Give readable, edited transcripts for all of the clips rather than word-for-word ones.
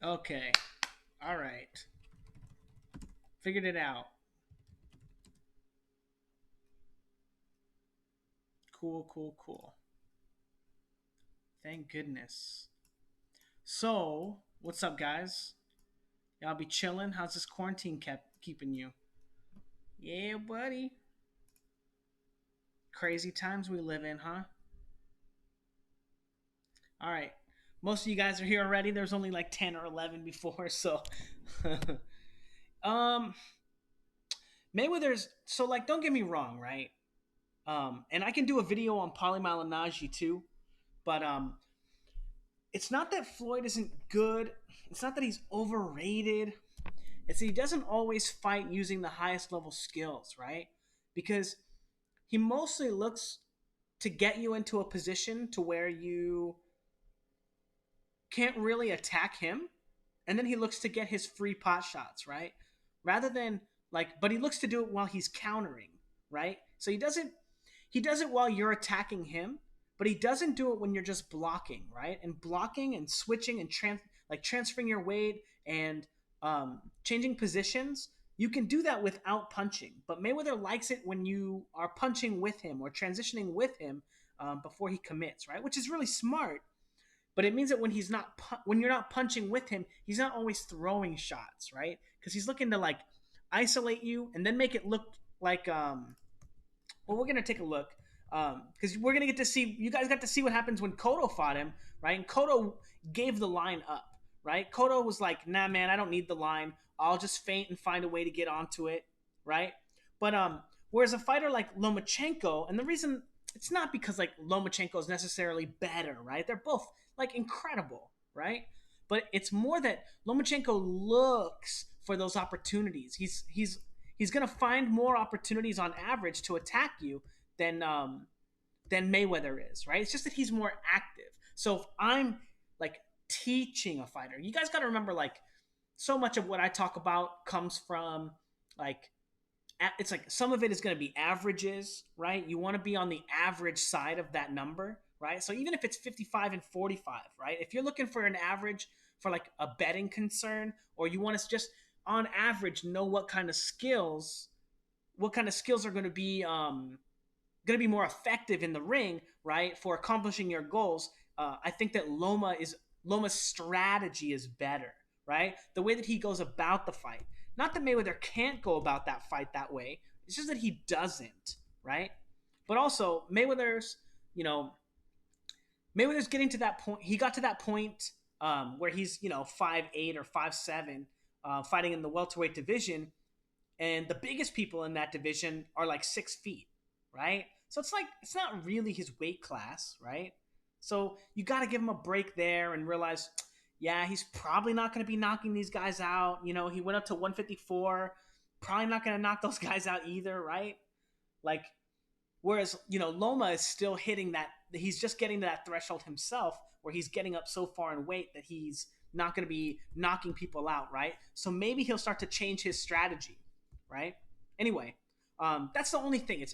Okay. All right. Figured it out. Cool, cool, cool. Thank goodness. So, what's up, guys? Y'all be chilling? How's this quarantine kept keeping you? Yeah, buddy. Crazy times we live in, huh? All right. Most of you guys are here already. There's only like 10 or 11 before, so um Mayweather's so like don't get me wrong, right? And I can do a video on polymyalinaji too, but it's not that Floyd isn't good. It's not that he's overrated. It's that he doesn't always fight using the highest level skills, right? Because he mostly looks to get you into a position to where you can't really attack him, and then he looks to get his free pot shots, right? Rather than like, but he looks to do it while he's countering, right? So he does it while you're attacking him, but he doesn't do it when you're just blocking, right? And blocking and switching and transferring your weight and changing positions. You can do that without punching, but Mayweather likes it when you are punching with him or transitioning with him before he commits, right? Which is really smart, but it means that when you're not punching with him, he's not always throwing shots, right? Because he's looking to like isolate you and then make it look like well, we're gonna take a look because we're gonna get to see, you guys got to see what happens when Cotto fought him, right? And Cotto gave the line up, right? Cotto was like, nah, man, I don't need the line. I'll just feint and find a way to get onto it, right? But whereas a fighter like Lomachenko, and the reason it's not because like Lomachenko is necessarily better, right? They're both like incredible, right? But it's more that Lomachenko looks for those opportunities. He's gonna find more opportunities on average to attack you than Mayweather is, right? It's just that he's more active. So if I'm like teaching a fighter, you guys got to remember like so much of what I talk about comes from like it's like some of it is going to be averages, right? You want to be on the average side of that number, right? So even if it's 55 and 45, right? If you're looking for an average for like a betting concern, or you want to just on average know what kind of skills are going to be more effective in the ring, right, for accomplishing your goals. I think that Loma's strategy is better, right? The way that he goes about the fight. Not that Mayweather can't go about that fight that way. It's just that he doesn't, right? But also you know, Mayweather's getting to that point. He got to that point where he's 5'8" or 5'7", fighting in the welterweight division, and the biggest people in that division are like 6 feet, right? So it's like it's not really his weight class, right? So you got to give him a break there and realize, yeah, he's probably not going to be knocking these guys out. He went up to 154, probably not going to knock those guys out either, right? Like, whereas Loma is still hitting that. He's just getting to that threshold himself, where he's getting up so far in weight that he's not going to be knocking people out, right? So maybe he'll start to change his strategy, right? Anyway, that's the only thing.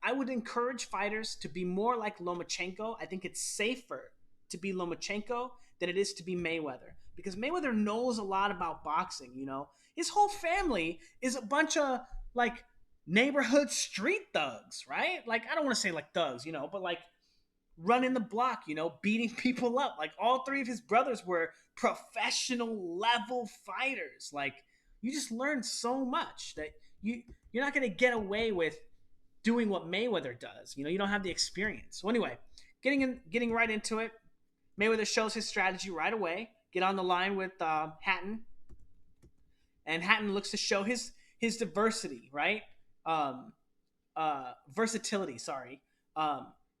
I would encourage fighters to be more like Lomachenko. I think it's safer to be Lomachenko than it is to be Mayweather, because Mayweather knows a lot about boxing. His whole family is a bunch of like neighborhood street thugs, right? Like I don't want to say like thugs, but like running the block, beating people up. Like all three of his brothers were professional level fighters. Like you just learn so much that you're not going to get away with doing what Mayweather does. You don't have the experience. So anyway, getting right into it, Mayweather shows his strategy right away. Get on the line with Hatton, and Hatton looks to show his diversity, right? Um, Versatility. Sorry.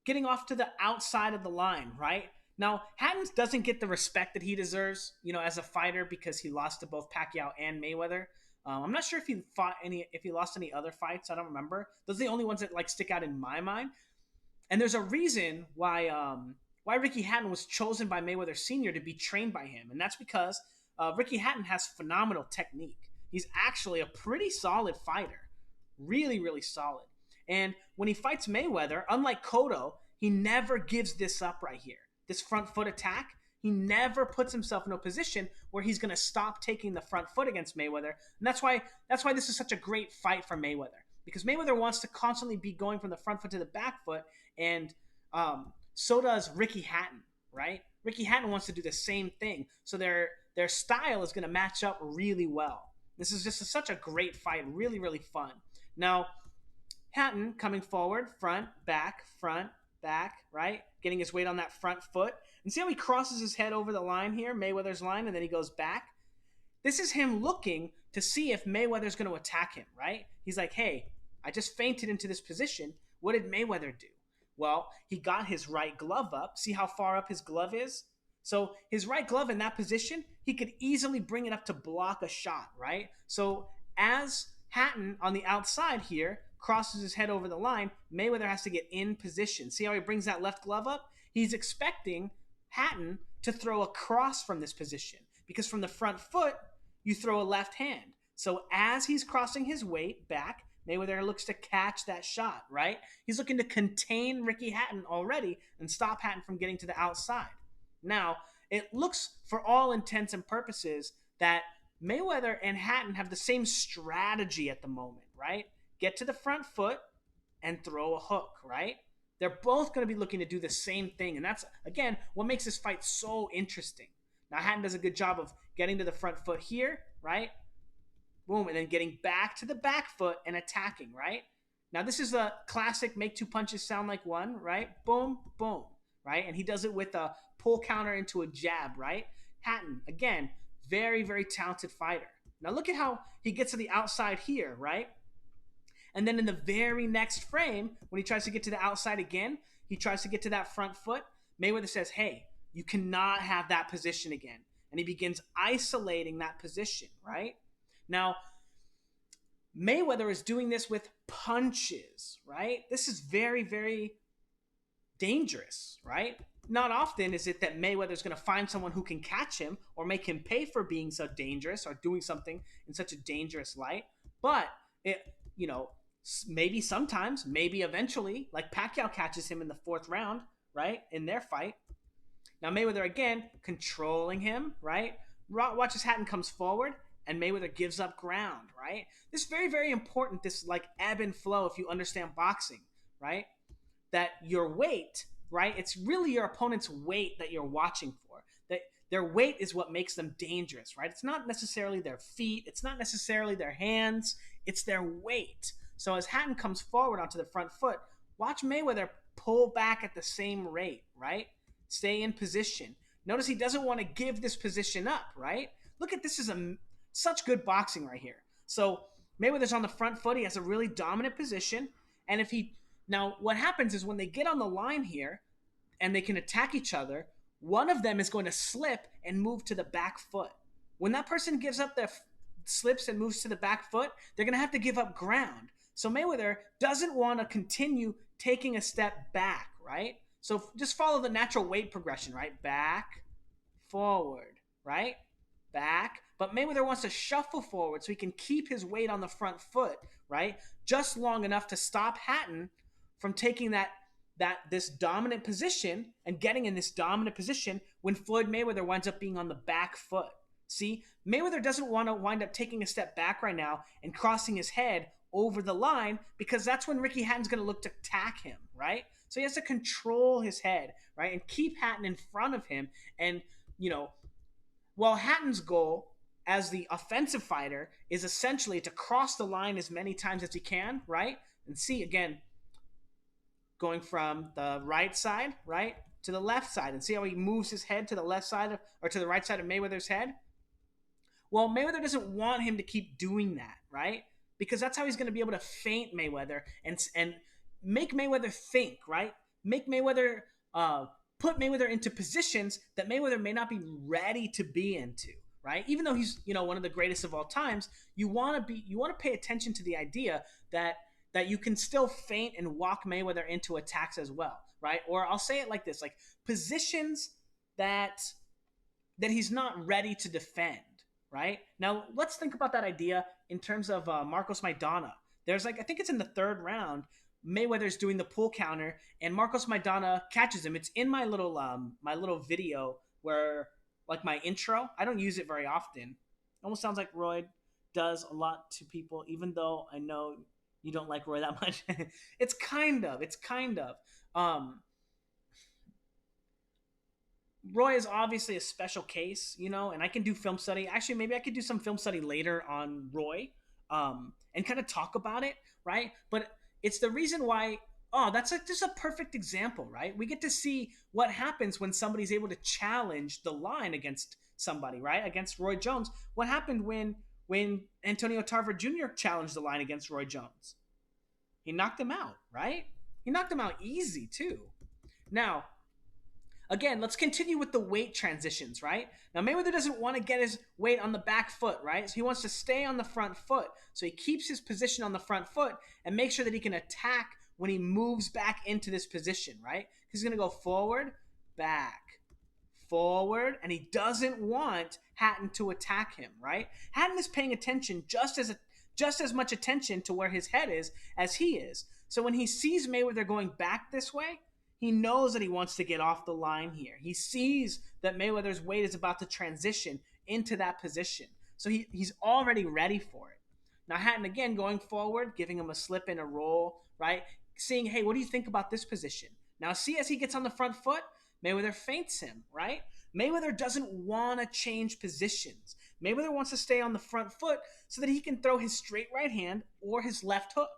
Getting off to the outside of the line, right? Now, Hatton doesn't get the respect that he deserves, as a fighter, because he lost to both Pacquiao and Mayweather. I'm not sure if he lost any other fights. I don't remember. Those are the only ones that like stick out in my mind. And there's a reason why Ricky Hatton was chosen by Mayweather Sr. to be trained by him, and that's because Ricky Hatton has phenomenal technique. He's actually a pretty solid fighter, really, really solid. And when he fights Mayweather, unlike Cotto, he never gives this up right here. This front foot attack, He never puts himself in a position where he's going to stop taking the front foot against Mayweather. And that's why this is such a great fight for Mayweather, because Mayweather wants to constantly be going from the front foot to the back foot, and so does Ricky Hatton, right? Ricky Hatton wants to do the same thing. So their style is going to match up really well. This is just such a great fight, really, really fun. Now, Hatton coming forward, front, back, right? Getting his weight on that front foot. And see how he crosses his head over the line here, Mayweather's line, and then he goes back? This is him looking to see if Mayweather's going to attack him, right? He's like, hey, I just fainted into this position. What did Mayweather do? Well, he got his right glove up. See how far up his glove is? So his right glove in that position, he could easily bring it up to block a shot, right? So as Hatton on the outside here crosses his head over the line, Mayweather has to get in position. See how he brings that left glove up? He's expecting Hatton to throw a cross from this position, because from the front foot, you throw a left hand. So as he's crossing his weight back, Mayweather looks to catch that shot, right? He's looking to contain Ricky Hatton already and stop Hatton from getting to the outside. Now, it looks, for all intents and purposes, that Mayweather and Hatton have the same strategy at the moment, right? Get to the front foot and throw a hook, right? They're both going to be looking to do the same thing. And that's, again, what makes this fight so interesting. Now, Hatton does a good job of getting to the front foot here, right? Boom, and then getting back to the back foot and attacking, right? Now, this is a classic make two punches sound like one, right? Boom, boom, right? And he does it with a pull counter into a jab, right? Hatton, again, very, very talented fighter. Now, look at how he gets to the outside here, right? And then in the very next frame, when he tries to get to the outside again, he tries to get to that front foot. Mayweather says, hey, you cannot have that position again. And he begins isolating that position, right? Now, Mayweather is doing this with punches, right? This is very, very dangerous, right? Not often is it that Mayweather's going to find someone who can catch him or make him pay for being so dangerous or doing something in such a dangerous light. But it, maybe sometimes, maybe eventually, like Pacquiao catches him in the fourth round, right? In their fight. Now Mayweather again controlling him, right? Watch as Hatton comes forward and Mayweather gives up ground, right? This is very, very important, this like ebb and flow, if you understand boxing, right? That your weight, right? It's really your opponent's weight that you're watching for. That their weight is what makes them dangerous, right? It's not necessarily their feet. It's not necessarily their hands. It's their weight. So as Hatton comes forward onto the front foot, watch Mayweather pull back at the same rate, right? Stay in position. Notice he doesn't want to give this position up, right? Look at this, is such good boxing right here. So Mayweather's on the front foot. He has a really dominant position. And now what happens is when they get on the line here and they can attack each other, one of them is going to slip and move to the back foot. When that person gives up their slips and moves to the back foot, they're going to have to give up ground. So Mayweather doesn't want to continue taking a step back, right? So just follow the natural weight progression, right? Back, forward, right? Back. But Mayweather wants to shuffle forward so he can keep his weight on the front foot, right? Just long enough to stop Hatton from taking this dominant position and getting in this dominant position when Floyd Mayweather winds up being on the back foot. See, Mayweather doesn't want to wind up taking a step back right now and crossing his head over the line, because that's when Ricky Hatton's going to look to attack him, right? So he has to control his head, right? And keep Hatton in front of him. And, while Hatton's goal as the offensive fighter is essentially to cross the line as many times as he can, right? And see, again, going from the right side, right, to the left side, and see how he moves his head to the left side or to the right side of Mayweather's head? Well, Mayweather doesn't want him to keep doing that, right? Because that's how he's going to be able to feint Mayweather and make Mayweather think, right? Make Mayweather put Mayweather into positions that Mayweather may not be ready to be into, right? Even though he's, one of the greatest of all times, you want to pay attention to the idea that you can still feint and walk Mayweather into attacks as well, right? Or I'll say it like this, like positions that he's not ready to defend, right? Now, let's think about that idea in terms of Marcos Maidana. There's I think it's in the third round, Mayweather's doing the pull counter and Marcos Maidana catches him. It's in my little video where like my intro, I don't use it very often. It almost sounds like Roy does a lot to people, even though I know you don't like Roy that much. It's kind of. Um, Roy is obviously a special case, and I can do film study. Actually, maybe I could do some film study later on Roy, and kind of talk about it, right? But it's the reason why. Oh, that's just a perfect example, right? We get to see what happens when somebody's able to challenge the line against somebody, right? Against Roy Jones. What happened when Antonio Tarver Jr. challenged the line against Roy Jones? He knocked him out, right? He knocked him out easy too. Now, again, let's continue with the weight transitions, right? Now, Mayweather doesn't want to get his weight on the back foot, right? So he wants to stay on the front foot. So he keeps his position on the front foot and make sure that he can attack when he moves back into this position, right? He's going to go forward, back, forward, and he doesn't want Hatton to attack him, right? Hatton is paying attention just as much attention to where his head is as he is. So when he sees Mayweather going back this way, he knows that he wants to get off the line here. He sees that Mayweather's weight is about to transition into that position. So he's already ready for it. Now, Hatton, again, going forward, giving him a slip and a roll, right? Seeing, hey, what do you think about this position? Now, see, as he gets on the front foot, Mayweather feints him, right? Mayweather doesn't want to change positions. Mayweather wants to stay on the front foot so that he can throw his straight right hand or his left hook.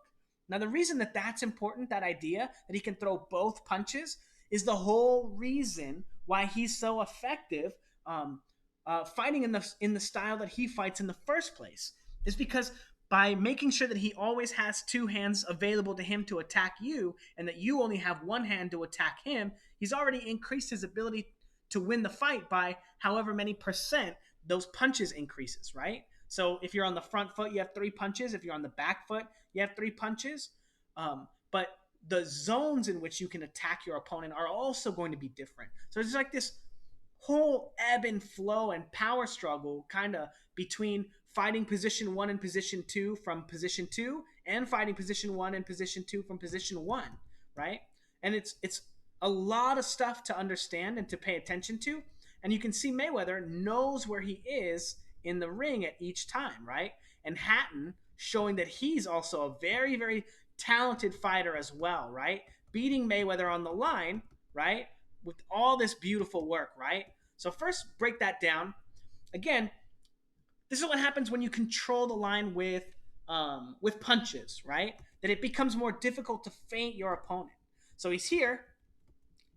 Now, the reason that that's important, that idea that he can throw both punches, is the whole reason why he's so effective fighting in the style that he fights in the first place. Is because by making sure that he always has two hands available to him to attack you, and that you only have one hand to attack him, he's already increased his ability to win the fight by however many percent those punches increases, right? So if you're on the front foot, you have three punches. If you're on the back foot, you have three punches. But the zones in which you can attack your opponent are also going to be different. So it's like this whole ebb and flow and power struggle kind of between fighting position one and position two from position two, and fighting position one and position two from position one, right? And it's a lot of stuff to understand and to pay attention to. And you can see Mayweather knows where he is in the ring at each time, right? And Hatton showing that he's also a very, very talented fighter as well, right? Beating Mayweather on the line, right? With all this beautiful work, right? So first, break that down. Again, this is what happens when you control the line with punches, right? That it becomes more difficult to feint your opponent. So he's here.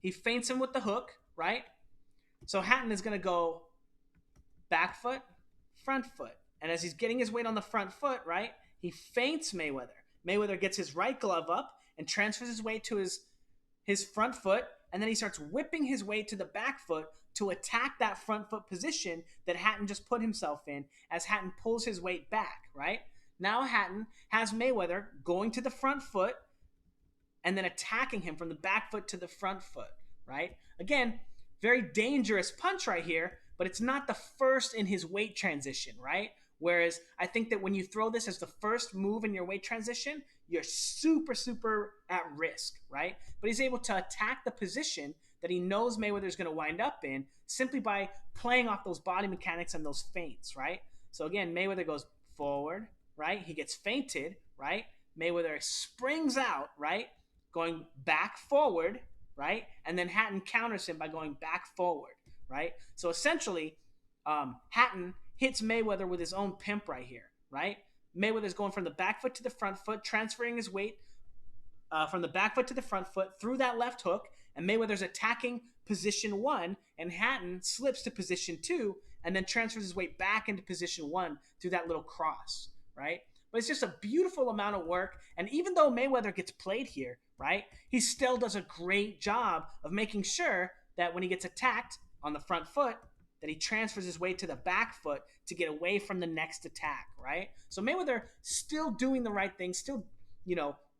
He feints him with the hook, right? So Hatton is going to go back foot, front foot. And as he's getting his weight on the front foot, right, he feints Mayweather. Mayweather gets his right glove up and transfers his weight to his front foot, and then he starts whipping his weight to the back foot to attack that front foot position that Hatton just put himself in as Hatton pulls his weight back, right? Now Hatton has Mayweather going to the front foot and then attacking him from the back foot to the front foot, right? Again, very dangerous punch right here, but it's not the first in his weight transition, right? Whereas I think that when you throw this as the first move in your weight transition, you're super, super at risk, right? But he's able to attack the position that he knows Mayweather's going to wind up in simply by playing off those body mechanics and those feints, right? So again, Mayweather goes forward, right? He gets feinted, right? Mayweather springs out, right? Going back forward, right? And then Hatton counters him by going back forward, right? So essentially, Hatton hits Mayweather with his own pimp right here, right? Mayweather's going from the back foot to the front foot, transferring his weight from the back foot to the front foot through that left hook, and Mayweather's attacking position one, and Hatton slips to position two, and then transfers his weight back into position one through that little cross, right? But it's just a beautiful amount of work, and even though Mayweather gets played here, right, he still does a great job of making sure that when he gets attacked on the front foot, that he transfers his weight to the back foot to get away from the next attack, right? So Mayweather still doing the right thing, still,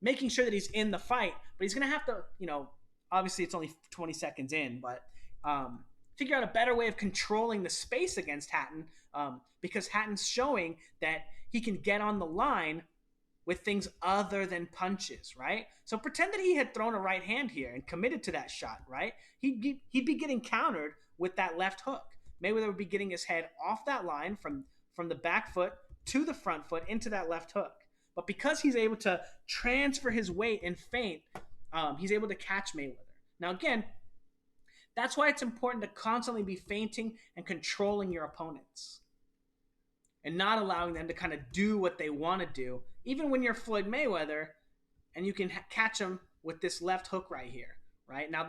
making sure that he's in the fight, but he's going to have to, obviously it's only 20 seconds in, but figure out a better way of controlling the space against Hatton, because Hatton's showing that he can get on the line with things other than punches, right? So pretend that he had thrown a right hand here and committed to that shot, right? He'd be getting countered with that left hook. Mayweather would be getting his head off that line from the back foot to the front foot into that left hook. But because he's able to transfer his weight and feint, he's able to catch Mayweather. Now, again, that's why it's important to constantly be feinting and controlling your opponents and not allowing them to kind of do what they want to do, even when you're Floyd Mayweather and you can catch them with this left hook right here, right? Now,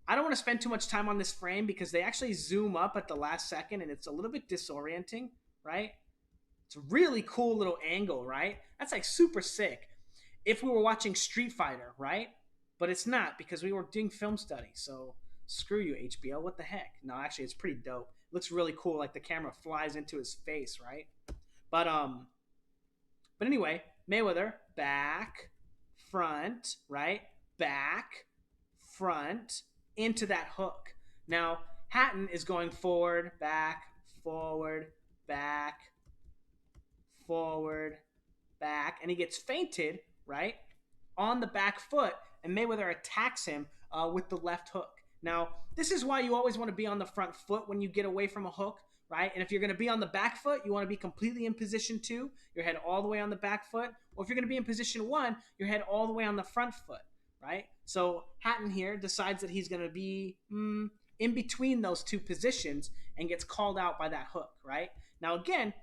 I don't want to spend too much time on this frame because they actually zoom up at the last second and it's a little bit disorienting, right? It's a really cool little angle, right? That's like super sick if we were watching Street Fighter, right? But it's not because we were doing film study. So screw you, HBO. What the heck? No, actually, it's pretty dope. It looks really cool. Like the camera flies into his face, right? But anyway, Mayweather back, front, right? Back, front, into that hook. Now Hatton is going forward, back, forward, back, forward, back, and he gets feinted, right, on the back foot, and Mayweather attacks him with the left hook. Now, this is why you always want to be on the front foot when you get away from a hook, right? And if you're going to be on the back foot, you want to be completely in position 2, your head all the way on the back foot. Or if you're going to be in position 1, your head all the way on the front foot, right? So Hatton here decides that he's going to be in between those two positions and gets called out by that hook, right? Now, again,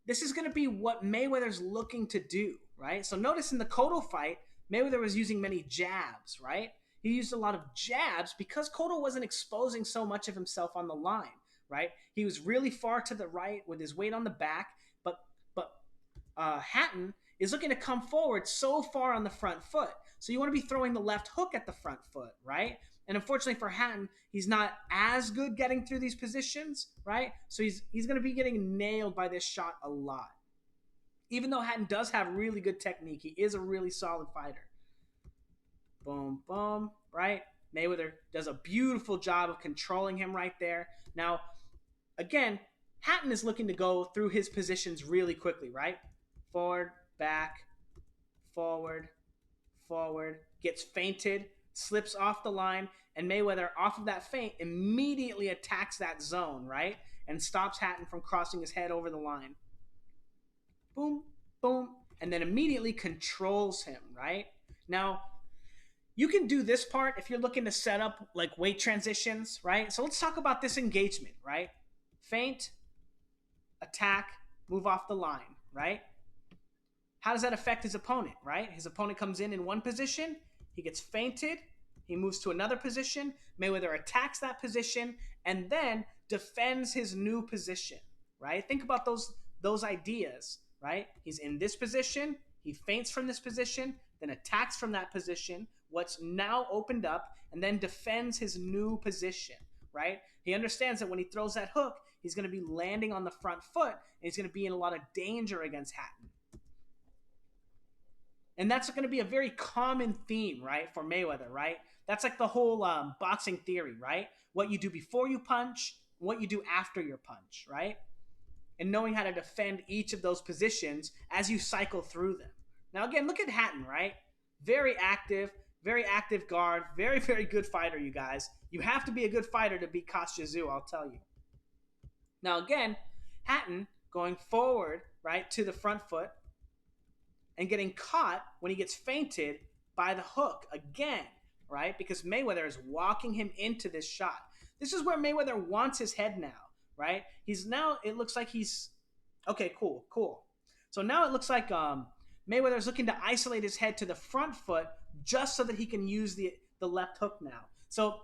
this is going to be what Mayweather's looking to do, right? So notice in the Cotto fight, Mayweather was using many jabs, right? He used a lot of jabs because Cotto wasn't exposing so much of himself on the line, right? He was really far to the right with his weight on the back, but Hatton is looking to come forward so far on the front foot. So you want to be throwing the left hook at the front foot, right? And unfortunately for Hatton, he's not as good getting through these positions, right? So he's going to be getting nailed by this shot a lot. Even though Hatton does have really good technique, he is a really solid fighter. Boom, boom, right? Mayweather does a beautiful job of controlling him right there. Now, again, Hatton is looking to go through his positions really quickly, right? Forward, back, forward, forward, gets feinted, slips off the line, and Mayweather, off of that feint, immediately attacks that zone, right? And stops Hatton from crossing his head over the line. Boom, boom, and then immediately controls him, right? Now, you can do this part if you're looking to set up like weight transitions, right? So let's talk about this engagement, right? Feint, attack, move off the line, right? How does that affect his opponent, right? His opponent comes in one position, he gets feinted, he moves to another position, Mayweather attacks that position, and then defends his new position, right? Think about those ideas, right? He's in this position, he feints from this position, then attacks from that position, what's now opened up, and then defends his new position, right? He understands that when he throws that hook, he's going to be landing on the front foot, and he's going to be in a lot of danger against Hatton. And that's going to be a very common theme, right, for Mayweather, right? That's like the whole boxing theory, right? What you do before you punch, what you do after your punch, right? And knowing how to defend each of those positions as you cycle through them. Now, again, look at Hatton, right? Very active guard, very, very good fighter, you guys. You have to be a good fighter to beat Kostya Tszyu, I'll tell you. Now, again, Hatton going forward, right, to the front foot and getting caught when he gets feinted by the hook again, right? Because Mayweather is walking him into this shot. This is where Mayweather wants his head now, right? It looks like he's, okay, cool. So now it looks like Mayweather's looking to isolate his head to the front foot just so that he can use the left hook now. So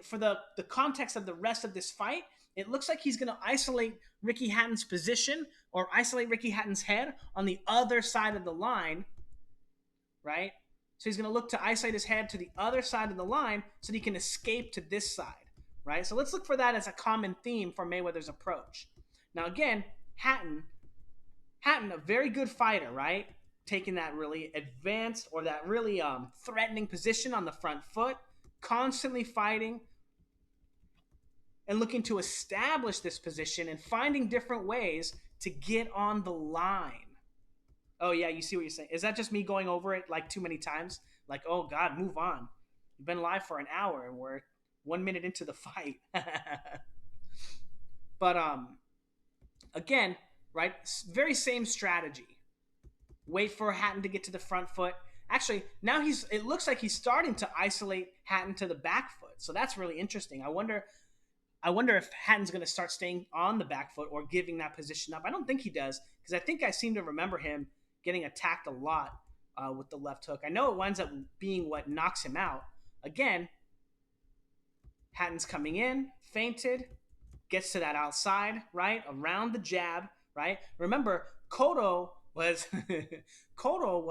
for the context of the rest of this fight, it looks like he's going to isolate Ricky Hatton's position or isolate Ricky Hatton's head on the other side of the line, right? So he's going to look to isolate his head to the other side of the line so that he can escape to this side, right? So let's look for that as a common theme for Mayweather's approach. Now, again, Hatton, a very good fighter, right? Taking that really advanced or that really threatening position on the front foot, constantly fighting and looking to establish this position and finding different ways to get on the line. Oh, yeah, you see what you're saying. Is that just me going over it like too many times? Like, oh, God, move on. You've been live for an hour and we're 1 minute into the fight. But again, right? Very same strategy. Wait for Hatton to get to the front foot. Actually, now it looks like he's starting to isolate Hatton to the back foot. So that's really interesting. I wonder if Hatton's going to start staying on the back foot or giving that position up. I don't think he does, because I think I seem to remember him getting attacked a lot with the left hook. I know it winds up being what knocks him out. Again, Hatton's coming in, feinted, gets to that outside, right? Around the jab, right? Remember, Kodo was Kodo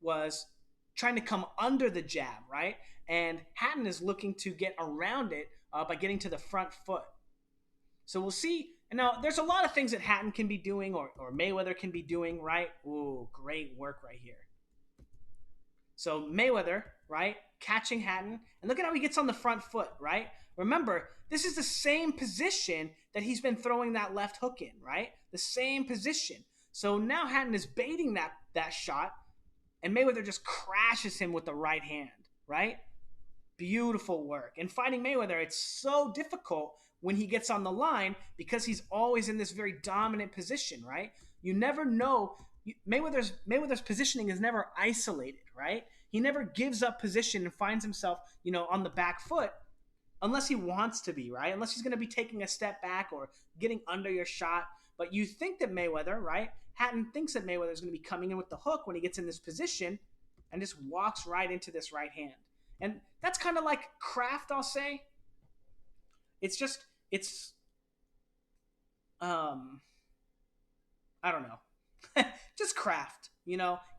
was trying to come under the jab, right? And Hatton is looking to get around it by getting to the front foot. So we'll see. And now, there's a lot of things that Hatton can be doing, or Mayweather can be doing, right? Ooh, great work right here. So Mayweather, right, catching Hatton, and look at how he gets on the front foot, right? Remember, this is the same position that he's been throwing that left hook in, right? The same position. So now Hatton is baiting that shot, and Mayweather just crashes him with the right hand, right? Beautiful work. And fighting Mayweather, it's so difficult when he gets on the line because he's always in this very dominant position, right? You never know. Mayweather's positioning is never isolated, right? He never gives up position and finds himself, on the back foot unless he wants to be, right? Unless he's going to be taking a step back or getting under your shot. But you think that Mayweather, right? Hatton thinks that Mayweather is going to be coming in with the hook when he gets in this position and just walks right into this right hand. And that's kind of like craft, I'll say. It's I don't know. Just craft,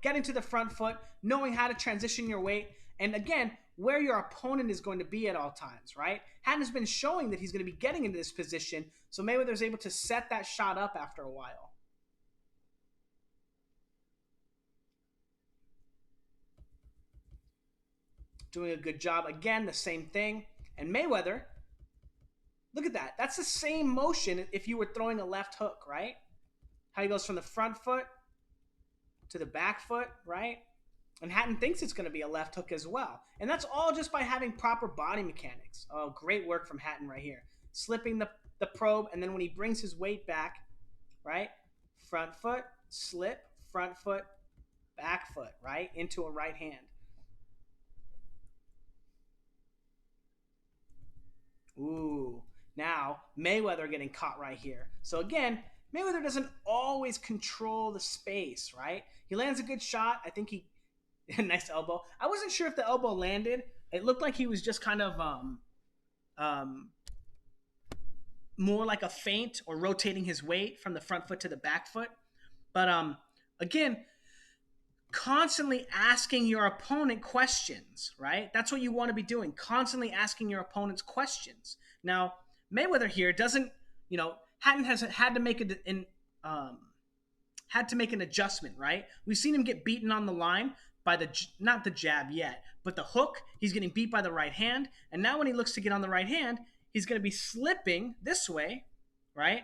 getting to the front foot, knowing how to transition your weight, and again, where your opponent is going to be at all times, right? Hatton has been showing that he's going to be getting into this position, so Mayweather's able to set that shot up after a while. Doing a good job. Again, the same thing. And Mayweather, look at that. That's the same motion if you were throwing a left hook, right? How he goes from the front foot to the back foot, right? And Hatton thinks it's going to be a left hook as well. And that's all just by having proper body mechanics. Oh, great work from Hatton right here. Slipping the probe, and then when he brings his weight back, right? Front foot, slip, front foot, back foot, right? Into a right hand. Ooh, now Mayweather getting caught right here. So again, Mayweather doesn't always control the space, right? He lands a good shot. I think he nice elbow. I wasn't sure if the elbow landed. It looked like he was just kind of more like a feint or rotating his weight from the front foot to the back foot. But again, constantly asking your opponent questions, right? That's what you want to be doing. Constantly asking your opponents questions. Now, Mayweather here doesn't, Hatton has had to make had to make an adjustment, right? We've seen him get beaten on the line by not the jab yet, but the hook. He's getting beat by the right hand, and now when he looks to get on the right hand, he's going to be slipping this way, right?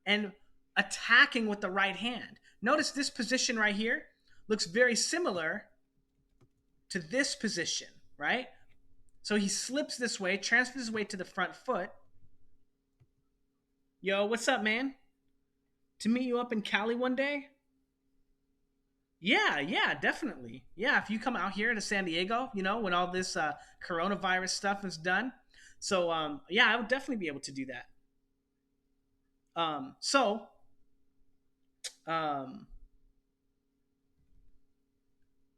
And attacking with the right hand. Notice this position right here looks very similar to this position, right? So he slips this way, transfers his weight to the front foot. Yo, what's up, man? To meet you up in Cali one day? Yeah, definitely. Yeah, if you come out here to San Diego, when all this coronavirus stuff is done. So, yeah, I would definitely be able to do that. So,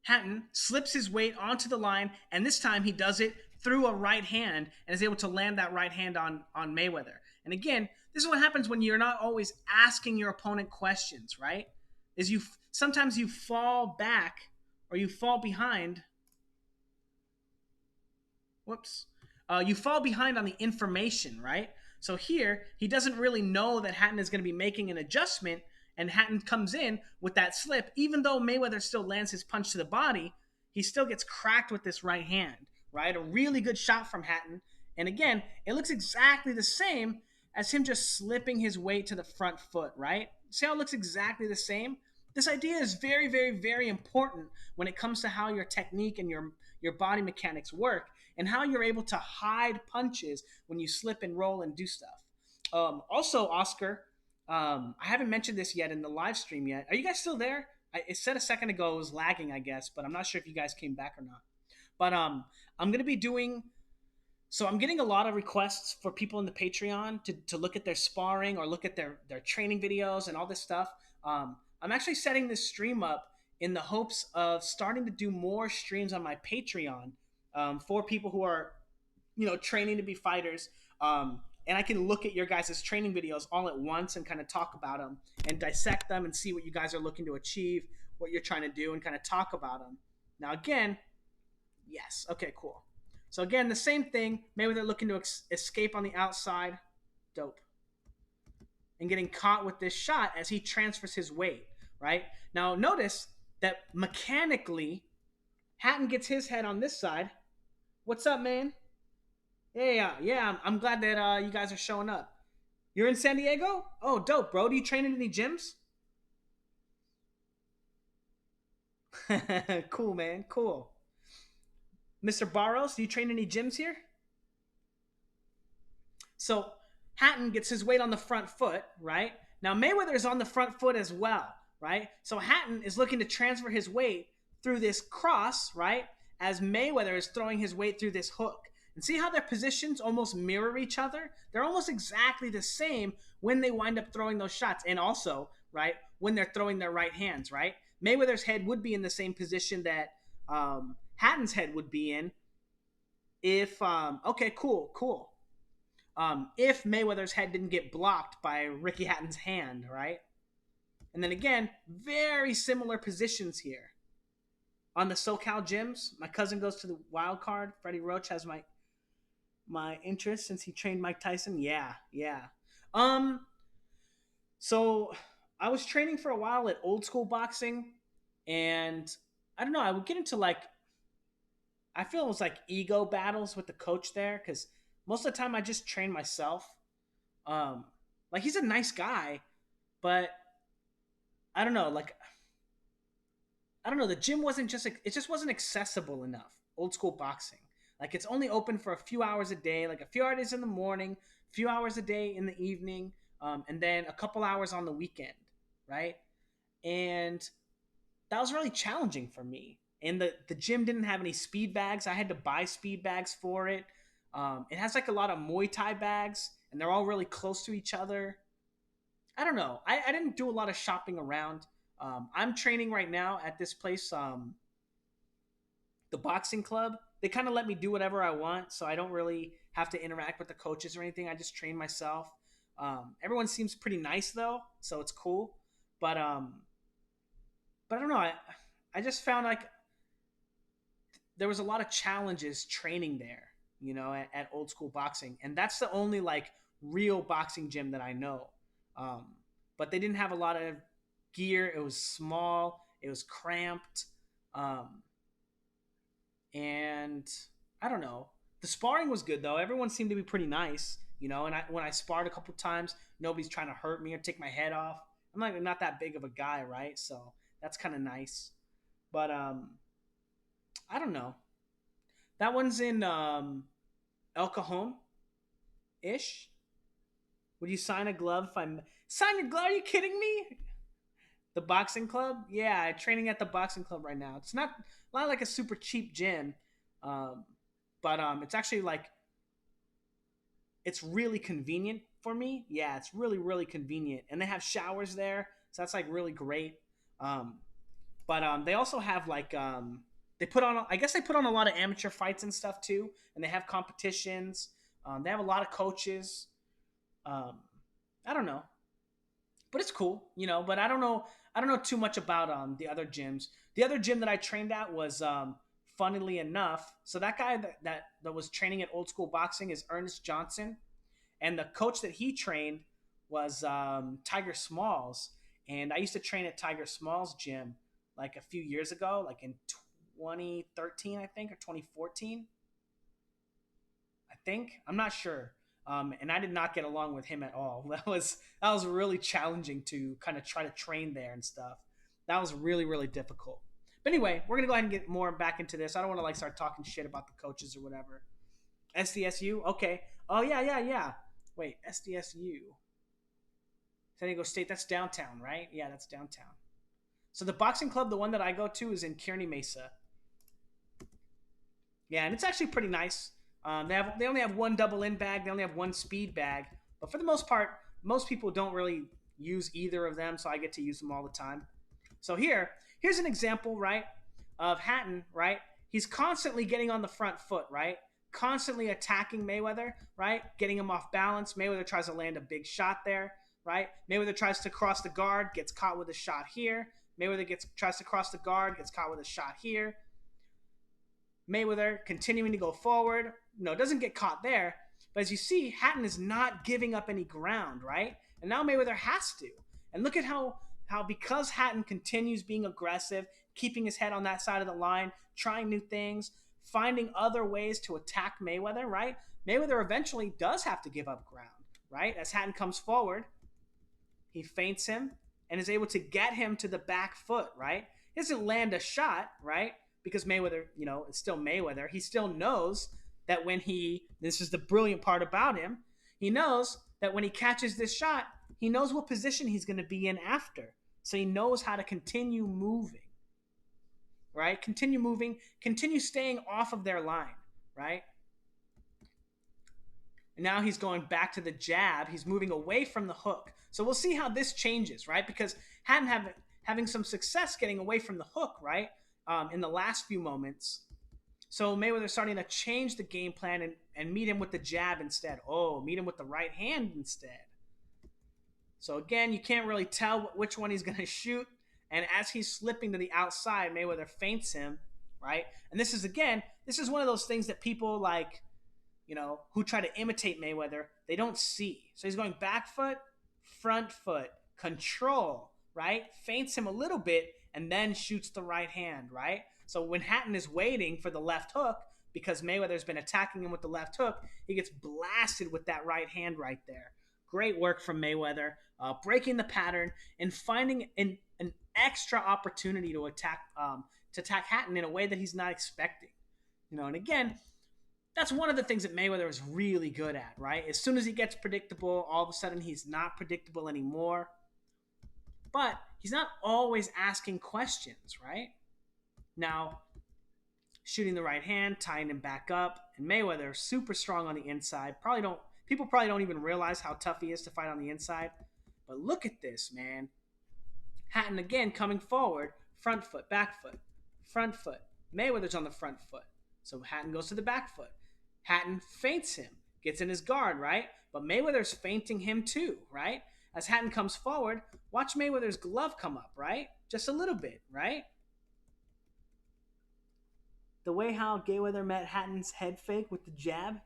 Hatton slips his weight onto the line, and this time he does it through a right hand and is able to land that right hand on Mayweather. And again, this is what happens when you're not always asking your opponent questions, right? Is sometimes you fall back or you fall behind. Whoops. You fall behind on the information, right? So here, he doesn't really know that Hatton is going to be making an adjustment, and Hatton comes in with that slip. Even though Mayweather still lands his punch to the body, he still gets cracked with this right hand, right? A really good shot from Hatton. And again, it looks exactly the same as him just slipping his weight to the front foot, right? See how it looks exactly the same? This idea is very, very, very important when it comes to how your technique and your body mechanics work. and how you're able to hide punches when you slip and roll and do stuff. Also, Oscar, I haven't mentioned this yet in the live stream yet. Are you guys still there? It said a second ago it was lagging, I guess, but I'm not sure if you guys came back or not. But I'm gonna be doing. So I'm getting a lot of requests for people in the Patreon to look at their sparring or look at their training videos and all this stuff. I'm actually setting this stream up in the hopes of starting to do more streams on my Patreon for people who are, training to be fighters. And I can look at your guys' training videos all at once and kind of talk about them and dissect them and see what you guys are looking to achieve, what you're trying to do, and kind of talk about them. Now, again, yes, okay, cool. So again, the same thing. Maybe they're looking to escape on the outside. Dope. And getting caught with this shot as he transfers his weight, right? Now, notice that mechanically, Hatton gets his head on this side. What's up, man? Yeah. I'm glad that you guys are showing up. You're in San Diego? Oh, dope, bro. Do you train in any gyms? Cool, man. Cool. Mr. Barros, do you train any gyms here? So Hatton gets his weight on the front foot, right? Now Mayweather is on the front foot as well, right? So Hatton is looking to transfer his weight through this cross, right? As Mayweather is throwing his weight through this hook. And see how their positions almost mirror each other? They're almost exactly the same when they wind up throwing those shots. And also, right, when they're throwing their right hands, right? Mayweather's head would be in the same position that Hatton's head would be in if, okay, cool. If Mayweather's head didn't get blocked by Ricky Hatton's hand, right? And then again, very similar positions here. On the SoCal gyms, my cousin goes to the wild card. Freddie Roach has my interest since he trained Mike Tyson. Yeah. So I was training for a while at old school boxing, and I don't know, I would get into I feel it was like ego battles with the coach there because most of the time I just train myself. Um, he's a nice guy, but I don't know. I don't know. The gym wasn't just it just wasn't accessible enough. Old school boxing, it's only open for a few hours a day, like a few hours in the morning, a few hours a day in the evening, and then a couple hours on the weekend, right? And that was really challenging for me. And the gym didn't have any speed bags. I had to buy speed bags for it. It has a lot of Muay Thai bags, and they're all really close to each other. I don't know. I didn't do a lot of shopping around. I'm training right now at this place, the boxing club. They kind of let me do whatever I want, so I don't really have to interact with the coaches or anything. I just train myself. Everyone seems pretty nice though, so it's cool. But I don't know. I just found there was a lot of challenges training there, at old school boxing, and that's the only real boxing gym that I know. But they didn't have a lot of gear. It was small. It was cramped, and I don't know. The sparring was good though. Everyone seemed to be pretty nice, And when I sparred a couple times, nobody's trying to hurt me or take my head off. I'm not that big of a guy, right? So that's kind of nice. But I don't know. That one's in El Cajon ish. Would you sign a glove if I'm sign your glove? Are you kidding me? The boxing club? Yeah, training at the boxing club right now. It's not like a super cheap gym, um, but it's actually it's really convenient for me. Yeah, it's really really convenient, and they have showers there, so that's really great. Um, but they also have they put on, I guess they put on a lot of amateur fights and stuff too, and they have competitions. They have a lot of coaches. Um, I don't know, but it's cool, But I don't know too much about the other gyms. The other gym that I trained at was, funnily enough, so that guy that was training at old school boxing is Ernest Johnson, and the coach that he trained was Tiger Smalls, and I used to train at Tiger Smalls gym a few years ago, in 2013, I think, or 2014. I think, I'm not sure. And I did not get along with him at all. That was really challenging to kind of try to train there and stuff. That was really really difficult. But anyway, we're gonna go ahead and get more back into this. I don't want to like start talking shit about the coaches or whatever. SDSU, okay. Oh yeah, yeah, yeah. Wait, SDSU, San Diego State. That's downtown, right? Yeah, that's downtown. So the boxing club, the one that I go to, is in Kearney Mesa. Yeah, and it's actually pretty nice. They only have one double in bag. They only have one speed bag. But for the most part, most people don't really use either of them, so I get to use them all the time. So here's an example, right, of Hatton, right? He's constantly getting on the front foot, right? Constantly attacking Mayweather, right? Getting him off balance. Mayweather tries to land a big shot there, right? Mayweather tries to cross the guard, gets caught with a shot here. Mayweather tries to cross the guard, gets caught with a shot here. Mayweather continuing to go forward. No, doesn't get caught there. But as you see, Hatton is not giving up any ground, right? And now Mayweather has to. And look at how because Hatton continues being aggressive, keeping his head on that side of the line, trying new things, finding other ways to attack Mayweather, right? Mayweather eventually does have to give up ground, right? As Hatton comes forward, he feints him and is able to get him to the back foot, right? He doesn't land a shot, right? Because Mayweather, it's still Mayweather. He still knows that this is the brilliant part about him, he knows that when he catches this shot, he knows what position he's going to be in after. So he knows how to continue moving, right? Continue moving, continue staying off of their line, right? And now he's going back to the jab. He's moving away from the hook. So we'll see how this changes, right? Because Hatton having some success getting away from the hook, right? In the last few moments. So Mayweather's starting to change the game plan and meet him with the jab instead. Oh, meet him with the right hand instead. So again, you can't really tell which one he's going to shoot. And as he's slipping to the outside, Mayweather feints him, right? And this is one of those things that people like, who try to imitate Mayweather, they don't see. So he's going back foot, front foot, control, right? Feints him a little bit and then shoots the right hand, right? So when Hatton is waiting for the left hook, because Mayweather's been attacking him with the left hook, he gets blasted with that right hand right there. Great work from Mayweather, breaking the pattern and finding an extra opportunity to attack Hatton in a way that he's not expecting. And again, that's one of the things that Mayweather is really good at, right? As soon as he gets predictable, all of a sudden he's not predictable anymore. But he's not always asking questions, right? Now, shooting the right hand, tying him back up, and Mayweather super strong on the inside. People probably don't even realize how tough he is to fight on the inside. But look at this, man. Hatton again coming forward, front foot, back foot, front foot. Mayweather's on the front foot. So Hatton goes to the back foot. Hatton feints him, gets in his guard, right? But Mayweather's feinting him too, right? As Hatton comes forward, watch Mayweather's glove come up, right? Just a little bit, right? The way how Mayweather met Hatton's head fake with the jab.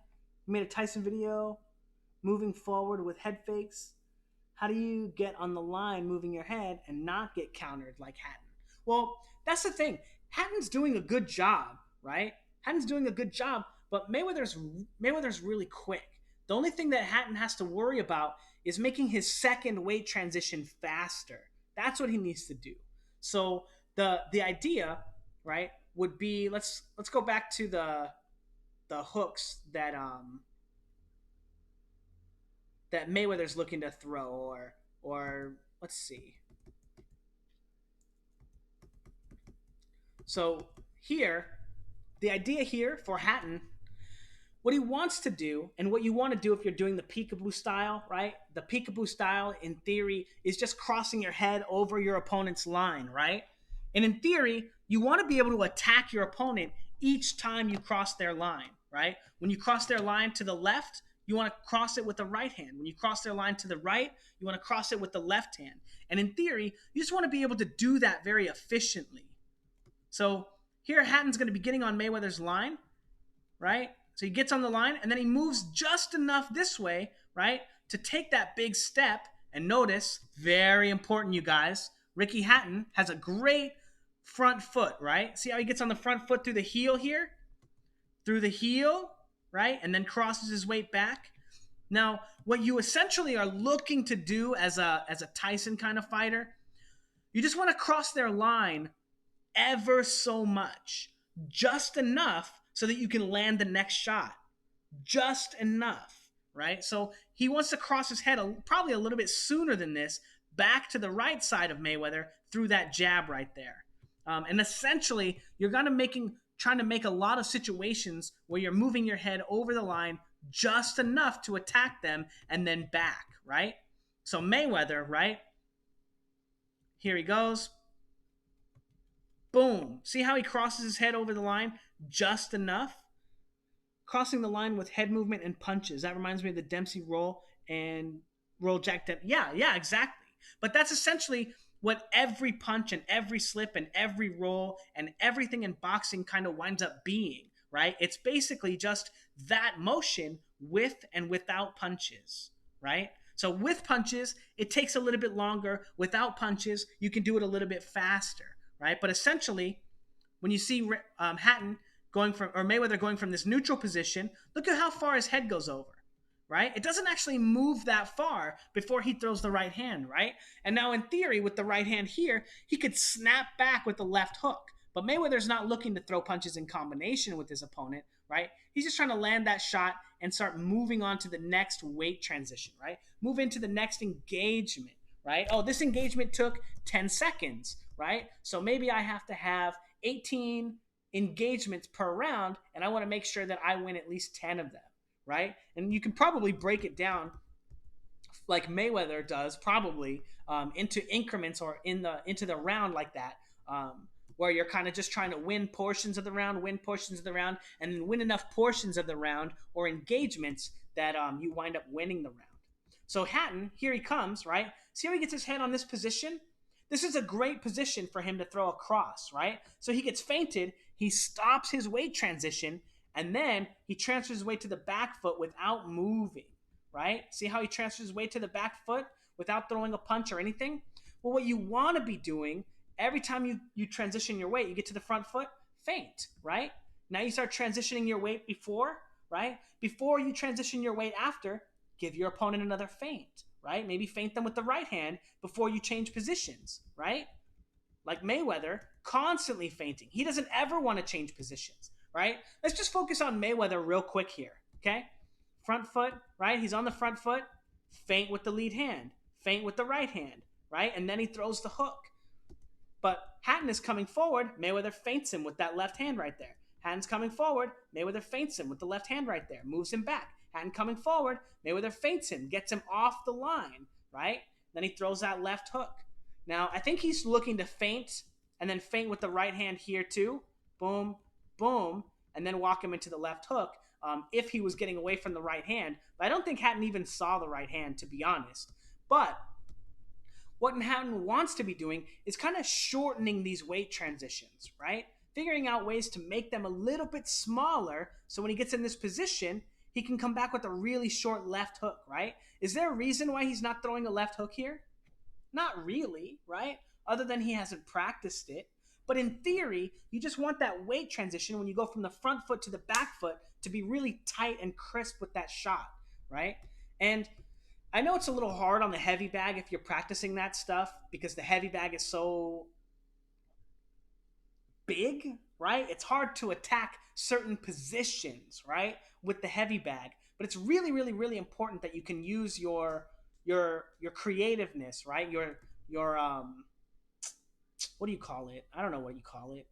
He made a Tyson video moving forward with head fakes. How do you get on the line moving your head and not get countered like Hatton? Well, that's the thing. Hatton's doing a good job, right? Hatton's doing a good job, but Mayweather's really quick. The only thing that Hatton has to worry about is making his second weight transition faster. That's what he needs to do. So the idea, right, would be let's go back to the hooks that Mayweather's looking to throw, or let's see. So here, the idea here for Hatton, what he wants to do, and what you want to do if you're doing the peekaboo style, right? The peekaboo style, in theory, is just crossing your head over your opponent's line, right? And in theory, you want to be able to attack your opponent each time you cross their line, right? When you cross their line to the left, you want to cross it with the right hand. When you cross their line to the right, you want to cross it with the left hand. And in theory, you just want to be able to do that very efficiently. So here, Hatton's going to be getting on Mayweather's line, right? So he gets on the line, and then he moves just enough this way, right, to take that big step. And notice, very important, you guys, Ricky Hatton has a great front foot, right? See how he gets on the front foot through the heel here? Through the heel, right? And then crosses his weight back. Now, what you essentially are looking to do as a Tyson kind of fighter, you just want to cross their line ever so much, just enough so that you can land the next shot, just enough, right? So he wants to cross his head probably a little bit sooner than this, back to the right side of Mayweather through that jab right there. And essentially, you're gonna making trying to make a lot of situations where you're moving your head over the line just enough to attack them and then back, right? So Mayweather, right? Here he goes. Boom. See how he crosses his head over the line just enough? Crossing the line with head movement and punches. That reminds me of the Dempsey roll and roll Jack Dempsey. Yeah, exactly. But that's essentially what every punch and every slip and every roll and everything in boxing kind of winds up being, right? It's basically just that motion with and without punches, right? So with punches, it takes a little bit longer. Without punches, you can do it a little bit faster, right? But essentially, when you see Hatton going from, or Mayweather going from this neutral position, look at how far his head goes over, right? It doesn't actually move that far before he throws the right hand, right? And now in theory, with the right hand here, he could snap back with the left hook. But Mayweather's not looking to throw punches in combination with his opponent, right? He's just trying to land that shot and start moving on to the next weight transition, right? Move into the next engagement, right? Oh, this engagement took 10 seconds, right? So maybe I have to have 18 engagements per round, and I want to make sure that I win at least 10 of them, right? And you can probably break it down like Mayweather does, probably into increments or into the round like that, where you're kind of just trying to win portions of the round, and then win enough portions of the round or engagements that you wind up winning the round. So Hatton, here he comes, right? See how he gets his head on this position? This is a great position for him to throw across, right? So he gets feinted, he stops his weight transition, and then he transfers his weight to the back foot without moving, right? See how he transfers his weight to the back foot without throwing a punch or anything? Well, what you want to be doing every time you transition your weight, you get to the front foot, feint, right? Now you start transitioning your weight before, right? Before you transition your weight after, give your opponent another feint, right? Maybe feint them with the right hand before you change positions, right? Like Mayweather, constantly feinting. He doesn't ever want to change positions, right? Let's just focus on Mayweather real quick here, okay? Front foot, right? He's on the front foot, feint with the lead hand, feint with the right hand, right? And then he throws the hook. But Hatton is coming forward, Mayweather feints him with that left hand right there. Hatton's coming forward, Mayweather feints him with the left hand right there, moves him back. Hatton coming forward, Mayweather feints him, gets him off the line, right? Then he throws that left hook. Now, I think he's looking to feint and then feint with the right hand here too. Boom, boom, and then walk him into the left hook if he was getting away from the right hand. But I don't think Hatton even saw the right hand, to be honest. But what Hatton wants to be doing is kind of shortening these weight transitions, right? Figuring out ways to make them a little bit smaller so when he gets in this position, he can come back with a really short left hook, right? Is there a reason why he's not throwing a left hook here? Not really, right? Other than he hasn't practiced it. But in theory, you just want that weight transition when you go from the front foot to the back foot to be really tight and crisp with that shot, right? And I know it's a little hard on the heavy bag if you're practicing that stuff because the heavy bag is so big, right? It's hard to attack certain positions, right, with the heavy bag. But it's really, really, really important that you can use your creativeness, right? Your what do you call it? I don't know what you call it.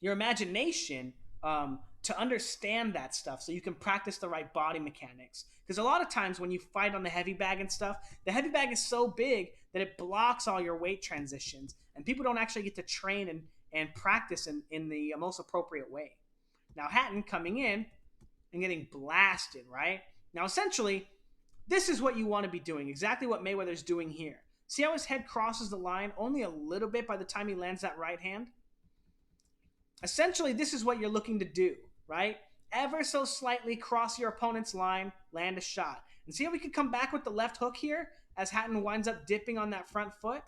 Your imagination to understand that stuff so you can practice the right body mechanics. Because a lot of times when you fight on the heavy bag and stuff, the heavy bag is so big that it blocks all your weight transitions, and people don't actually get to train and practice in the most appropriate way. Now, Hatton coming in and getting blasted, right? Now, essentially, this is what you want to be doing, exactly what Mayweather's doing here. See how his head crosses the line only a little bit by the time he lands that right hand? Essentially, this is what you're looking to do, right? Ever so slightly cross your opponent's line, land a shot. And see how we could come back with the left hook here as Hatton winds up dipping on that front foot?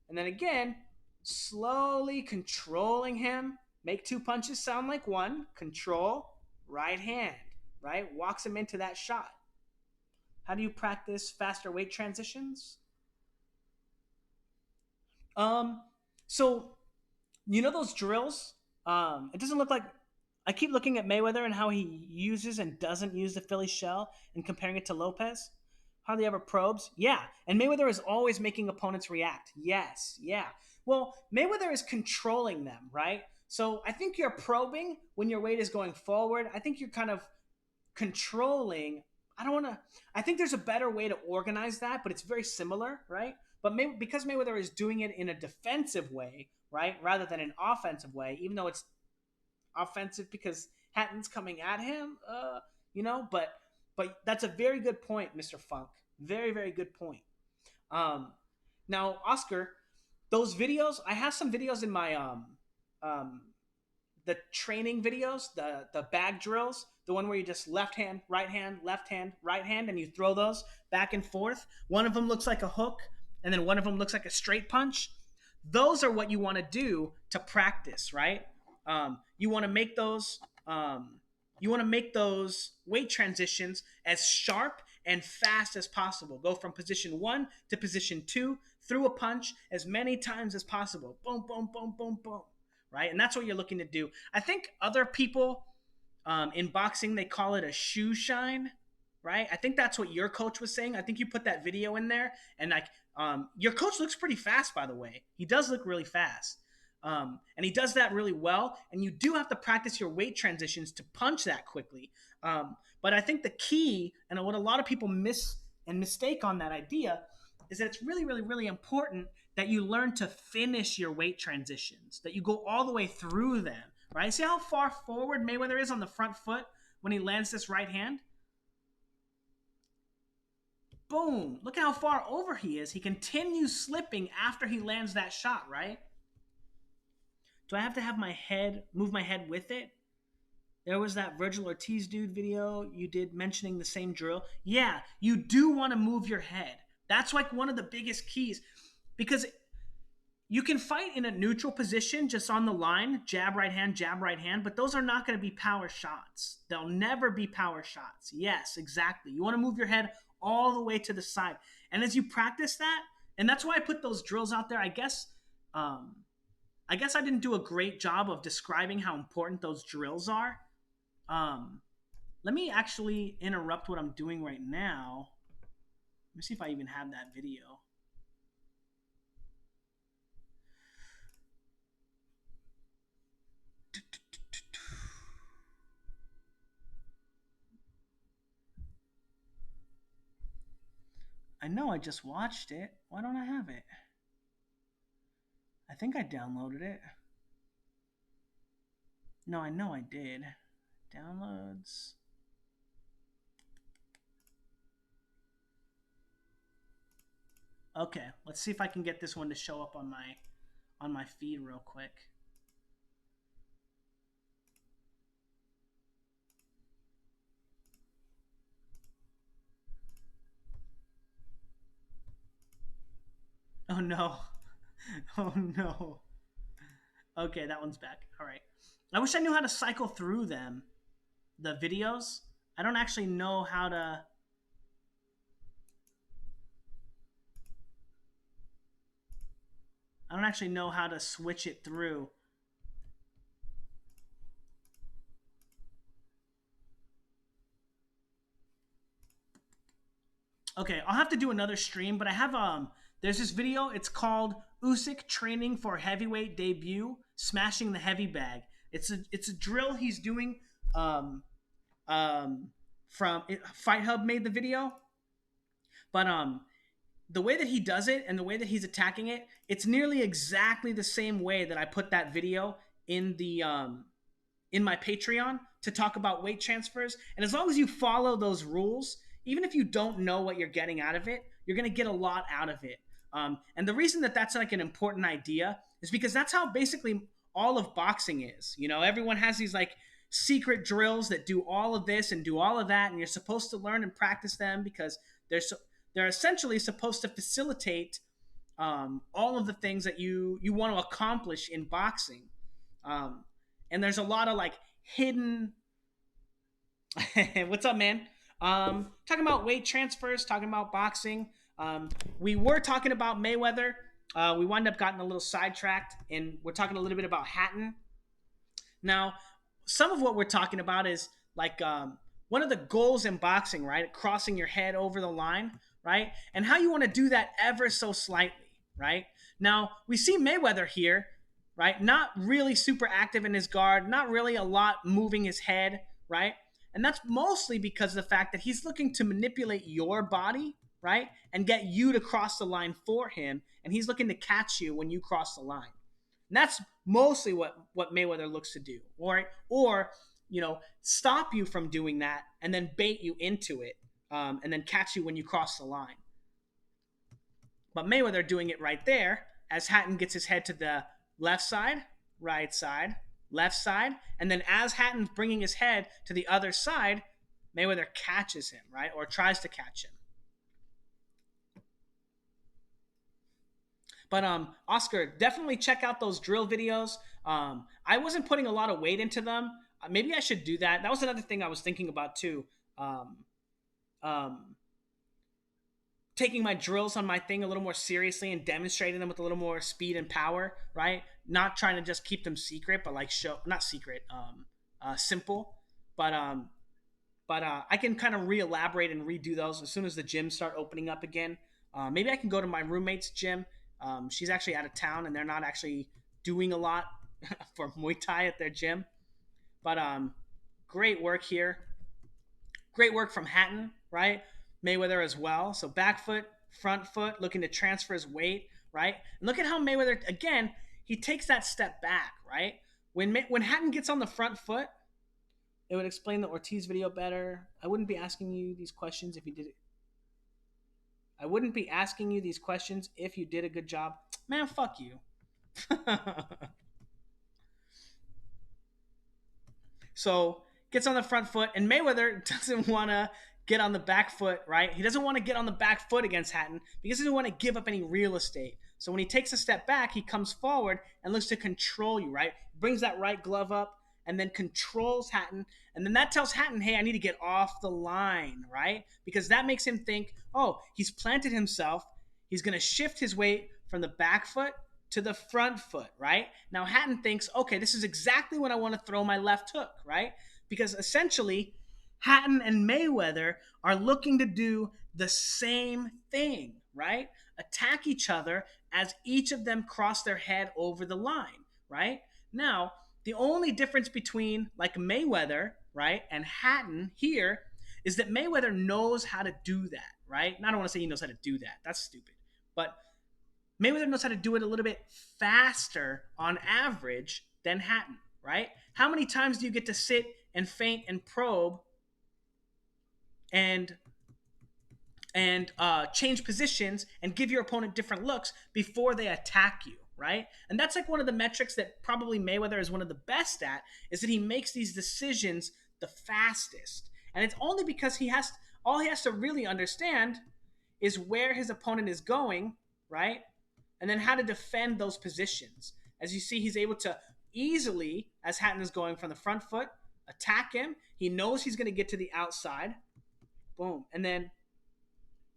And then again, slowly controlling him. Make two punches sound like one. Control, right hand, right? Walks him into that shot. How do you practice faster weight transitions? So You know those drills? It doesn't look like. I keep looking at Mayweather and how he uses and doesn't use the Philly shell and comparing it to Lopez. Hardly ever probes. Yeah. And Mayweather is always making opponents react. Yes. Yeah. Well, Mayweather is controlling them, right? So I think you're probing when your weight is going forward. I think you're kind of controlling. I don't want to. I think there's a better way to organize that, but it's very similar, right? But because Mayweather is doing it in a defensive way, right, rather than an offensive way, even though it's offensive because Hatton's coming at him, But that's a very good point, Mr. Funk. Very, very good point. Um, Now, Oscar, those videos. I have some videos in my um the training videos, the bag drills, the one where you just left hand, left hand, right hand, and you throw those back and forth. One of them looks like a hook, and then one of them looks like a straight punch. Those are what you want to do to practice, right? You want to make those. You want to make those weight transitions as sharp and fast as possible. Go from position 1 to position 2 through a punch as many times as possible. Boom, boom, boom, boom, boom. Right? And that's what you're looking to do. I think other people in boxing, they call it a shoe shine, right? I think that's what your coach was saying. I think you put that video in there, and like your coach looks pretty fast, by the way. He does look really fast. And he does that really well. And you do have to practice your weight transitions to punch that quickly. But I think the key, and what a lot of people miss and mistake on that idea, is that it's really, really, really important that you learn to finish your weight transitions, that you go all the way through them, right? See how far forward Mayweather is on the front foot when he lands this right hand? Boom. Look at how far over he is. He continues slipping after he lands that shot, right? Do I have to have move my head with it? There was that Virgil Ortiz dude video you did mentioning the same drill. Yeah, you do want to move your head. That's like one of the biggest keys because you can fight in a neutral position just on the line, jab, right hand, but those are not going to be power shots. They'll never be power shots. Yes, exactly. You want to move your head all the way to the side. And as you practice that, and that's why I put those drills out there, I guess I didn't do a great job of describing how important those drills are. Let me actually interrupt what I'm doing right now. Let me see if I even have that video. I know I just watched it. Why don't I have it? I think I downloaded it. No, I know I did. Downloads. Okay, let's see if I can get this one to show up on my feed real quick. Oh no. Oh no. Okay, that one's back. All right. I wish I knew how to cycle through them, the videos. I don't actually know how to. I don't actually know how to switch it through. Okay, I'll have to do another stream, but I have there's this video. It's called Usyk training for heavyweight debut, smashing the heavy bag. It's a drill he's doing. From Fight Hub made the video, but the way that he does it and the way that he's attacking it, it's nearly exactly the same way that I put that video in the in my Patreon to talk about weight transfers. And as long as you follow those rules, even if you don't know what you're getting out of it, you're going to get a lot out of it. And the reason that that's like an important idea is because that's how basically all of boxing is. You know, everyone has these like secret drills that do all of this and do all of that, and you're supposed to learn and practice them because they're essentially supposed to facilitate all of the things that you want to accomplish in boxing. And there's a lot of like hidden. What's up, man? Talking about weight transfers, talking about boxing. We were talking about Mayweather. We wind up getting a little sidetracked, and we're talking a little bit about Hatton. Now, some of what we're talking about is like one of the goals in boxing, right? Crossing your head over the line, right? And how you want to do that ever so slightly, right? Now, we see Mayweather here, right? Not really super active in his guard, not really a lot moving his head, right? And that's mostly because of the fact that he's looking to manipulate your body, right? And get you to cross the line for him. And he's looking to catch you when you cross the line. And that's mostly what Mayweather looks to do, or stop you from doing that and then bait you into it, and then catch you when you cross the line. But Mayweather doing it right there as Hatton gets his head to the left side, right side, left side, and then as Hatton's bringing his head to the other side, Mayweather catches him, right, or tries to catch him. But Oscar, definitely check out those drill videos. I wasn't putting a lot of weight into them. Maybe I should do that. That was another thing I was thinking about too. Um, um, Taking my drills on my thing a little more seriously and demonstrating them with a little more speed and power, right? Not trying to just keep them secret, but like show not secret, simple. But I can kind of re-elaborate and redo those as soon as the gyms start opening up again. Maybe I can go to my roommate's gym. She's actually out of town, and they're not actually doing a lot for Muay Thai at their gym. But great work here. Great work from Hatton, right? Mayweather as well. So back foot, front foot, looking to transfer his weight, right? And look at how Mayweather, again, he takes that step back, right? When Hatton gets on the front foot, it would explain the Ortiz video better. I wouldn't be asking you these questions if you did it. I wouldn't be asking you these questions if you did a good job. Man, fuck you. So gets on the front foot, and Mayweather doesn't want to get on the back foot, right? He doesn't want to get on the back foot against Hatton because he doesn't want to give up any real estate. So when he takes a step back, he comes forward and looks to control you, right? Brings that right glove up and then controls Hatton. And then that tells Hatton, hey, I need to get off the line, right? Because that makes him think, oh, he's planted himself. He's going to shift his weight from the back foot to the front foot, right? Now Hatton thinks, okay, this is exactly when I want to throw my left hook, right? Because essentially, Hatton and Mayweather are looking to do the same thing, right? Attack each other as each of them cross their head over the line, right? Now, the only difference between like Mayweather, right, and Hatton here is that Mayweather knows how to do that, right? And I don't want to say he knows how to do that. That's stupid. But Mayweather knows how to do it a little bit faster on average than Hatton, right? How many times do you get to sit and feint and probe and change positions and give your opponent different looks before they attack you, right? And that's like one of the metrics that probably Mayweather is one of the best at, is that he makes these decisions the fastest. And it's only because all he has to really understand is where his opponent is going, right? And then how to defend those positions. As you see, he's able to easily, as Hatton is going from the front foot, attack him. He knows he's going to get to the outside. Boom. And then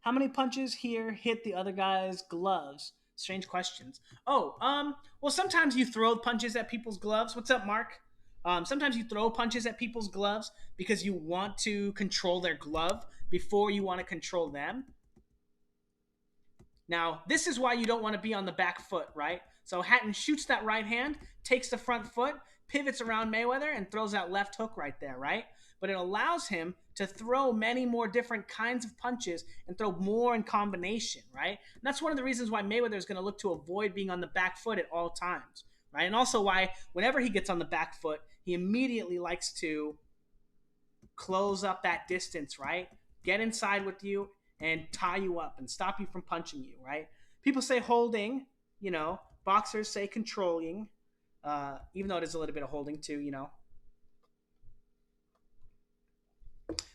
how many punches here hit the other guy's gloves? Strange questions. Well, sometimes you throw punches at people's gloves. What's up, Mark? Sometimes you throw punches at people's gloves because you want to control their glove before you want to control them. Now, this is why you don't want to be on the back foot, right? So Hatton shoots that right hand, takes the front foot, pivots around Mayweather, and throws that left hook right there, right? But it allows him to throw many more different kinds of punches and throw more in combination, right? And that's one of the reasons why Mayweather is going to look to avoid being on the back foot at all times, right? And also why whenever he gets on the back foot, he immediately likes to close up that distance, right? Get inside with you and tie you up and stop you from punching you, right? People say holding, boxers say controlling, even though it is a little bit of holding too.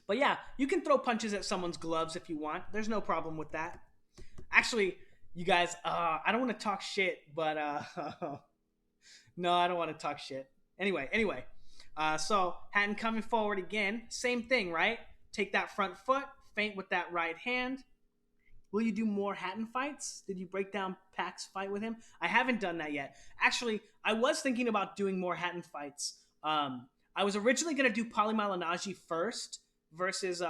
But yeah, you can throw punches at someone's gloves if you want. There's no problem with that. Actually, you guys, I don't want to talk shit, but no, I don't want to talk shit. Anyway, so Hatton coming forward again, same thing, right? Take that front foot, feint with that right hand, Will you do more Hatton fights? Did you break down Pac's fight with him? I haven't done that yet. Actually, I was thinking about doing more Hatton fights. I was originally gonna do Paulie Malignaggi first versus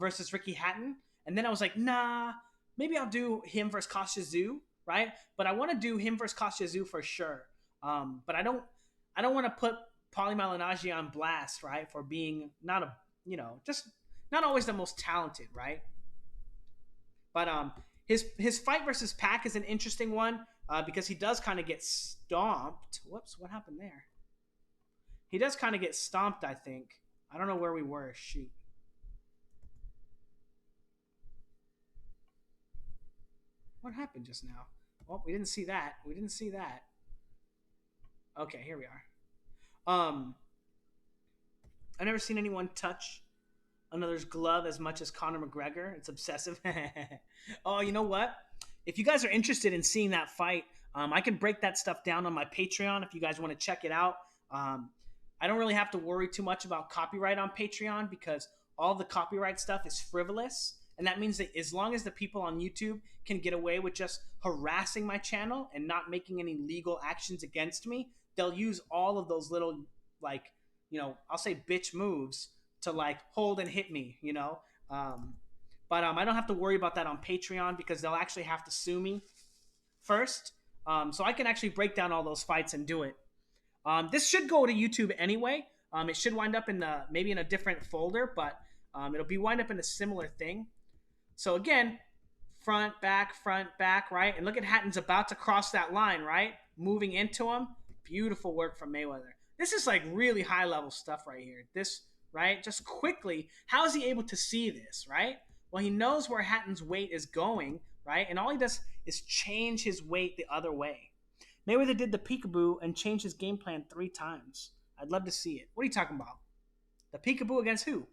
versus Ricky Hatton, and then I was like, nah, maybe I'll do him versus Kostya Tszyu, right? But I want to do him versus Kostya Tszyu for sure. But I don't want to put Paulie Malignaggi on blast, right, for being not a just not always the most talented, right? But his fight versus Pac is an interesting one because he does kind of get stomped. Whoops, what happened there? He does kind of get stomped, I think. I don't know where we were. Shoot. What happened just now? Well, we didn't see that. We didn't see that. Okay, here we are. I've never seen anyone touch another's glove as much as Conor McGregor. It's obsessive. Oh, you know what? If you guys are interested in seeing that fight, I can break that stuff down on my Patreon if you guys want to check it out. I don't really have to worry too much about copyright on Patreon because all the copyright stuff is frivolous. And that means that as long as the people on YouTube can get away with just harassing my channel and not making any legal actions against me, they'll use all of those little, like, I'll say bitch moves to like hold and hit me, but I don't have to worry about that on Patreon because they'll actually have to sue me first. So I can actually break down all those fights and do it. This should go to YouTube anyway. It should wind up in maybe in a different folder, but it'll be wind up in a similar thing. So again, front, back, right? And look at Hatton's about to cross that line, right? Moving into him. Beautiful work from Mayweather. This is like really high level stuff right here. This, right? Just quickly, how is he able to see this, right? Well, he knows where Hatton's weight is going, right? And all he does is change his weight the other way. Mayweather did the peekaboo and changed his game plan 3 times. I'd love to see it. What are you talking about? The peekaboo against who?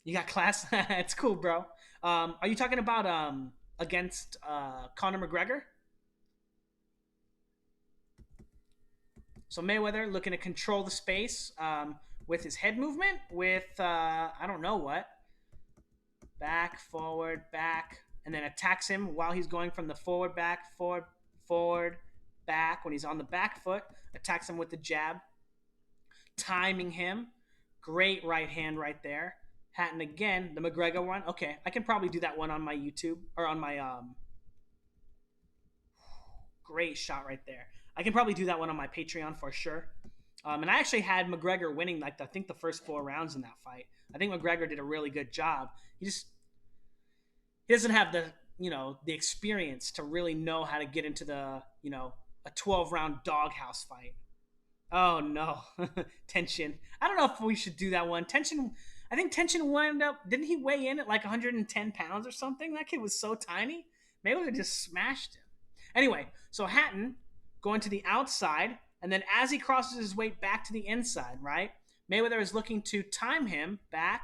You got class? It's cool, bro. Are you talking about against Conor McGregor? So Mayweather looking to control the space with his head movement, with I don't know what. Back, forward, back, and then attacks him while he's going from the forward, back, forward, back. When he's on the back foot, attacks him with the jab, timing him. Great right hand right there. Hatton again, the McGregor one. Okay, I can probably do that one on my YouTube or on my great shot right there. I can probably do that one on my Patreon for sure. And I actually had McGregor winning like I think the first 4 rounds in that fight. I think McGregor did a really good job. He doesn't have the the experience to really know how to get into the a 12-round doghouse fight. Oh no, Tension. I don't know if we should do that one. Tension. I think Tension wound up. Didn't he weigh in at like 110 pounds or something? That kid was so tiny. Mayweather just smashed him. Anyway, so Hatton going to the outside, and then as he crosses his weight back to the inside, right? Mayweather is looking to time him back,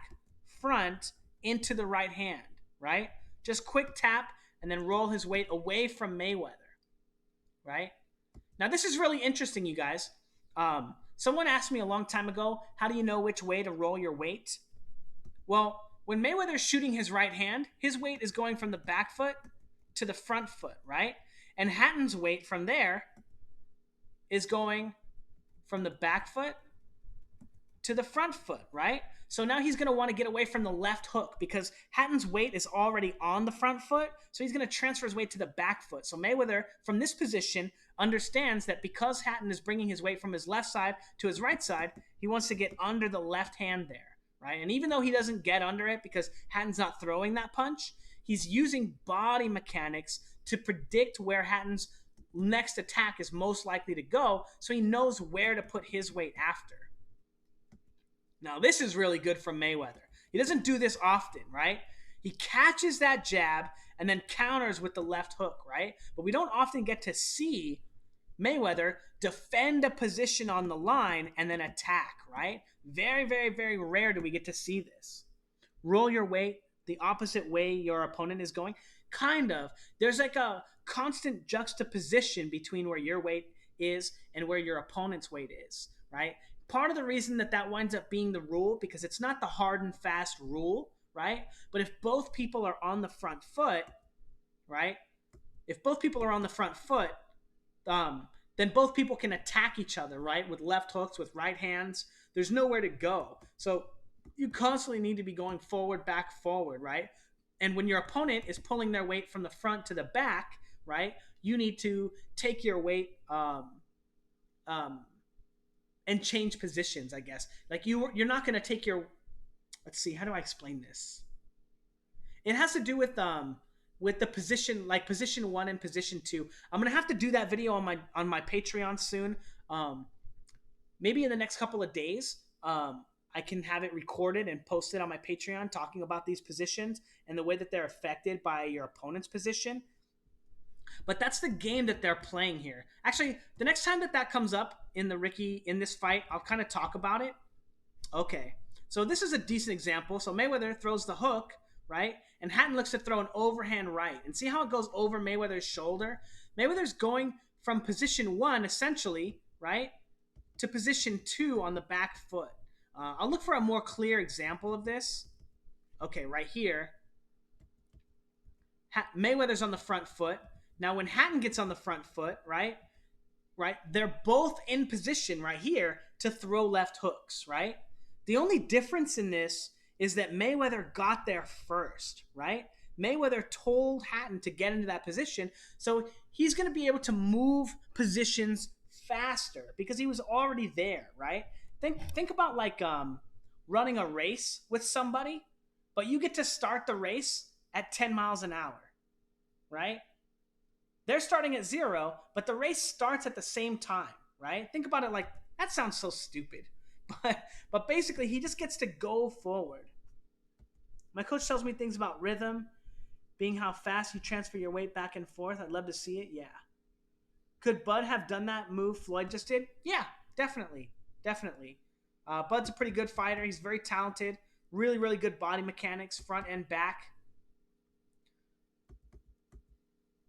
front, into the right hand, right? Just quick tap and then roll his weight away from Mayweather, right? Now, this is really interesting, you guys. Someone asked me a long time ago, how do you know which way to roll your weight? Well, when Mayweather's shooting his right hand, his weight is going from the back foot to the front foot, right? And Hatton's weight from there is going from the back foot to the front foot, right? So now he's going to want to get away from the left hook because Hatton's weight is already on the front foot, so he's going to transfer his weight to the back foot. So Mayweather, from this position, understands that because Hatton is bringing his weight from his left side to his right side, he wants to get under the left hand there, right? And even though he doesn't get under it because Hatton's not throwing that punch, he's using body mechanics to predict where Hatton's next attack is most likely to go, so he knows where to put his weight after. Now, this is really good from Mayweather. He doesn't do this often, right? He catches that jab and then counters with the left hook, right? But we don't often get to see Mayweather defend a position on the line and then attack, right? Very, very, very rare do we get to see this. Roll your weight the opposite way your opponent is going. Kind of. There's like a constant juxtaposition between where your weight is and where your opponent's weight is, right? Part of the reason that winds up being the rule, because it's not the hard and fast rule, right? But if both people are on the front foot, right? If both people are on the front foot, um, then both people can attack each other, right? With left hooks, with right hands. There's nowhere to go. So you constantly need to be going forward, back, forward, right? And when your opponent is pulling their weight from the front to the back, right, you need to take your weight um, and change positions, I guess. Like you're not going to take your, let's see, how do I explain this? It has to do with the position, like position 1 and position 2. I'm gonna have to do that video on my Patreon soon. Um, Maybe in the next couple of days. I can have it recorded and posted on my Patreon talking about these positions and the way that they're affected by your opponent's position. But that's the game that they're playing here. Actually, the next time that comes up in the Ricky in this fight, I'll kind of talk about it. Okay, so this is a decent example. So Mayweather throws the hook, right? And Hatton looks to throw an overhand right. And see how it goes over Mayweather's shoulder? Mayweather's going from position 1, essentially, right, to position 2 on the back foot. I'll look for a more clear example of this. Okay, right here. Mayweather's on the front foot. Now, when Hatton gets on the front foot, right, they're both in position right here to throw left hooks, right? The only difference in this is that Mayweather got there first, right? Mayweather told Hatton to get into that position, so he's going to be able to move positions faster because he was already there, right? Think about like running a race with somebody, but you get to start the race at 10 miles an hour, right? They're starting at 0, but the race starts at the same time, right? Think about it like that sounds so stupid. But basically he just gets to go forward. My coach tells me things about rhythm, being how fast you transfer your weight back and forth. I'd love to see it. Yeah. Could Bud have done that move Floyd just did? Yeah, definitely. Definitely. Bud's a pretty good fighter. He's very talented. Really, really good body mechanics, front and back.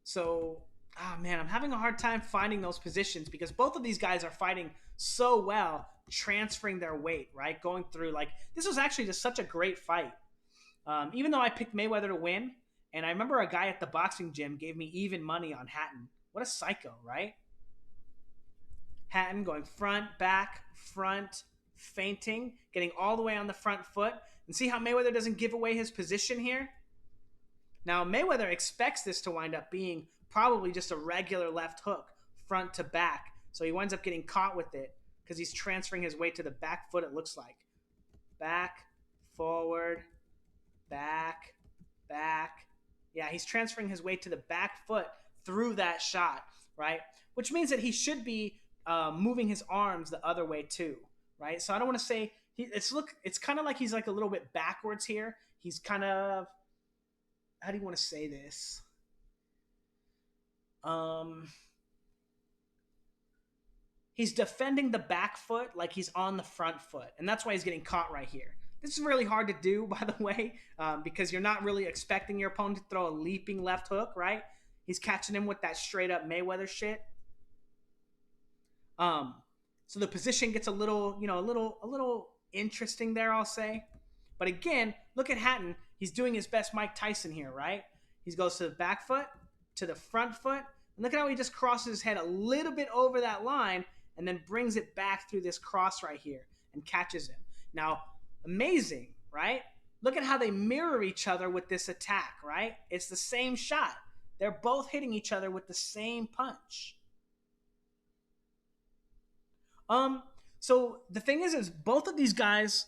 So, man, I'm having a hard time finding those positions because both of these guys are fighting so well, transferring their weight, right? Going through, like, this was actually just such a great fight. Even though I picked Mayweather to win, and I remember a guy at the boxing gym gave me even money on Hatton. What a psycho, right? Hatton going front, feinting, getting all the way on the front foot. And see how Mayweather doesn't give away his position here? Now, Mayweather expects this to wind up being probably just a regular left hook, front to back. So he winds up getting caught with it because he's transferring his weight to the back foot, it looks like. Back, forward, back, back. Yeah, he's transferring his weight to the back foot through that shot, right? Which means that he should be moving his arms the other way too, right? So I don't want to say it's kind of like he's like a little bit backwards here. He's kind of, how do you want to say this? He's defending the back foot like he's on the front foot, and that's why he's getting caught right here. This is really hard to do, by the way, because you're not really expecting your opponent to throw a leaping left hook, right? He's catching him with that straight up Mayweather shit. So the position gets a little interesting there, I'll say. But again, look at Hatton. He's doing his best Mike Tyson here, right? He goes to the back foot, to the front foot, and look at how he just crosses his head a little bit over that line and then brings it back through this cross right here and catches him. Now, amazing, right? Look at how they mirror each other with this attack, right? It's the same shot. They're both hitting each other with the same punch. So the thing is both of these guys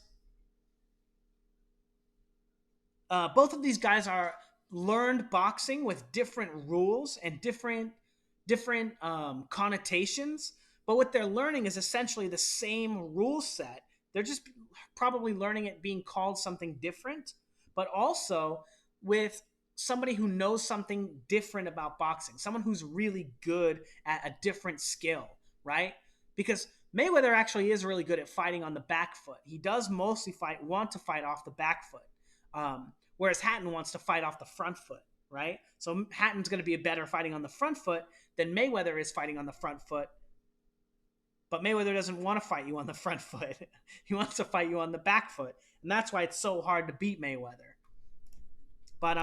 are learned boxing with different rules and different connotations. But what they're learning is essentially the same rule set. They're just probably learning it being called something different, but also with somebody who knows something different about boxing, someone who's really good at a different skill, right? Because Mayweather actually is really good at fighting on the back foot. He does mostly want to fight off the back foot, whereas Hatton wants to fight off the front foot, right? So Hatton's going to be better fighting on the front foot than Mayweather is fighting on the front foot. But Mayweather doesn't want to fight you on the front foot. He wants to fight you on the back foot. And that's why it's so hard to beat Mayweather. But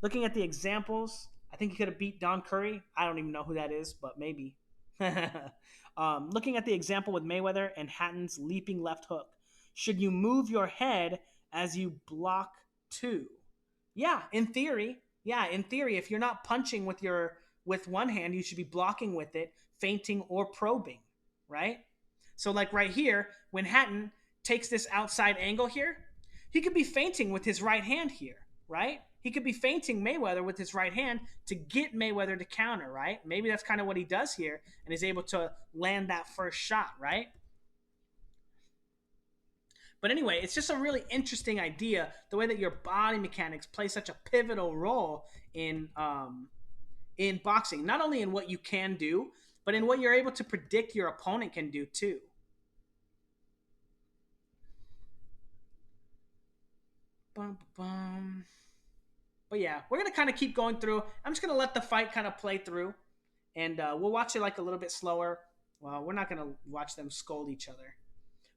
looking at the examples, I think he could have beat Don Curry. I don't even know who that is, but maybe. Looking at the example with Mayweather and Hatton's leaping left hook, should you move your head as you block two? Yeah, in theory. Yeah, in theory, if you're not punching with one hand, you should be blocking with it, feinting or probing, right? So like right here, when Hatton takes this outside angle here, he could be feinting with his right hand here, right? He could be feinting Mayweather with his right hand to get Mayweather to counter, right? Maybe that's kind of what he does here and is able to land that first shot, right? But anyway, it's just a really interesting idea the way that your body mechanics play such a pivotal role in boxing. Not only in what you can do, but in what you're able to predict your opponent can do too. Bum, bum. But yeah, we're gonna kind of keep going through. I'm just gonna let the fight kind of play through, and we'll watch it like a little bit slower. Well, we're not gonna watch them scold each other.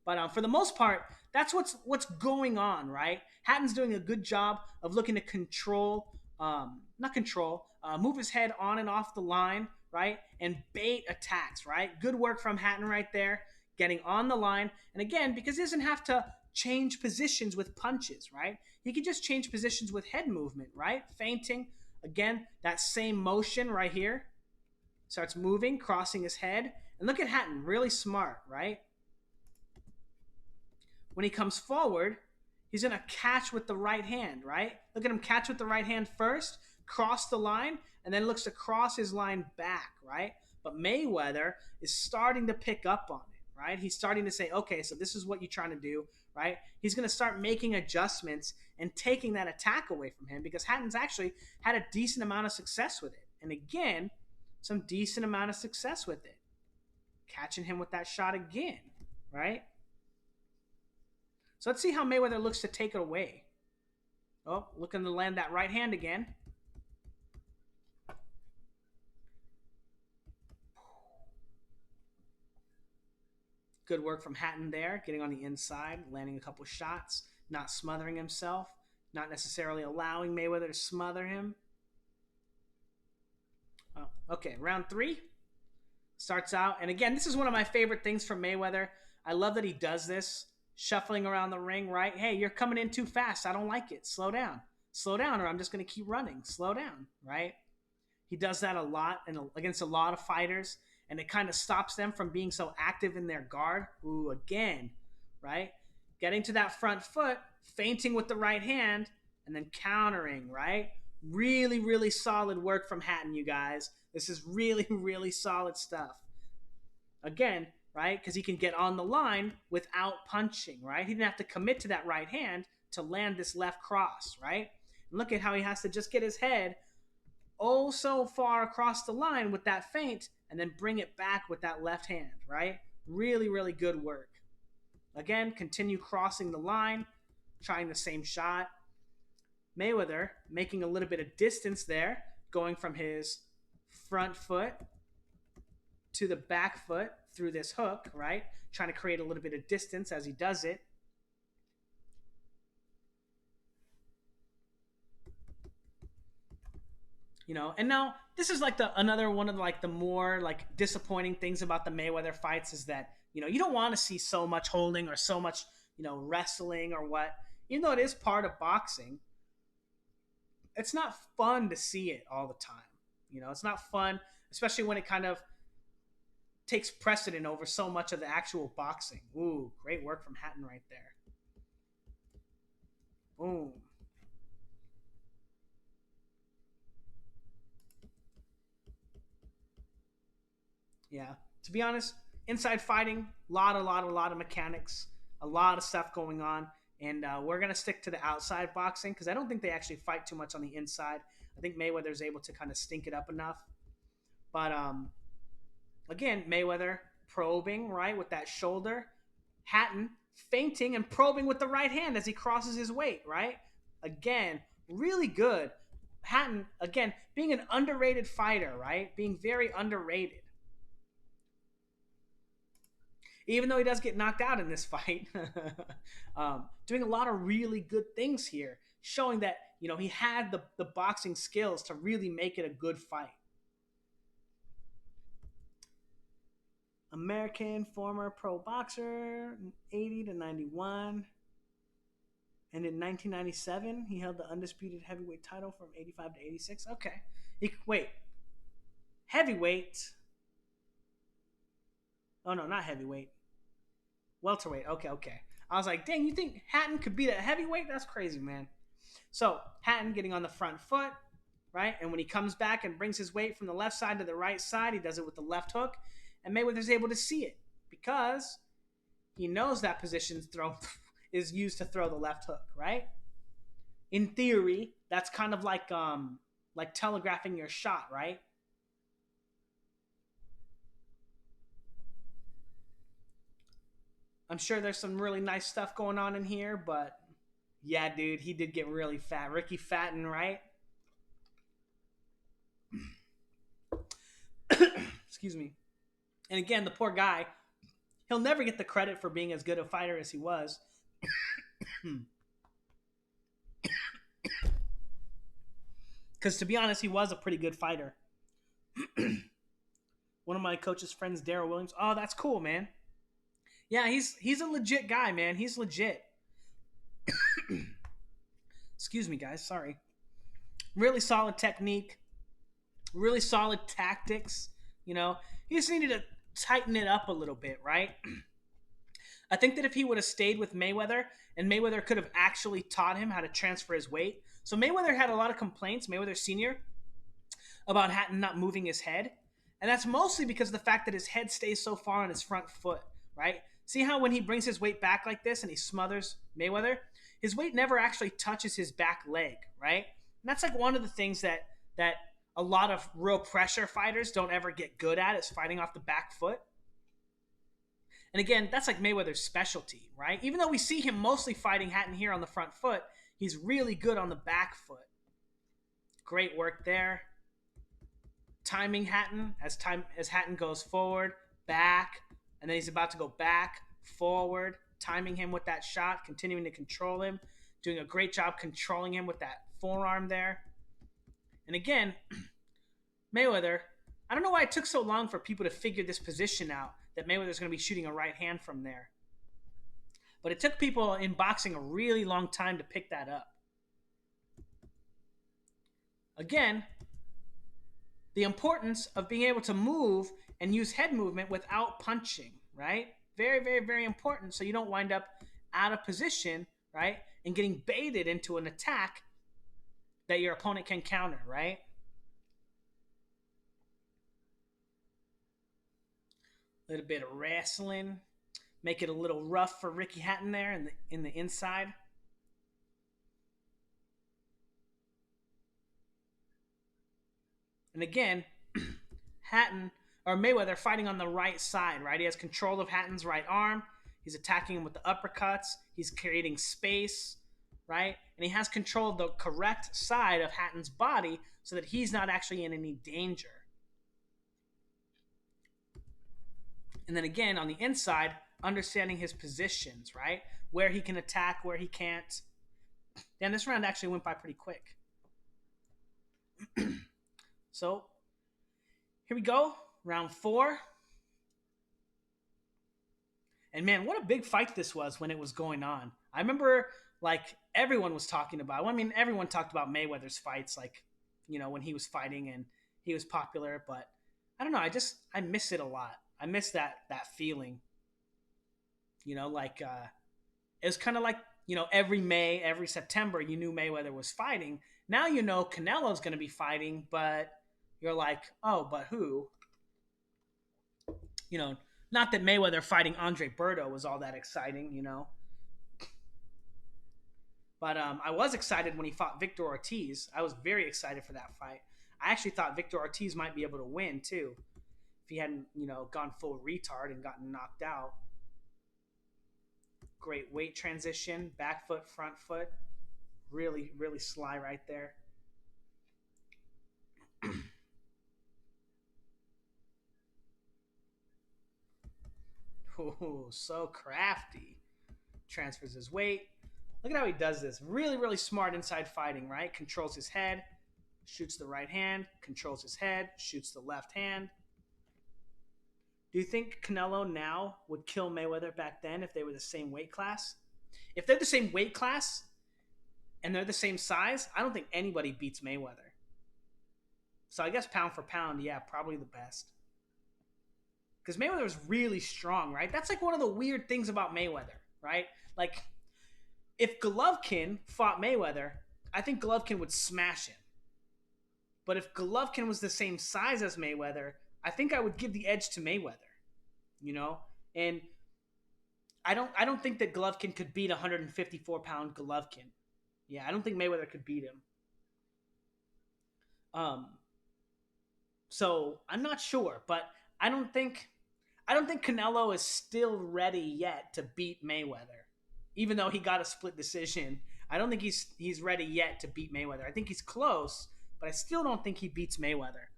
But for the most part, that's what's going on, right? Hatton's doing a good job of looking to control, not control, move his head on and off the line, right, and bait attacks, right? Good work from Hatton right there, getting on the line, and again, because he doesn't have to change positions with punches, right? He can just change positions with head movement, right? Feinting, again, that same motion right here, starts moving, crossing his head, and look at Hatton, really smart, right? When he comes forward, he's going to catch with the right hand, right? Look at him catch with the right hand first, cross the line, and then looks to cross his line back, right? But Mayweather is starting to pick up on it, right? He's starting to say, okay, so this is what you're trying to do, right? He's going to start making adjustments and taking that attack away from him because Hatton's actually had a decent amount of success with it. And again, some decent amount of success with it. Catching him with that shot again, right? So let's see how Mayweather looks to take it away. Oh, looking to land that right hand again. Good work from Hatton there, getting on the inside, landing a couple shots, not smothering himself, not necessarily allowing Mayweather to smother him. Oh, okay, round three starts out. And again, this is one of my favorite things from Mayweather. I love that he does this, shuffling around the ring, right? Hey, you're coming in too fast. I don't like it. Slow down. Slow down, or I'm just going to keep running. Slow down, right? He does that a lot and against a lot of fighters, and it kind of stops them from being so active in their guard. Ooh, again, right? Getting to that front foot, feinting with the right hand, and then countering, right? Really, really solid work from Hatton, you guys. This is really, really solid stuff. Again, right? Because he can get on the line without punching, right? He didn't have to commit to that right hand to land this left cross, right? And look at how he has to just get his head oh so far across the line with that feint and then bring it back with that left hand, right? Really, really good work. Again, continue crossing the line, trying the same shot. Mayweather making a little bit of distance there, going from his front foot to the back foot through this hook, right? Trying to create a little bit of distance as he does it. You know, and now this is like the another one of like the more like disappointing things about the Mayweather fights is that you don't want to see so much holding or so much wrestling or what. Even though it is part of boxing, it's not fun to see it all the time. It's not fun, especially when it kind of takes precedent over so much of the actual boxing. Ooh, great work from Hatton right there. Boom. Yeah. To be honest, inside fighting, lot of mechanics, a lot of stuff going on, and we're gonna stick to the outside boxing because I don't think they actually fight too much on the inside. I think Mayweather's able to kind of stink it up enough, but again, Mayweather probing right with that shoulder, Hatton feinting and probing with the right hand as he crosses his weight, right? Again, really good. Hatton, again, being an underrated fighter, right? Being very underrated. Even though he does get knocked out in this fight, doing a lot of really good things here, showing that he had the boxing skills to really make it a good fight. American former pro boxer, 80 to 91. And in 1997, he held the undisputed heavyweight title from 85 to 86. Okay. Wait. Heavyweight. Oh, no, not heavyweight. Welterweight. Okay, okay. I was like, dang, you think Hatton could beat a heavyweight? That's crazy, man. So, Hatton getting on the front foot, right? And when he comes back and brings his weight from the left side to the right side, he does it with the left hook. And Mayweather's able to see it because he knows that position's throw is used to throw the left hook, right? In theory, that's kind of like telegraphing your shot, right? I'm sure there's some really nice stuff going on in here, but yeah, dude, he did get really fat. Ricky Hatton, right? Excuse me. And again, the poor guy, he'll never get the credit for being as good a fighter as he was. Because to be honest, he was a pretty good fighter. One of my coach's friends, Daryl Williams. Oh, that's cool, man. Yeah, he's a legit guy, man. He's legit. Excuse me, guys. Sorry. Really solid technique. Really solid tactics. He just needed to tighten it up a little bit, right? I think that if he would have stayed with Mayweather, and Mayweather could have actually taught him how to transfer his weight. So Mayweather had a lot of complaints, Mayweather Sr., about Hatton not moving his head. And that's mostly because of the fact that his head stays so far on his front foot, right? See how when he brings his weight back like this and he smothers Mayweather, his weight never actually touches his back leg, right? And that's like one of the things that a lot of real pressure fighters don't ever get good at, is fighting off the back foot. And again, that's like Mayweather's specialty, right? Even though we see him mostly fighting Hatton here on the front foot, he's really good on the back foot. Great work there. Timing Hatton as Hatton goes forward, back, and then he's about to go back, forward, timing him with that shot, continuing to control him, doing a great job controlling him with that forearm there. And again, Mayweather, I don't know why it took so long for people to figure this position out, that Mayweather's going to be shooting a right hand from there. But it took people in boxing a really long time to pick that up. Again, the importance of being able to move and use head movement without punching, right? Very, very, very important, so you don't wind up out of position, right? And getting baited into an attack that your opponent can counter, right? A little bit of wrestling. Make it a little rough for Ricky Hatton there in the inside. And again, Hatton or Mayweather fighting on the right side, right? He has control of Hatton's right arm. He's attacking him with the uppercuts. He's creating space, right? And he has control of the correct side of Hatton's body so that he's not actually in any danger. And then again, on the inside, understanding his positions, right? Where he can attack, where he can't. Damn, this round actually went by pretty quick. So, here we go. Round 4. And man, what a big fight this was when it was going on. I remember, like, everyone was talking about, well, I mean, everyone talked about Mayweather's fights, like, when he was fighting and he was popular. But I don't know. I miss it a lot. I miss that feeling. It was kind of like, every May, every September, you knew Mayweather was fighting. Now Canelo's going to be fighting, but you're like, oh, but who? Not that Mayweather fighting Andre Berto was all that exciting, But I was excited when he fought Victor Ortiz. I was very excited for that fight. I actually thought Victor Ortiz might be able to win, too, if he hadn't, gone full retard and gotten knocked out. Great weight transition, back foot, front foot. Really, really sly right there. Oh, so crafty. Transfers his weight. Look at how he does this. Really, really smart inside fighting, right? Controls his head, shoots the right hand, controls his head, shoots the left hand. Do you think Canelo now would kill Mayweather back then if they were the same weight class? If they're the same weight class and they're the same size, I don't think anybody beats Mayweather. So I guess pound for pound, yeah, probably the best. Because Mayweather was really strong, right? That's like one of the weird things about Mayweather, right? Like, if Golovkin fought Mayweather, I think Golovkin would smash him. But if Golovkin was the same size as Mayweather, I think I would give the edge to Mayweather. You know, and I don't think that Golovkin could beat a 154-pound Golovkin. Yeah, I don't think Mayweather could beat him. Um, so I'm not sure, but I don't think I don't think Canelo is still ready yet to beat Mayweather, even though he got a split decision. I don't think he's ready yet to beat Mayweather. I think he's close, but I still don't think he beats Mayweather.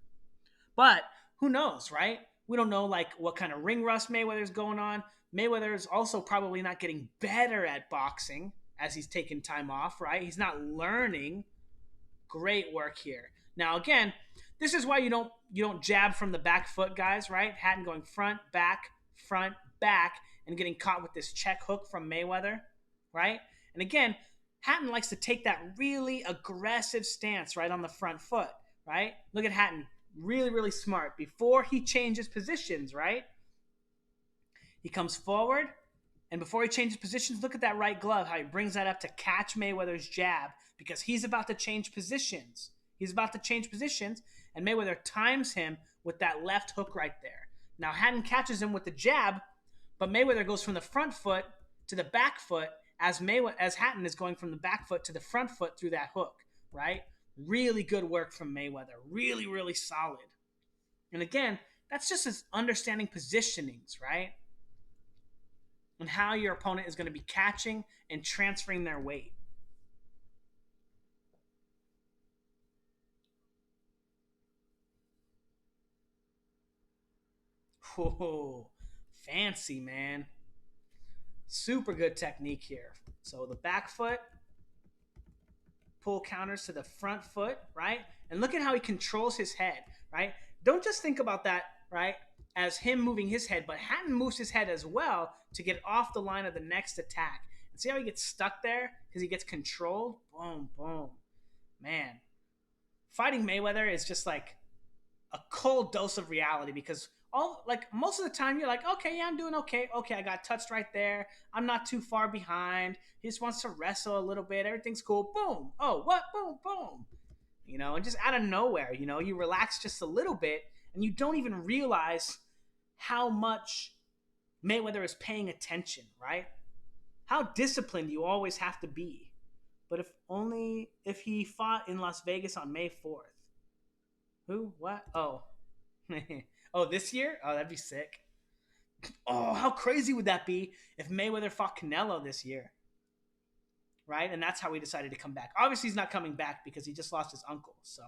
But who knows, right? We don't know like what kind of ring rust Mayweather's going on. Mayweather is also probably not getting better at boxing as he's taking time off, right? He's not learning. Great work here. Now again, this is why you don't jab from the back foot, guys, right? Hatton going front, back, and getting caught with this check hook from Mayweather, right? And again, Hatton likes to take that really aggressive stance right on the front foot, right? Look at Hatton, really, really smart. Before he changes positions, right? He comes forward, and before he changes positions, look at that right glove, how he brings that up to catch Mayweather's jab because he's about to change positions. He's about to change positions, and Mayweather times him with that left hook right there. Now, Hatton catches him with the jab, but Mayweather goes from the front foot to the back foot as Hatton is going from the back foot to the front foot through that hook, right? Really good work from Mayweather. Really, really solid. And again, that's just his understanding positionings, right? And how your opponent is going to be catching and transferring their weight. Whoa, fancy, man. Super good technique here. So the back foot, pull counters to the front foot, right? And look at how he controls his head, right? Don't just think about that, right, as him moving his head, but Hatton moves his head as well to get off the line of the next attack. And see how he gets stuck there because he gets controlled? Boom, boom. Man, fighting Mayweather is just like a cold dose of reality because all like most of the time you're like, okay, yeah, I'm doing okay. Okay, I got touched right there. I'm not too far behind. He just wants to wrestle a little bit. Everything's cool. Boom. Oh, what? Boom, boom. And just out of nowhere, you relax just a little bit and you don't even realize how much Mayweather is paying attention, right? How disciplined you always have to be. But if he fought in Las Vegas on May 4th. Who? What? Oh. Oh, this year? Oh, that'd be sick. Oh, how crazy would that be if Mayweather fought Canelo this year? Right? And that's how he decided to come back. Obviously, he's not coming back because he just lost his uncle. So,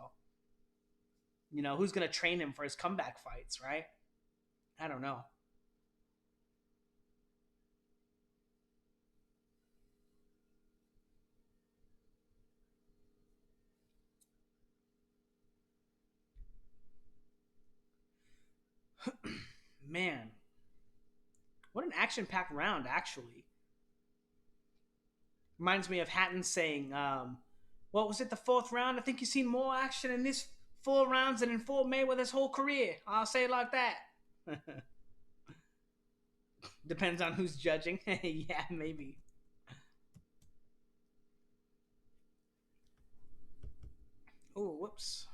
who's going to train him for his comeback fights, right? I don't know. Man, what an action-packed round, actually. Reminds me of Hatton saying, what was it, the fourth round? I think you've seen more action in this 4 rounds than in Floyd Mayweather's whole career. I'll say it like that. Depends on who's judging. Yeah, maybe. Oh, whoops.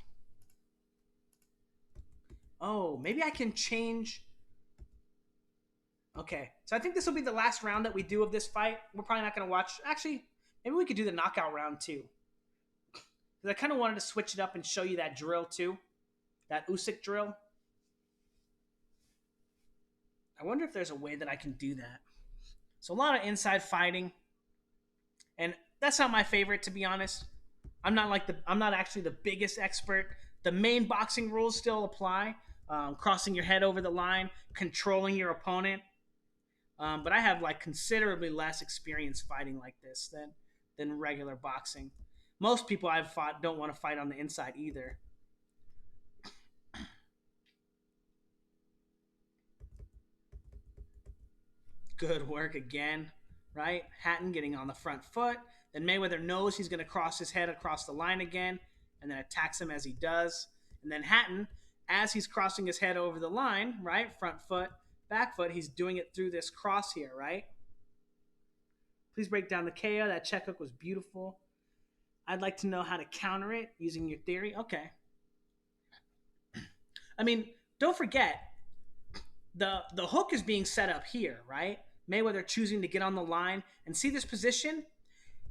Oh, maybe I can change. Okay, so I think this will be the last round that we do of this fight. We're probably not going to watch. Actually, maybe we could do the knockout round too. Because I kind of wanted to switch it up and show you that drill too. That Usyk drill. I wonder if there's a way that I can do that. So a lot of inside fighting. And that's not my favorite, to be honest. I'm not actually the biggest expert. The main boxing rules still apply. Crossing your head over the line, controlling your opponent. But I have like considerably less experience fighting like this than regular boxing. Most people I've fought don't want to fight on the inside either. Good work again, right? Hatton getting on the front foot. Then Mayweather knows he's going to cross his head across the line again and then attacks him as he does. And then Hatton, as he's crossing his head over the line, right? Front foot, back foot, he's doing it through this cross here, right? Please break down the KO. That check hook was beautiful. I'd like to know how to counter it using your theory. Okay. I mean, don't forget, the hook is being set up here, right? Mayweather choosing to get on the line and see this position.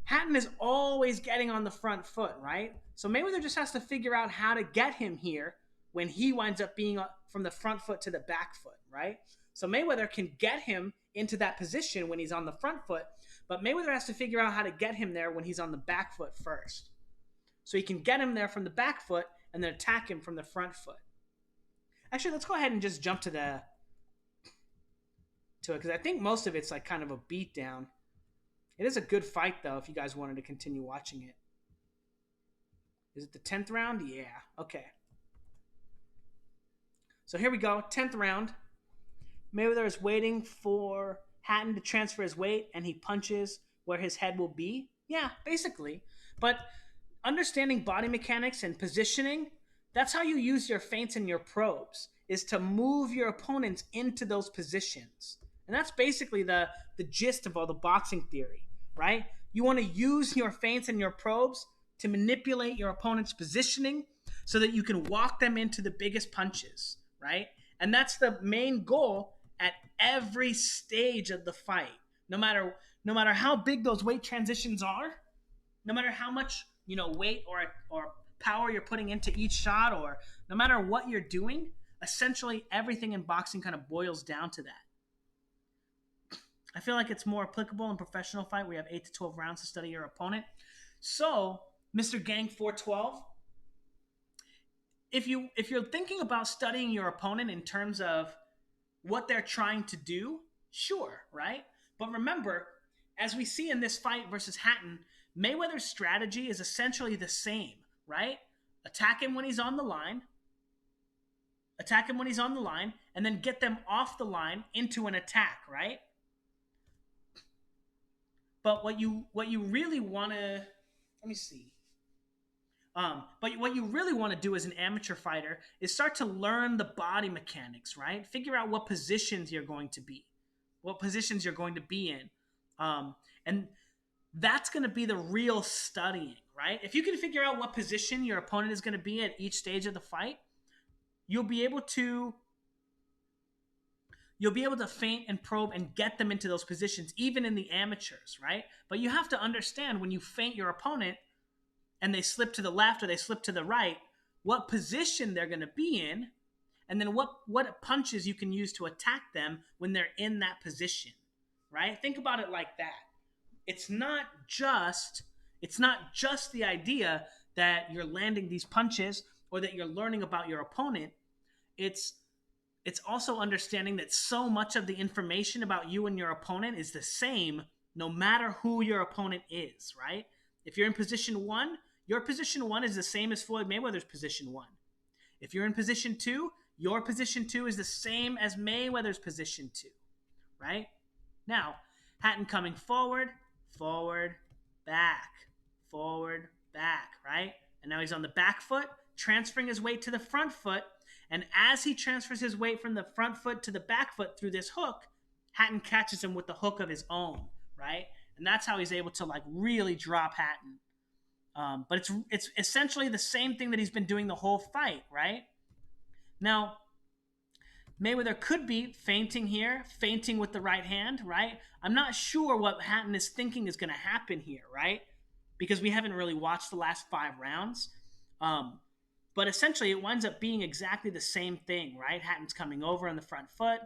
Hatton is always getting on the front foot, right? So Mayweather just has to figure out how to get him here when he winds up being from the front foot to the back foot, right? So Mayweather can get him into that position when he's on the front foot, but Mayweather has to figure out how to get him there when he's on the back foot first. So he can get him there from the back foot and then attack him from the front foot. Actually, let's go ahead and just jump to it because I think most of it's like kind of a beatdown. It is a good fight though if you guys wanted to continue watching it. Is it the 10th round? Yeah. Okay. So here we go. 10th round. Mayweather is waiting for Hatton to transfer his weight and he punches where his head will be. Yeah, basically. But understanding body mechanics and positioning, that's how you use your feints and your probes, is to move your opponents into those positions. And that's basically the gist of all the boxing theory, right? You want to use your feints and your probes to manipulate your opponent's positioning so that you can walk them into the biggest punches, right? And that's the main goal at every stage of the fight. No matter how big those weight transitions are, no matter how much, weight or power you're putting into each shot, or no matter what you're doing, essentially everything in boxing kind of boils down to that. I feel like it's more applicable in professional fight. We have 8 to 12 rounds to study your opponent. So, Mr. Gang 412, if you're thinking about studying your opponent in terms of what they're trying to do, sure, right? But remember, as we see in this fight versus Hatton, Mayweather's strategy is essentially the same, right? Attack him when he's on the line, and then get them off the line into an attack, right? But what you really want to, let me see. But what you really want to do as an amateur fighter is start to learn the body mechanics, right? Figure out what positions you're going to be in. And that's going to be the real studying, right? If you can figure out what position your opponent is going to be at each stage of the fight, you'll be able to feint and probe and get them into those positions, even in the amateurs, right? But you have to understand when you feint your opponent and they slip to the left or they slip to the right, what position they're going to be in, and then what punches you can use to attack them when they're in that position, right? Think about it like that. It's not just the idea that you're landing these punches or that you're learning about your opponent. It's also understanding that so much of the information about you and your opponent is the same no matter who your opponent is, right? If you're in position 1, your position 1 is the same as Floyd Mayweather's position 1. If you're in position 2, your position 2 is the same as Mayweather's position 2, right? Now, Hatton coming forward, back, right? And now he's on the back foot, transferring his weight to the front foot. And as he transfers his weight from the front foot to the back foot through this hook, Hatton catches him with the hook of his own, right? And that's how he's able to really drop Hatton. But it's essentially the same thing that he's been doing the whole fight, right? Now, Mayweather could be feinting here, feinting with the right hand, right? I'm not sure what Hatton is thinking is going to happen here, right? Because we haven't really watched the last 5 rounds. But essentially, it winds up being exactly the same thing, right? Hatton's coming over on the front foot,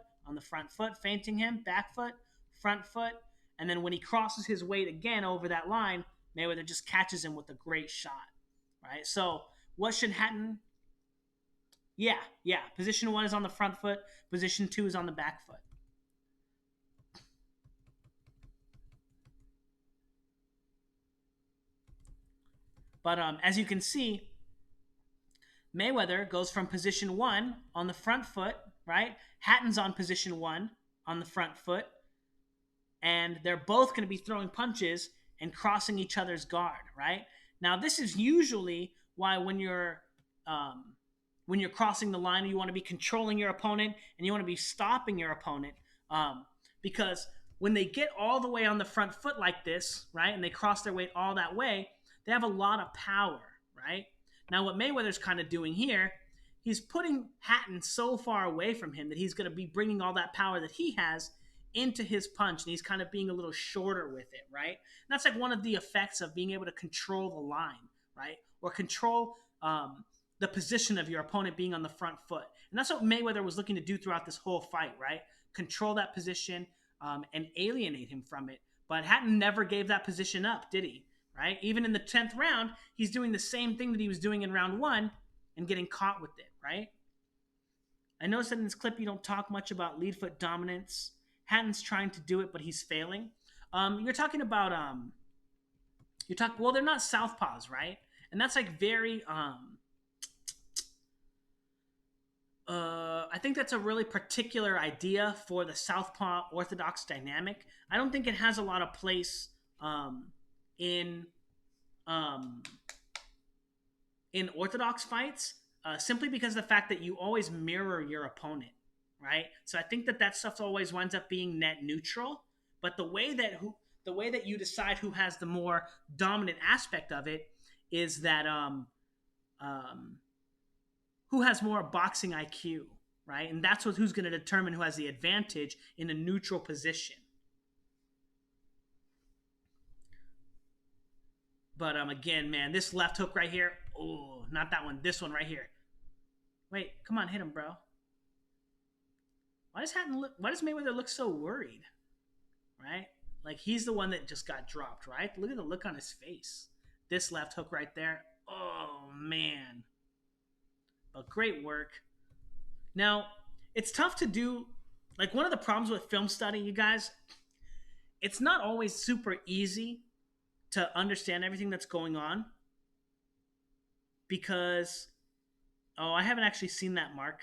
feinting him, back foot, front foot. And then when he crosses his weight again over that line, Mayweather just catches him with a great shot, right? So what should Hatton... Yeah. Position 1 is on the front foot. Position 2 is on the back foot. But as you can see, Mayweather goes from position one on the front foot, right? Hatton's on position one on the front foot, and they're both going to be throwing punches and crossing each other's guard, right? Now, this is usually why when you're crossing the line, you want to be controlling your opponent and you want to be stopping your opponent, because when they get all the way on the front foot like this, right, and they cross their weight all that way, they have a lot of power, right? Now, what Mayweather's kind of doing here, he's putting Hatton so far away from him that he's going to be bringing all that power that he has into his punch, and he's kind of being a little shorter with it, right? And that's like one of the effects of being able to control the line, right? Or control the position of your opponent being on the front foot. And that's what Mayweather was looking to do throughout this whole fight, right? Control that position and alienate him from it. But Hatton never gave that position up, did he? Right? Even in the 10th round, he's doing the same thing that he was doing in round one and getting caught with it, right? I noticed that in this clip you don't talk much about lead foot dominance. Hatton's trying to do it, but he's failing. You're talking about well, they're not southpaws, right? And that's like very I think that's a really particular idea for the southpaw orthodox dynamic. I don't think it has a lot of place in orthodox fights, simply because of the fact that you always mirror your opponent, right? So I think that stuff always winds up being net neutral. But the way that you decide who has the more dominant aspect of it is that who has more boxing IQ, right? And that's who's going to determine who has the advantage in a neutral position. But again, man, this left hook right here. Oh, not that one. This one right here. Wait, come on, hit him, bro. Why does Mayweather look so worried? Right? Like he's the one that just got dropped, right? Look at the look on his face. This left hook right there. Oh, man. But great work. Now, it's tough to do. Like one of the problems with film study, you guys, it's not always super easy to understand everything that's going on because, I haven't actually seen that, Mark.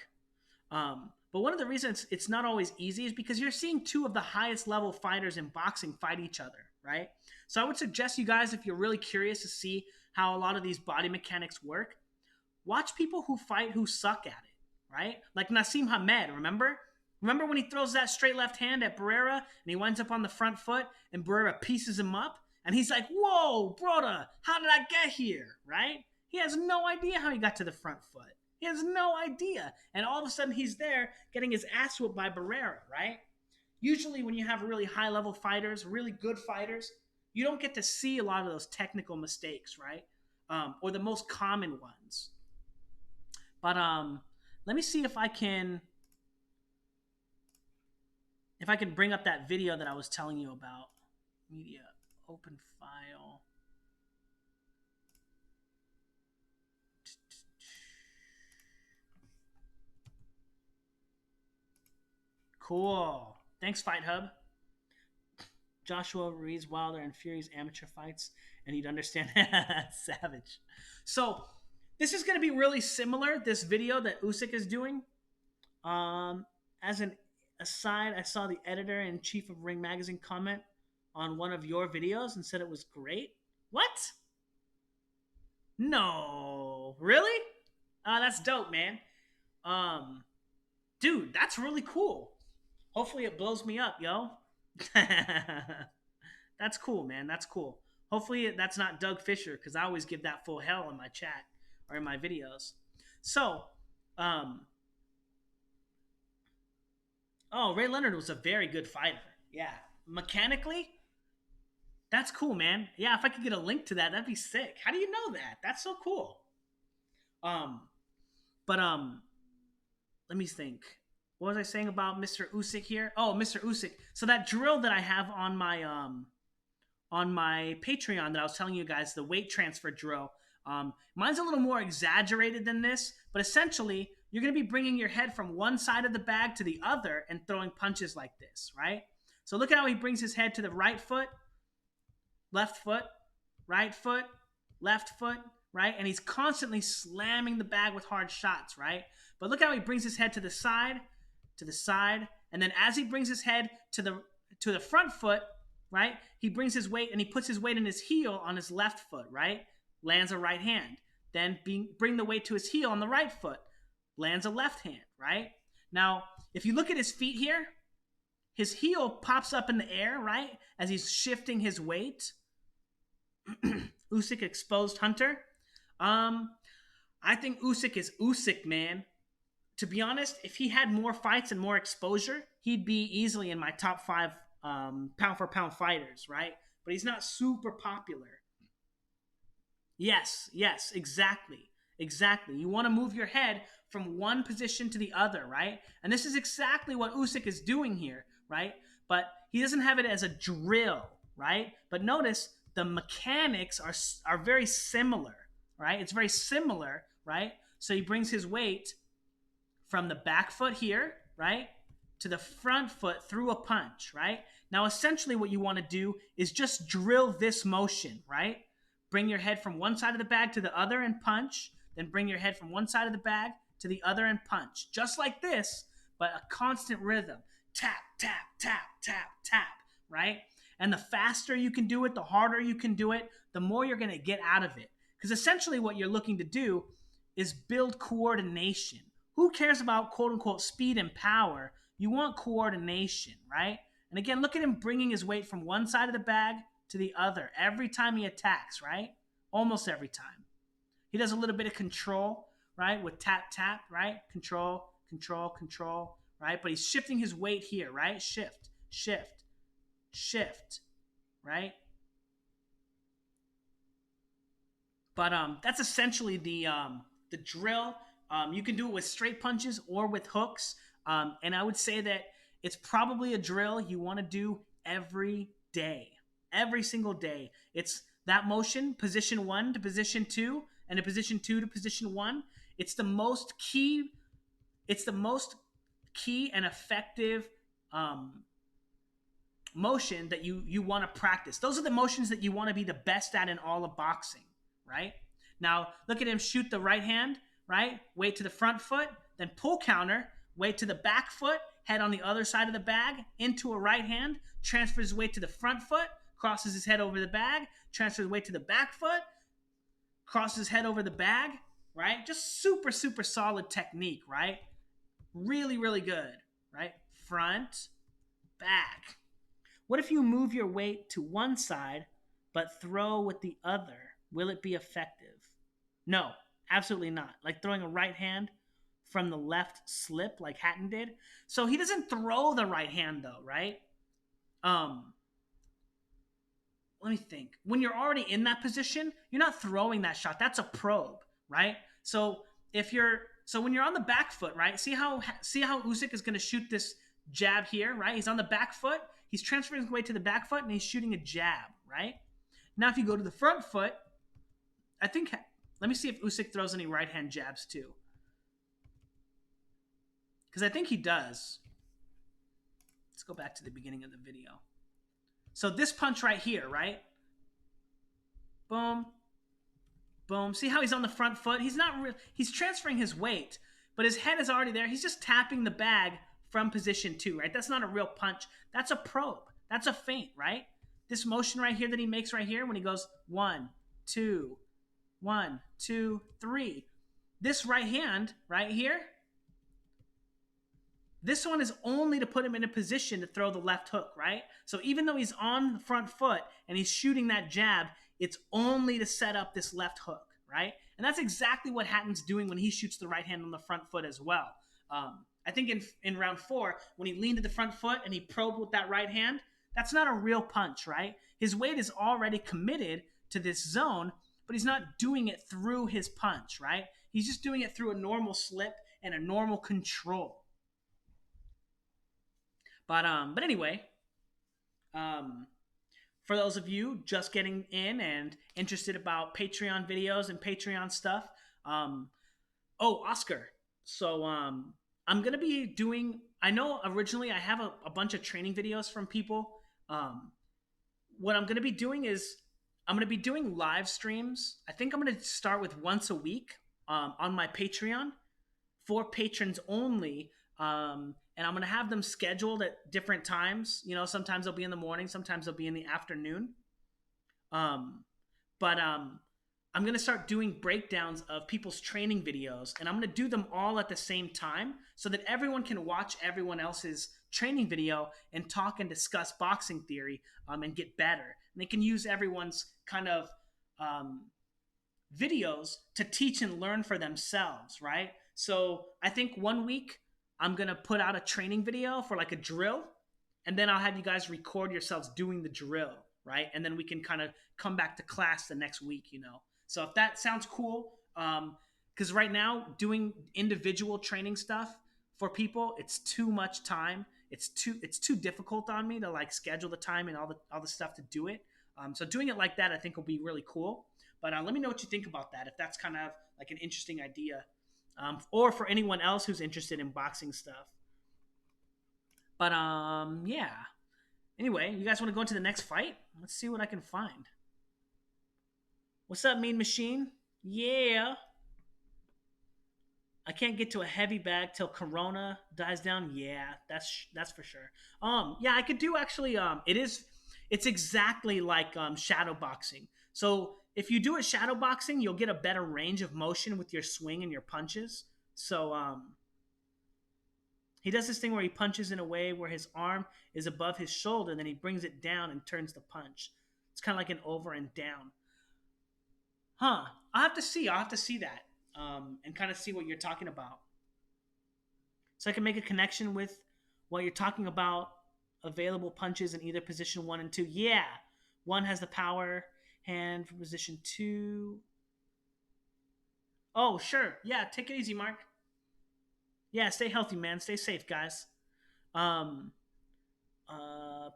But one of the reasons it's not always easy is because you're seeing two of the highest level fighters in boxing fight each other, right? So I would suggest you guys, if you're really curious to see how a lot of these body mechanics work, watch people who fight who suck at it, right? Like Nassim Hamed, remember? Remember when he throws that straight left hand at Barrera and he winds up on the front foot and Barrera pieces him up? And he's like, whoa, brother, how did I get here, right? He has no idea how he got to the front foot. He has no idea. And all of a sudden he's there getting his ass whooped by Barrera, right? Usually when you have really high-level fighters, really good fighters, you don't get to see a lot of those technical mistakes, right? Or the most common ones. But let me see if I can bring up that video that I was telling you about. Media, open file. Cool. Thanks, Fight Hub. Joshua Ruiz Wilder and Fury's amateur fights, and you'd understand. Savage. So this is going to be really similar, this video that Usyk is doing. As an aside, I saw the editor-in-chief of Ring Magazine comment on one of your videos and said it was great. What? No. Really? That's dope, man. Dude, that's really cool. Hopefully it blows me up, yo. That's cool, man. That's cool. Hopefully that's not Doug Fisher, because I always give that full hell in my chat or in my videos. So, Ray Leonard was a very good fighter. Yeah. Mechanically, that's cool, man. Yeah, if I could get a link to that, that'd be sick. How do you know that? That's so cool. But let me think. What was I saying about Mr. Usyk here? Oh, Mr. Usyk. So that drill that I have on my Patreon that I was telling you guys, the weight transfer drill, mine's a little more exaggerated than this, but essentially you're going to be bringing your head from one side of the bag to the other and throwing punches like this, right? So look at how he brings his head to the right foot, left foot, left foot, right? And he's constantly slamming the bag with hard shots, right? But look how he brings his head to the side, and then as he brings his head to the front foot, right? He brings his weight and he puts his weight in his heel on his left foot, right? Lands a right hand. Then bring the weight to his heel on the right foot, lands a left hand, right? Now, if you look at his feet here, his heel pops up in the air, right? As he's shifting his weight. Usyk exposed Hunter. I think Usyk is Usyk, man. To be honest, if he had more fights and more exposure, he'd be easily in my top 5 pound for pound fighters, right? But he's not super popular. Yes, exactly. You want to move your head from one position to the other, right? And this is exactly what Usyk is doing here, right? But he doesn't have it as a drill, right? But notice the mechanics are very similar, right? It's very similar, right? So he brings his weight from the back foot here, right, to the front foot through a punch, right? Now, essentially what you want to do is just drill this motion, right? Bring your head from one side of the bag to the other and punch, then bring your head from one side of the bag to the other and punch. Just like this, but a constant rhythm. Tap, tap, tap, tap, tap, right? And the faster you can do it, the harder you can do it, the more you're going to get out of it. Because essentially what you're looking to do is build coordination. Who cares about quote-unquote speed and power? You want coordination, right? And again, look at him bringing his weight from one side of the bag to the other every time he attacks, right? Almost every time. He does a little bit of control, right? With tap, tap, right? Control, control, control, right? But he's shifting his weight here, right? Shift, shift, shift, right? But that's essentially the drill. You can do it with straight punches or with hooks. And I would say that it's probably a drill you want to do every day. Every single day. It's that motion, position 1 to position 2, and a position 2 to position 1. It's the most key and effective motion that you want to practice. Those are the motions that you want to be the best at in all of boxing, right? Now, look at him shoot the right hand, right? Weight to the front foot, then pull counter, weight to the back foot, head on the other side of the bag, into a right hand, transfers his weight to the front foot, crosses his head over the bag, transfers weight to the back foot, crosses his head over the bag, right? Just super, super solid technique, right? Really, really good, right? Front, back. What if you move your weight to one side but throw with the other? Will it be effective? No, absolutely not. Like throwing a right hand from the left slip like Hatton did. So he doesn't throw the right hand though, right? Let me think. When you're already in that position, you're not throwing that shot. That's a probe, right? So when you're on the back foot, right? See how Usyk is going to shoot this jab here, right? He's on the back foot. He's transferring his weight to the back foot and he's shooting a jab, right? Now if you go to the front foot, let me see if Usyk throws any right hand jabs too. Because I think he does. Let's go back to the beginning of the video. So this punch right here, right? Boom. Boom. See how he's on the front foot? He's transferring his weight, but his head is already there. He's just tapping the bag from position 2, right? That's not a real punch. That's a probe. That's a feint, right? This motion right here that he makes right here when he goes 1, 2, 1, 2, 3. This right hand right here, this one is only to put him in a position to throw the left hook, right? So even though he's on the front foot and he's shooting that jab, it's only to set up this left hook, right? And that's exactly what Hatton's doing when he shoots the right hand on the front foot as well. I think in round 4, when he leaned to the front foot and he probed with that right hand, that's not a real punch, right? His weight is already committed to this zone, but he's not doing it through his punch, right? He's just doing it through a normal slip and a normal control. But anyway, for those of you just getting in and interested about Patreon videos and Patreon stuff, Oscar. So I'm going to be doing, I know originally I have a bunch of training videos from people. What I'm going to be doing is I'm gonna be doing live streams. I think I'm gonna start with once a week on my Patreon for patrons only. And I'm gonna have them scheduled at different times. You know, sometimes they'll be in the morning, sometimes they'll be in the afternoon. Um, but I'm gonna start doing breakdowns of people's training videos, and I'm gonna do them all at the same time, so that everyone can watch everyone else's training video and talk and discuss boxing theory, and get better. And they can use everyone's kind of um, videos to teach and learn for themselves, right? So I think one week I'm gonna put out a training video for like a drill, and then I'll have you guys record yourselves doing the drill, right? And then we can kind of come back to class the next week, you know. So if that sounds cool, because right now doing individual training stuff for people, it's too much time. It's too difficult on me to like schedule the time and all the stuff to do it. So doing it like that, I think will be really cool. But let me know what you think about that. If that's kind of like an interesting idea, or for anyone else who's interested in boxing stuff. But yeah. Anyway, you guys want to go into the next fight? Let's see what I can find. What's up, Mean Machine? Yeah. I can't get to a heavy bag till Corona dies down. Yeah, that's for sure. Yeah, I could do actually. It's exactly like shadow boxing. So if you do it shadow boxing, you'll get a better range of motion with your swing and your punches. So he does this thing where he punches in a way where his arm is above his shoulder, and then he brings it down and turns the punch. It's kind of like an over and down. Huh? I'll have to see. I'll have to see that, and kind of see what you're talking about, so I can make a connection with what you're talking about. Available punches in either position 1 and 2. Yeah, one has the power hand for position 2. Oh, sure. Yeah, take it easy, Mark. Yeah, stay healthy, man. Stay safe, guys. Um,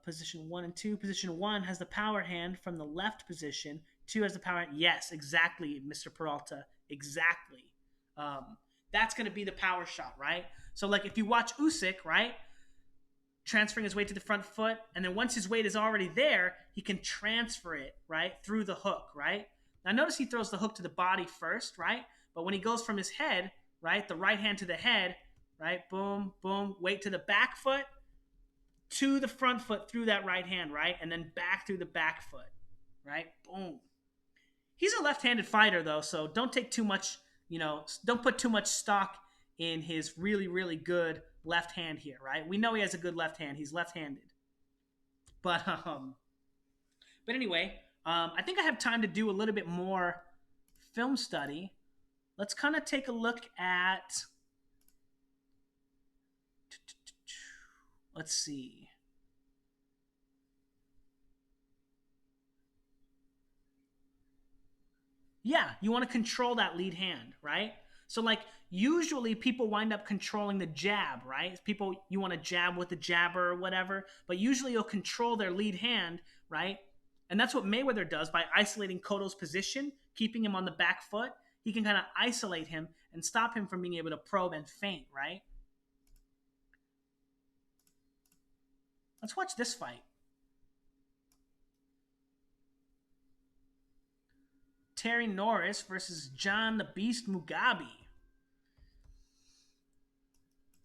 Position 1 and 2. Position 1 has the power hand from the left position. 2 has the power hand. Yes, exactly, Mr. Peralta. Exactly. Um, that's going to be the power shot, right? So, like, if you watch Usyk, right, transferring his weight to the front foot, and then once his weight is already there, he can transfer it, right, through the hook, right? Now, notice he throws the hook to the body first, right? But when he goes from his head, right, the right hand to the head, right, boom, boom, weight to the back foot, to the front foot through that right hand, right? And then back through the back foot, right? Boom. He's a left-handed fighter, though, so don't take too much, don't put too much stock in his really, really good left hand here, right? We know he has a good left hand. He's left-handed. But but anyway, I think I have time to do a little bit more film study. Let's kind of take a look at, let's see. Yeah, you want to control that lead hand, right? So like usually people wind up controlling the jab, right? People, you want to jab with the jabber or whatever, but usually you'll control their lead hand, right? And that's what Mayweather does by isolating Cotto's position, keeping him on the back foot. He can kind of isolate him and stop him from being able to probe and feint, right? Let's watch this fight. Terry Norris versus John the Beast Mugabe.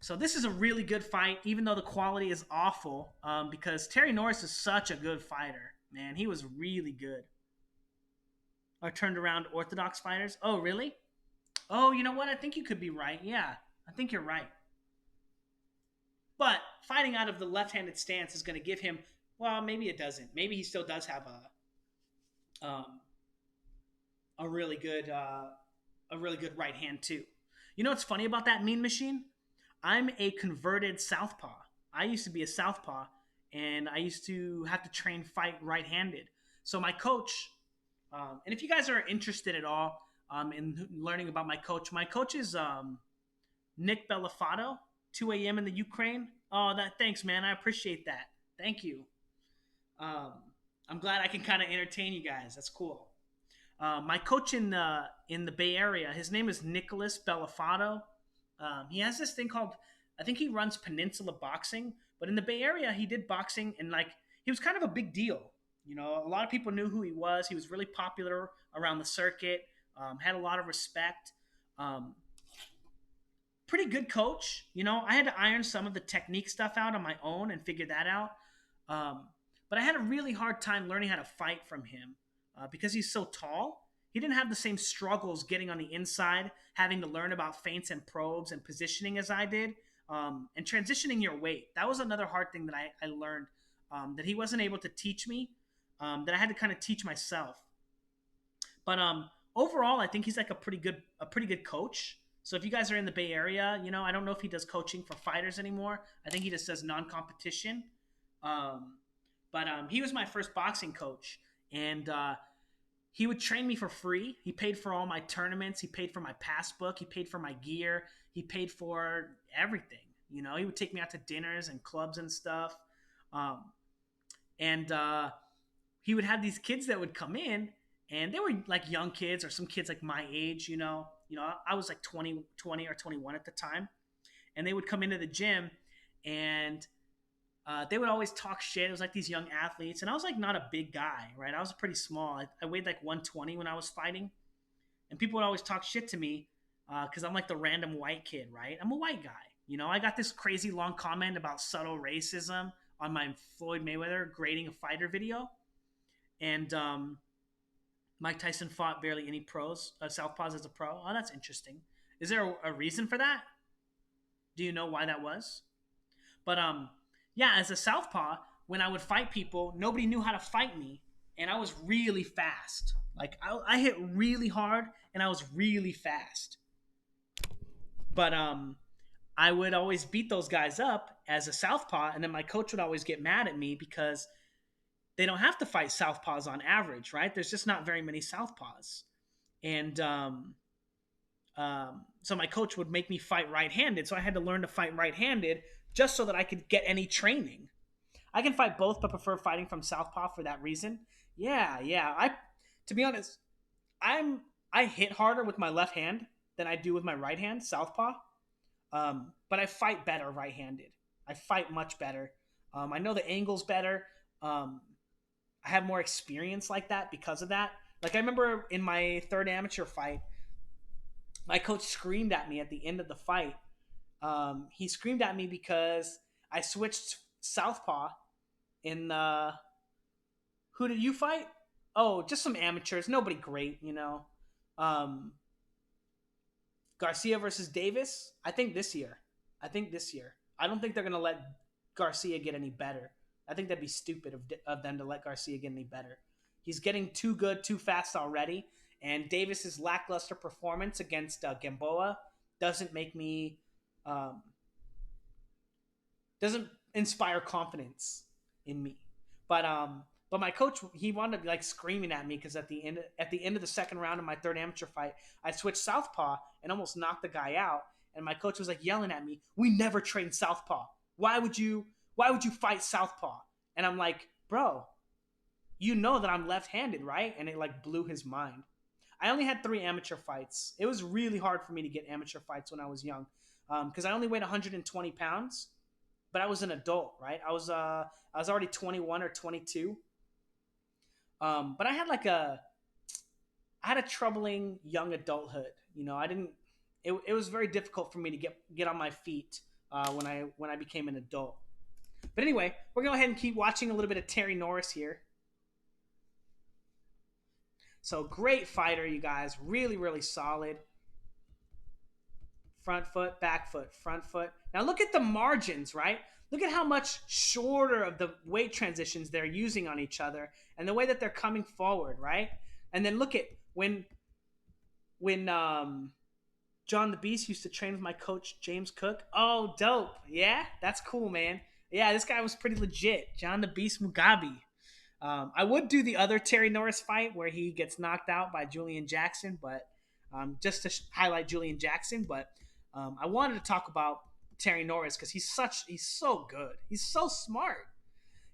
So this is a really good fight, even though the quality is awful, because Terry Norris is such a good fighter. Man, he was really good. Or turned around orthodox fighters. Oh, really? Oh, you know what? I think you could be right. Yeah, I think you're right. But fighting out of the left-handed stance is going to give him. Well, maybe it doesn't. Maybe he still does have a really good right hand too. You know what's funny about that Mean Machine? I'm a converted southpaw. I used to be a southpaw, and I used to have to train fight right-handed. So my coach, and if you guys are interested at all in learning about my coach is Nick Bellafato, 2 a.m. in the Ukraine. Oh, that thanks, man. I appreciate that. Thank you. Um, I'm glad I can kind of entertain you guys. That's cool. My coach in the Bay Area, his name is Nicholas Bellafato. He has this thing called, I think he runs Peninsula Boxing, but in the Bay Area he did boxing, and like he was kind of a big deal. You know, a lot of people knew who he was. He was really popular around the circuit. Had a lot of respect. Um, Pretty good coach. You know, I had to iron some of the technique stuff out on my own and figure that out. Um, but I had a really hard time learning how to fight from him because he's so tall. He didn't have the same struggles getting on the inside, having to learn about feints and probes and positioning as I did, and transitioning your weight. That was another hard thing that I learned that he wasn't able to teach me, that I had to kind of teach myself. But overall, I think he's like a pretty good coach. So if you guys are in the Bay Area, you know, I don't know if he does coaching for fighters anymore. I think he just does non-competition. Um, but he was my first boxing coach, and he would train me for free. He paid for all my tournaments. He paid for my passbook. He paid for my gear. He paid for everything. You know, he would take me out to dinners and clubs and stuff. Um, and he would have these kids that would come in, and they were like young kids or some kids like my age. I was like 20 or 21 at the time, and they would come into the gym, and they would always talk shit. It was like these young athletes, and I was like not a big guy, right? I was pretty small. I weighed like 120 when I was fighting, and people would always talk shit to me because I'm like the random white kid, right? I'm a white guy. You know, I got this crazy long comment about subtle racism on my Floyd Mayweather grading a fighter video, and Mike Tyson fought barely any southpaws as a pro. Oh, that's interesting. Is there a reason for that? Do you know why that was? But yeah, as a southpaw, when I would fight people, nobody knew how to fight me, and I was really fast. Like I hit really hard, and I was really fast. But I would always beat those guys up as a southpaw, and then my coach would always get mad at me because they don't have to fight southpaws on average, right? There's just not very many southpaws, and so my coach would make me fight right-handed. So I had to learn to fight right-handed just so that I could get any training. I can fight both, but prefer fighting from southpaw for that reason. Yeah, yeah. To be honest, I hit harder with my left hand than I do with my right hand, southpaw. But I fight better right-handed. I fight much better. I know the angles better. I have more experience like that because of that. Like I remember in my third amateur fight, my coach screamed at me at the end of the fight. He screamed at me because I switched southpaw in the. Who did you fight? Oh, just some amateurs. Nobody great, you know. Um, Garcia versus Davis. I think this year. I don't think they're gonna let Garcia get any better. I think that'd be stupid of them to let Garcia get any better. He's getting too good, too fast already. And Davis's lackluster performance against Gamboa doesn't make me doesn't inspire confidence in me. But my coach, he wanted to be like screaming at me because at the end of the second round of my third amateur fight, I switched southpaw and almost knocked the guy out. And my coach was like yelling at me, "We never trained southpaw. Why would you fight southpaw?" And I'm like, "Bro, you know that I'm left-handed, right?" And it like blew his mind. I only had 3 amateur fights. It was really hard for me to get amateur fights when I was young because I only weighed 120 pounds, but I was an adult, right? I was already 21 or 22. But I had a troubling young adulthood. You know, I didn't. It was very difficult for me to get on my feet when I became an adult. But anyway, we're going to go ahead and keep watching a little bit of Terry Norris here. So great fighter, you guys. Really, really solid. Front foot, back foot, front foot. Now look at the margins, right? Look at how much shorter of the weight transitions they're using on each other and the way that they're coming forward, right? And then look at when John the Beast used to train with my coach James Cook. Oh, dope. Yeah, that's cool, man. Yeah, this guy was pretty legit. John the Beast Mugabe. I would do the other Terry Norris fight where he gets knocked out by Julian Jackson, but just to highlight Julian Jackson. But I wanted to talk about Terry Norris because he's so good. He's so smart.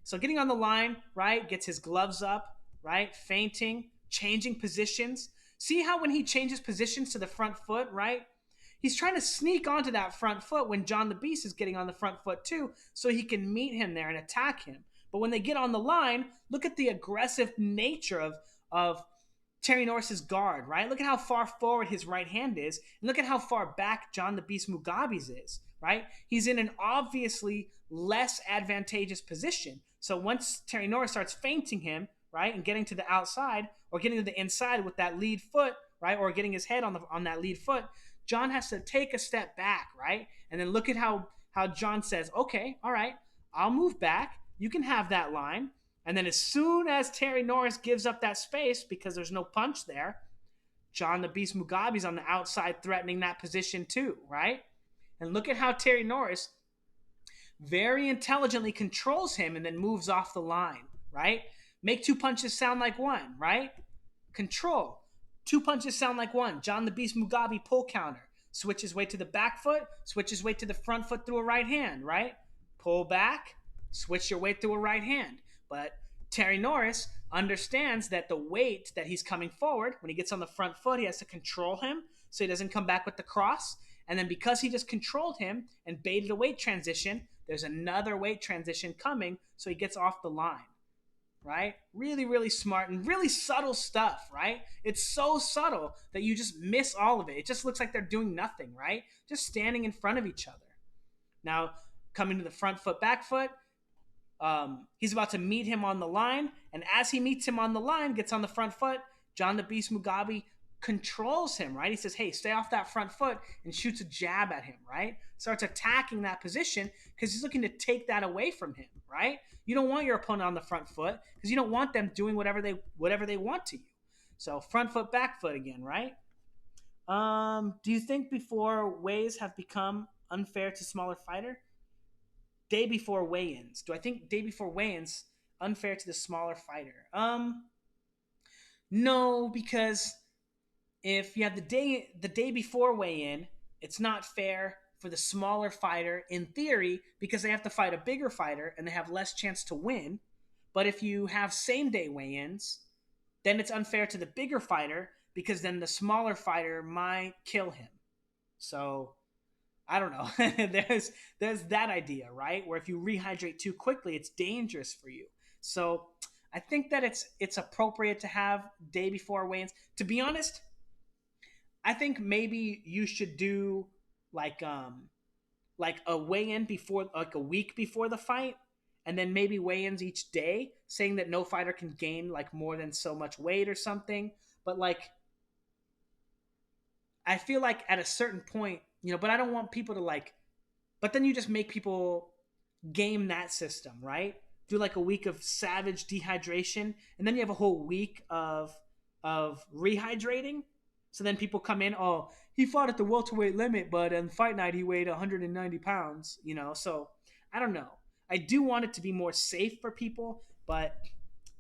So getting on the line, right, gets his gloves up, right, feinting, changing positions. See how when he changes positions to the front foot, right, he's trying to sneak onto that front foot when John the Beast is getting on the front foot too, so he can meet him there and attack him. But when they get on the line, look at the aggressive nature of Terry Norris's guard, right? Look at how far forward his right hand is, and look at how far back John the Beast Mugabe's is, right? He's in an obviously less advantageous position. So once Terry Norris starts feinting him, right, and getting to the outside or getting to the inside with that lead foot, right, or getting his head on that lead foot, John has to take a step back, right, and then look at how John says, okay, all right, I'll move back. You can have that line. And then as soon as Terry Norris gives up that space because there's no punch there, John the Beast Mugabe's on the outside threatening that position too, right? And look at how Terry Norris very intelligently controls him and then moves off the line, right? Make two punches sound like one, right? Control. Two punches sound like one. John the Beast Mugabe pull counter. Switch his weight to the back foot, switch his weight to the front foot through a right hand, right? Pull back, switch your weight through a right hand. But Terry Norris understands that the weight that he's coming forward, when he gets on the front foot, he has to control him so he doesn't come back with the cross. And then because he just controlled him and baited a weight transition, there's another weight transition coming, so he gets off the line, right? Really, really smart and really subtle stuff, right? It's so subtle that you just miss all of it. It just looks like they're doing nothing, right? Just standing in front of each other. Now, coming to the front foot, back foot, he's about to meet him on the line, and as he meets him on the line, gets on the front foot, John the Beast Mugabe controls him, right? He says, hey, stay off that front foot, and shoots a jab at him, right? Starts attacking that position because he's looking to take that away from him, right? You don't want your opponent on the front foot because you don't want them doing whatever they want to you. So front foot, back foot again, right? Do you think before weighs have become unfair to smaller fighter? Day before weigh-ins. Do I think day before weigh-ins unfair to the smaller fighter? No, because if you have the day before weigh-in, it's not fair for the smaller fighter in theory because they have to fight a bigger fighter and they have less chance to win. But if you have same day weigh-ins, then it's unfair to the bigger fighter because then the smaller fighter might kill him. So I don't know. there's that idea, right? Where if you rehydrate too quickly, it's dangerous for you. So I think that it's appropriate to have day before weigh-ins. To be honest, I think maybe you should do like a weigh-in before, like a week before the fight, and then maybe weigh-ins each day, saying that no fighter can gain like more than so much weight or something. But like, I feel like at a certain point, but I don't want people to like, but then you just make people game that system, right? Do like a week of savage dehydration, and then you have a whole week of rehydrating. So then people come in, oh, he fought at the welterweight limit, but on fight night he weighed 190 pounds, So I don't know. I do want it to be more safe for people, but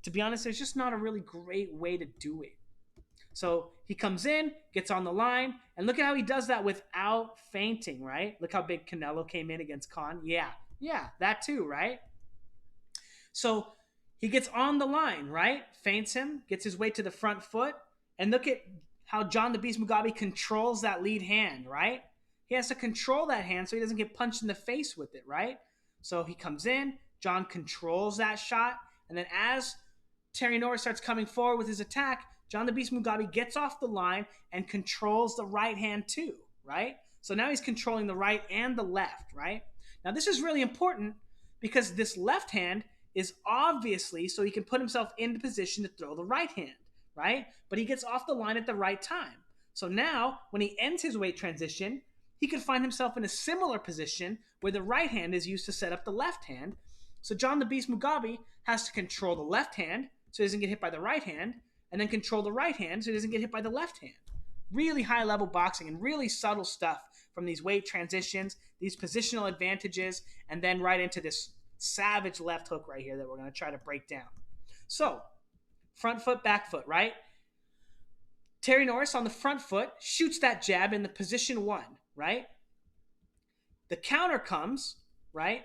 to be honest, there's just not a really great way to do it. So he comes in, gets on the line, and look at how he does that without fainting, right? Look how big Canelo came in against Khan. Yeah, that too, right? So he gets on the line, right? Feints him, gets his weight to the front foot, and look at how John the Beast Mugabe controls that lead hand, right? He has to control that hand so he doesn't get punched in the face with it, right? So he comes in, John controls that shot, and then as Terry Norris starts coming forward with his attack, John the Beast Mugabe gets off the line and controls the right hand too, right? So now he's controlling the right and the left, right? Now this is really important because this left hand is obviously so he can put himself into position to throw the right hand, right? But he gets off the line at the right time. So now when he ends his weight transition, he could find himself in a similar position where the right hand is used to set up the left hand. So John the Beast Mugabe has to control the left hand so he doesn't get hit by the right hand, and then control the right hand so he doesn't get hit by the left hand. Really high-level boxing and really subtle stuff from these weight transitions, these positional advantages, and then right into this savage left hook right here that we're going to try to break down. So, front foot, back foot, right? Terry Norris on the front foot shoots that jab in the position one, right? The counter comes, right?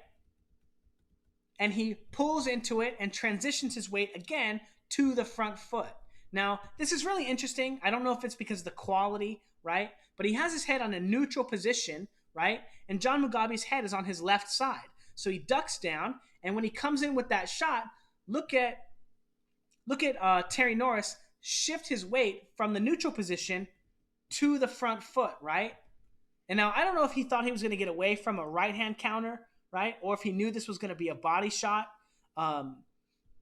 And he pulls into it and transitions his weight again to the front foot. Now, this is really interesting. I don't know if it's because of the quality, right? But he has his head on a neutral position, right? And John Mugabe's head is on his left side. So he ducks down And when he comes in with that shot, look at Terry Norris shift his weight from the neutral position to the front foot, right? And now I don't know if he thought he was going to get away from a right hand counter, right? Or if he knew this was going to be a body shot, um,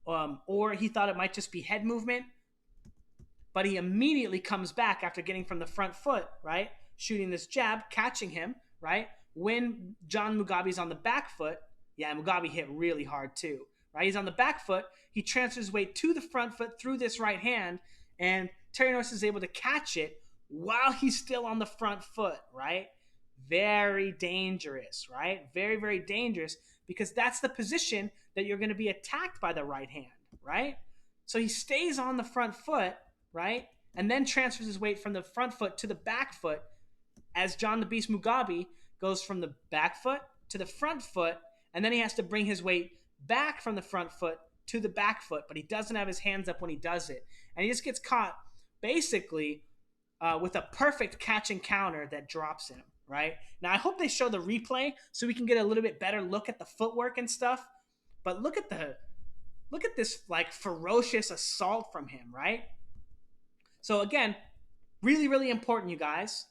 or he thought it might just be head movement. But he immediately comes back after getting from the front foot, right? Shooting this jab, catching him, right? When John Mugabe's on the back foot, yeah, Mugabe hit really hard too, right? He's on the back foot. He transfers weight to the front foot through this right hand, and Terry Norris is able to catch it while he's still on the front foot, right? Very dangerous, right? Very, very dangerous, because that's the position that you're going to be attacked by the right hand, right? So he stays on the front foot, right? And then transfers his weight from the front foot to the back foot as John the Beast Mugabe goes from the back foot to the front foot, and then he has to bring his weight back from the front foot to the back foot, but he doesn't have his hands up when he does it. And he just gets caught basically with a perfect catch and counter that drops him, right? Now, I hope they show the replay so we can get a little bit better look at the footwork and stuff. But look at this like ferocious assault from him, right? So again, really, really important, you guys.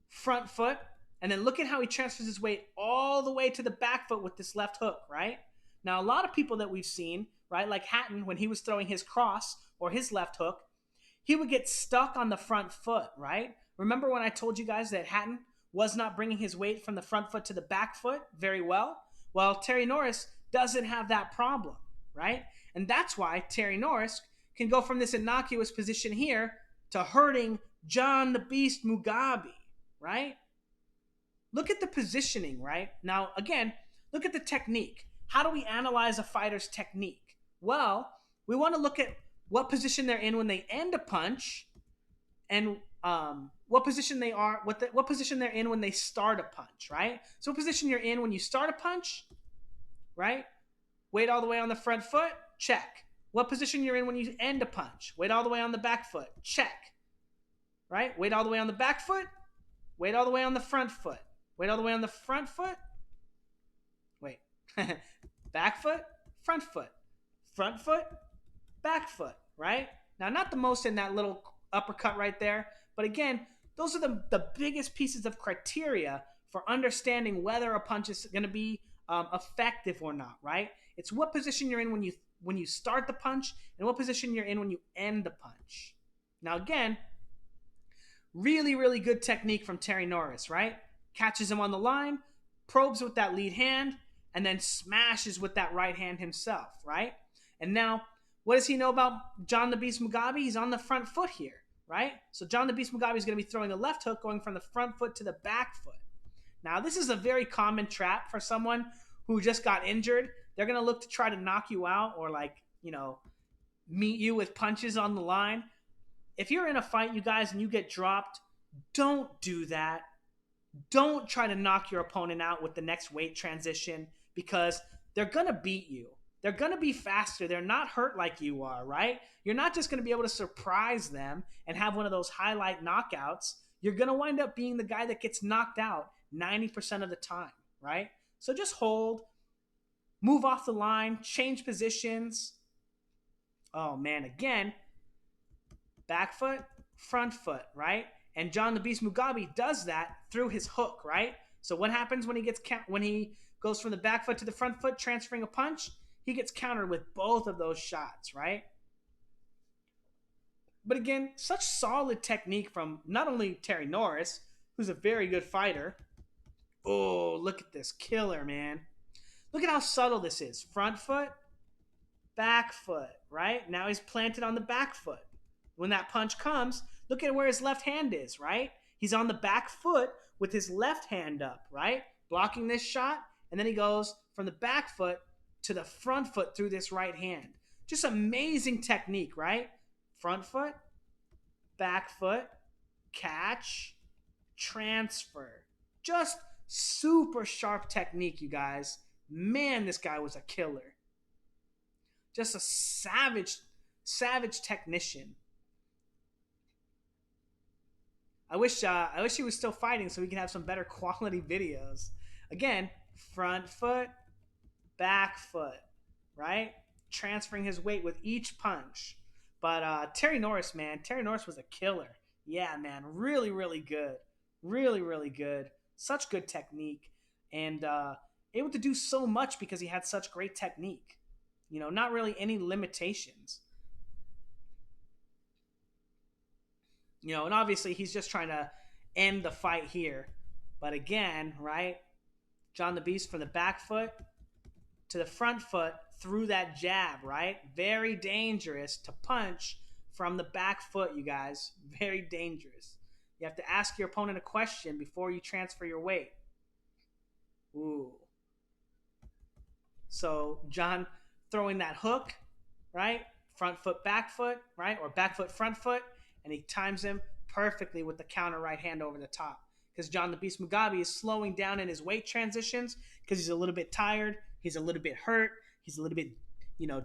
Front foot, and then look at how he transfers his weight all the way to the back foot with this left hook, right? Now, a lot of people that we've seen, right, like Hatton, when he was throwing his cross or his left hook, he would get stuck on the front foot, right? Remember when I told you guys that Hatton was not bringing his weight from the front foot to the back foot very well? Well, Terry Norris doesn't have that problem, right? And that's why Terry Norris can go from this innocuous position here to hurting John the Beast Mugabe, right? Look at the positioning, right? Now, again, look at the technique. How do we analyze a fighter's technique? Well, we want to look at what position they're in when they end a punch, and what position they are, what position they're in when they start a punch, right? So, what position you're in when you start a punch, right? Weight all the way on the front foot, check. What position you're in when you end a punch? Weight all the way on the back foot, check. Right? Weight all the way on the back foot, weight all the way on the front foot. Weight all the way on the front foot. Wait. Back foot, front foot. Front foot, back foot, right? Now, not the most in that little uppercut right there, but again, those are the biggest pieces of criteria for understanding whether a punch is going to be effective or not, right? It's what position you're in when you start the punch and what position you're in when you end the punch. Now, again, really, really good technique from Terry Norris, right? Catches him on the line, probes with that lead hand, and then smashes with that right hand himself, right? And now, what does he know about John the Beast Mugabe? He's on the front foot here, right? So John the Beast Mugabe is going to be throwing a left hook going from the front foot to the back foot. Now, this is a very common trap for someone who just got injured. They're going to look to try to knock you out or meet you with punches on the line. If you're in a fight, you guys, and you get dropped, don't do that. Don't try to knock your opponent out with the next weight transition, because they're going to beat you. They're going to be faster. They're not hurt like you are, right? You're not just going to be able to surprise them and have one of those highlight knockouts. You're going to wind up being the guy that gets knocked out 90% of the time, right? So just hold, move off the line, change positions. Oh, man, again, back foot, front foot, right? And John the Beast Mugabe does that through his hook, right? So what happens when he goes from the back foot to the front foot, transferring a punch? He gets countered with both of those shots, right? But again, such solid technique from not only Terry Norris, who's a very good fighter. Oh, look at this killer, man. Look at how subtle this is. Front foot, back foot, right? Now he's planted on the back foot. When that punch comes, look at where his left hand is, right? He's on the back foot with his left hand up, right? Blocking this shot, and then he goes from the back foot to the front foot through this right hand. Just amazing technique, right? Front foot, back foot, catch, transfer. Just super sharp technique, you guys. Man, this guy was a killer. Just a savage technician. I wish he was still fighting so we can have some better quality videos. Again, front foot, back foot, right? Transferring his weight with each punch. But Terry Norris, man, Terry Norris was a killer. Yeah, man, really, really good. Really, really good. Such good technique. And able to do so much because he had such great technique. You know, not really any limitations. You know, and obviously he's just trying to end the fight here. But again, right? John the Beast from the back foot to the front foot through that jab, right? Very dangerous to punch from the back foot, you guys. Very dangerous. You have to ask your opponent a question before you transfer your weight. Ooh. So John throwing that hook, right? Front foot, back foot, right? Or back foot, front foot. And he times him perfectly with the counter right hand over the top. Because John the Beast Mugabe is slowing down in his weight transitions because he's a little bit tired. He's a little bit hurt. He's a little bit,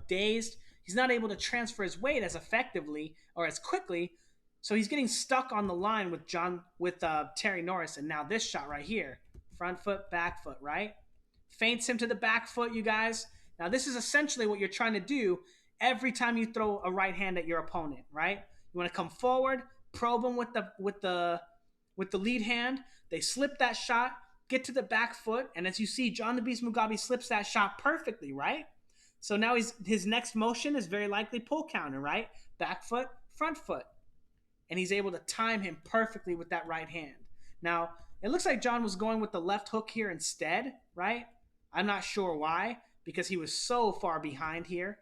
dazed. He's not able to transfer his weight as effectively or as quickly. So he's getting stuck on the line with Terry Norris. And now this shot right here, front foot, back foot, right? Feints him to the back foot, you guys. Now this is essentially what you're trying to do every time you throw a right hand at your opponent, right? You want to come forward, probe them with the lead hand. They slip that shot, get to the back foot, and as you see, John the Beast Mugabe slips that shot perfectly, right? So now his next motion is very likely pull counter, right? Back foot, front foot. And he's able to time him perfectly with that right hand. Now, it looks like John was going with the left hook here instead, right? I'm not sure why, because he was so far behind here.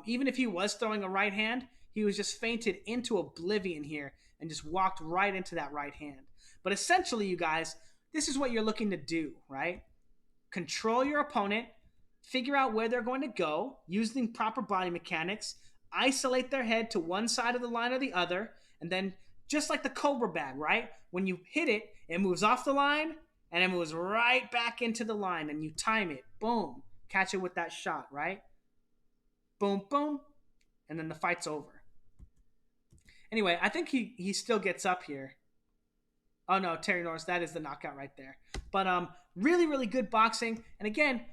Even if he was throwing a right hand, he was just feinted into oblivion here and just walked right into that right hand. But essentially, you guys, this is what you're looking to do, right? Control your opponent, figure out where they're going to go using proper body mechanics, isolate their head to one side of the line or the other, and then just like the Cobra bag, right? When you hit it, it moves off the line and it moves right back into the line and you time it. Boom. Catch it with that shot, right? Boom, boom. And then the fight's over. Anyway, I think he still gets up here. Oh no, Terry Norris, that is the knockout right there. But really, really good boxing. And again,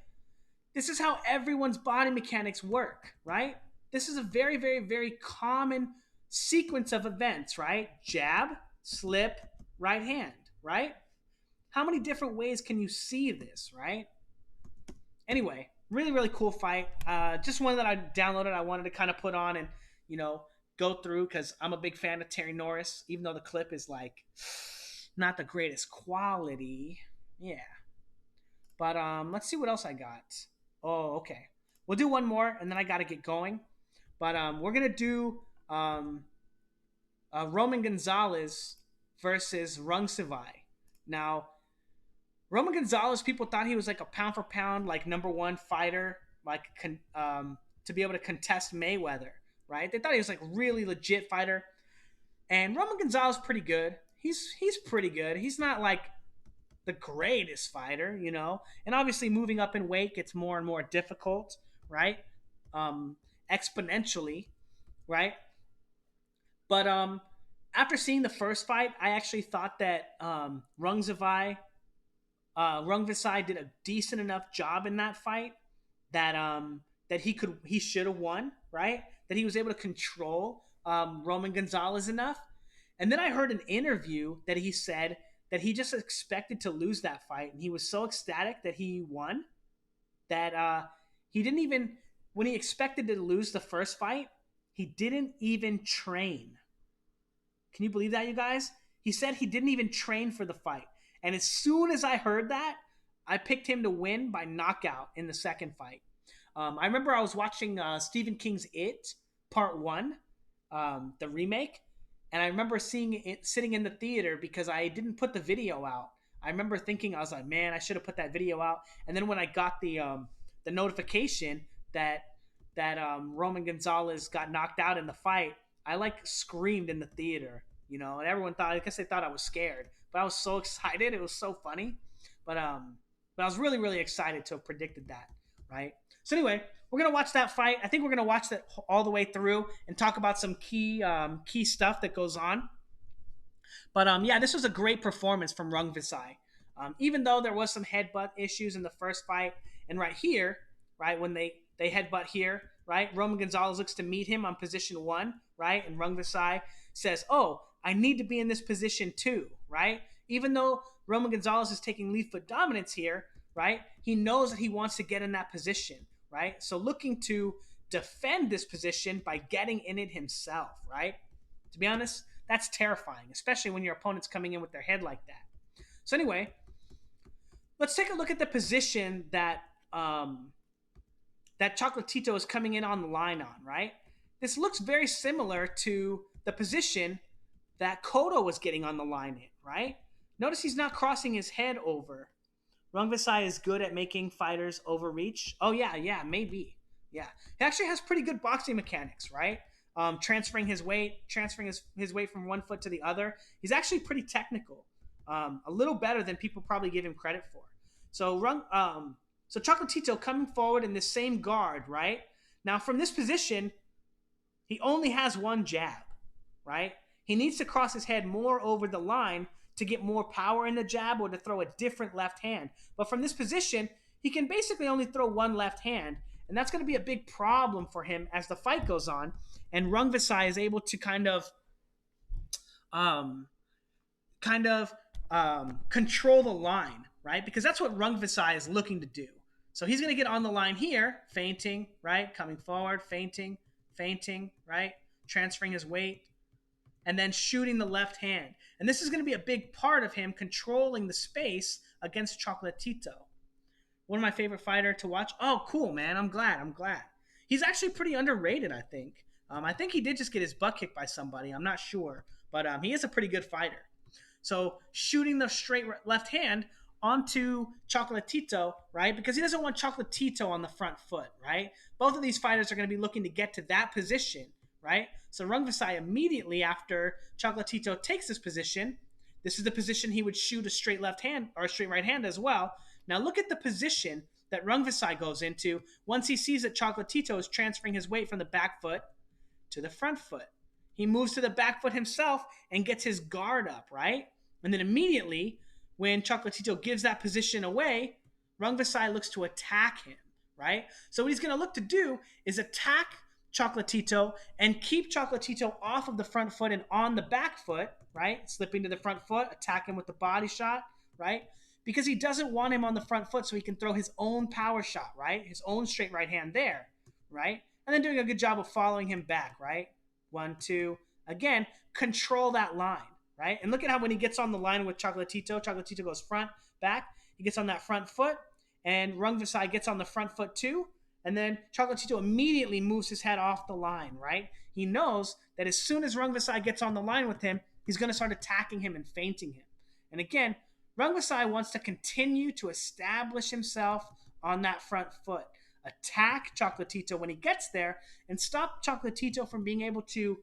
this is how everyone's body mechanics work, right? This is a very, very, very common sequence of events, right? Jab, slip, right hand, right? How many different ways can you see this, right? Anyway, really, really cool fight. Just one that I downloaded. I wanted to kind of put on and, go through because I'm a big fan of Terry Norris, even though the clip is like not the greatest quality. Yeah. But let's see what else I got. Oh, okay. We'll do one more and then I got to get going. But we're going to do Roman Gonzalez versus Rung Sivai. Now, Roman Gonzalez, people thought he was like a pound for pound, like number one fighter, like to be able to contest Mayweather, right? They thought he was like really legit fighter. And Roman Gonzalez pretty good. He's pretty good. He's not like the greatest fighter, And obviously moving up in weight gets more and more difficult, right? Exponentially, right? But after seeing the first fight, I actually thought that Rung Visai did a decent enough job in that fight that he should have won, right? That he was able to control Roman Gonzalez enough. And then I heard an interview that he said that he just expected to lose that fight, and he was so ecstatic that he won that he didn't even, when he expected to lose the first fight, he didn't even train. Can you believe that, you guys? He said he didn't even train for the fight. And as soon as I heard that, I picked him to win by knockout in the second fight. I remember I was watching Stephen King's It, Part 1, the remake, and I remember seeing it sitting in the theater because I didn't put the video out. I remember thinking, I was like, man, I should have put that video out. And then when I got the notification that Roman Gonzalez got knocked out in the fight, I like screamed in the theater, and everyone thought, I guess they thought I was scared, but I was so excited. It was so funny. But I was really, really excited to have predicted that, right? So anyway, we're going to watch that fight. I think we're going to watch that all the way through and talk about some key stuff that goes on. But yeah, this was a great performance from Rung Visai. Even though there was some headbutt issues in the first fight, and right here, right? When they headbutt here, right? Roman Gonzalez looks to meet him on position one, right? And Rung Visai says, "Oh, I need to be in this position too," right? Even though Roman Gonzalez is taking lead foot dominance here, right? He knows that he wants to get in that position, right? So looking to defend this position by getting in it himself, right? To be honest, that's terrifying, especially when your opponent's coming in with their head like that. So anyway, let's take a look at the position that Chocolatito is coming in on the line on, right? This looks very similar to the position that Kodo was getting on the line in, right? Notice he's not crossing his head over. Rung Visai is good at making fighters overreach. Oh, yeah, maybe. Yeah. He actually has pretty good boxing mechanics, right? Transferring his weight, his weight from one foot to the other. He's actually pretty technical. A little better than people probably give him credit for. So Chocolatito coming forward in the same guard, right? Now, from this position, he only has one jab, right? He needs to cross his head more over the line to get more power in the jab or to throw a different left hand. But from this position, he can basically only throw one left hand, and that's going to be a big problem for him as the fight goes on. And Rung Visai is able to um, control the line, right? Because that's what Rung Visai is looking to do. So he's going to get on the line here, feinting, right? Coming forward, feinting, right? Transferring his weight, and then shooting the left hand. And this is going to be a big part of him controlling the space against Chocolatito. One of my favorite fighter to watch. Oh, cool, man. I'm glad. He's actually pretty underrated, I think. I think he did just get his butt kicked by somebody. I'm not sure. But he is a pretty good fighter. So shooting the straight left hand onto Chocolatito, right? Because he doesn't want Chocolatito on the front foot, right? Both of these fighters are going to be looking to get to that position, right? So Rung Visai immediately after Chocolatito takes this position, this is the position he would shoot a straight left hand or a straight right hand as well. Now look at the position that Rung Visai goes into once he sees that Chocolatito is transferring his weight from the back foot to the front foot. He moves to the back foot himself and gets his guard up, right? And then immediately, when Chocolatito gives that position away, Rung Visai looks to attack him, right? So what he's going to look to do is attack Chocolatito and keep Chocolatito off of the front foot and on the back foot, right? Slipping to the front foot, attack him with the body shot, right? Because he doesn't want him on the front foot so he can throw his own power shot, right? His own straight right hand there, right? And then doing a good job of following him back, right? 1, 2. Again, control that line, right? And look at how when he gets on the line with Chocolatito goes front, back. He gets on that front foot, and Rung Visai gets on the front foot too. And then Chocolatito immediately moves his head off the line, right? He knows that as soon as Rung Visai gets on the line with him, he's going to start attacking him and feinting him. And again, Rung Visai wants to continue to establish himself on that front foot. Attack Chocolatito when he gets there and stop Chocolatito from being able to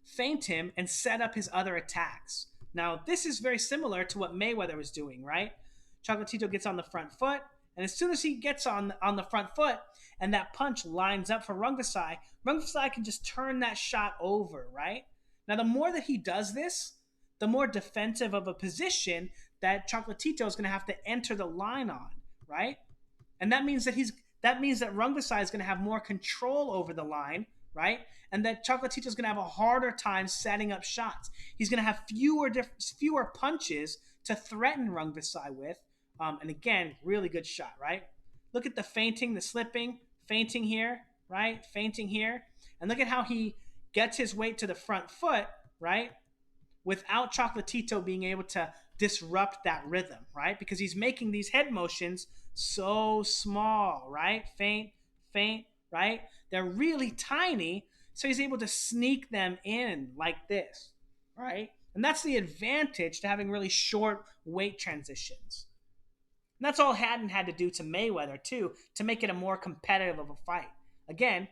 feint him and set up his other attacks. Now, this is very similar to what Mayweather was doing, right? Chocolatito gets on the front foot, and as soon as he gets on the front foot and that punch lines up for Rung Visai can just turn that shot over, right? Now, the more that he does this, the more defensive of a position that Chocolatito is going to have to enter the line on, right? And that means that Rung Visai is going to have more control over the line, right? And that Chocolatito is going to have a harder time setting up shots. He's going to have fewer punches to threaten Rung Visai with. And again, really good shot, right? Look at the feinting, the slipping, feinting here, right? Feinting here. And look at how he gets his weight to the front foot, right? Without Chocolatito being able to disrupt that rhythm, right? Because he's making these head motions so small, right? Feint, right? They're really tiny, so he's able to sneak them in like this, right? And that's the advantage to having really short weight transitions. And that's all Hatton had to do to Mayweather, too, to make it a more competitive of a fight. Again,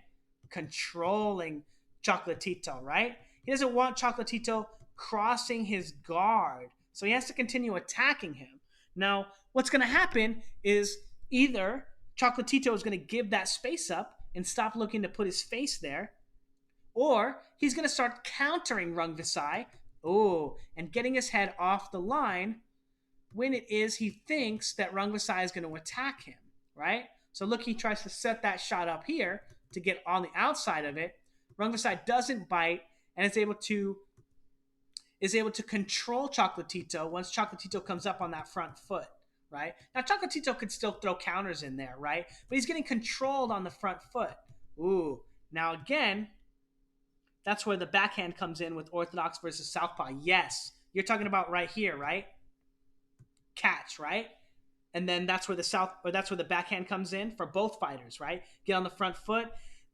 controlling Chocolatito, right? He doesn't want Chocolatito crossing his guard, so he has to continue attacking him. Now, what's going to happen is either Chocolatito is going to give that space up and stop looking to put his face there, or he's going to start countering Rung Visai, and getting his head off the line when it is he thinks that Rung Visai is going to attack him, right? So look, he tries to set that shot up here to get on the outside of it. Rungvisai doesn't bite and is able to control Chocolatito once Chocolatito comes up on that front foot, right? Now, Chocolatito could still throw counters in there, right? But he's getting controlled on the front foot. Ooh. Now, again, that's where the backhand comes in with Orthodox versus Southpaw. Yes. You're talking about right here, right? Catch, right? And then that's where the backhand comes in for both fighters, right? Get on the front foot.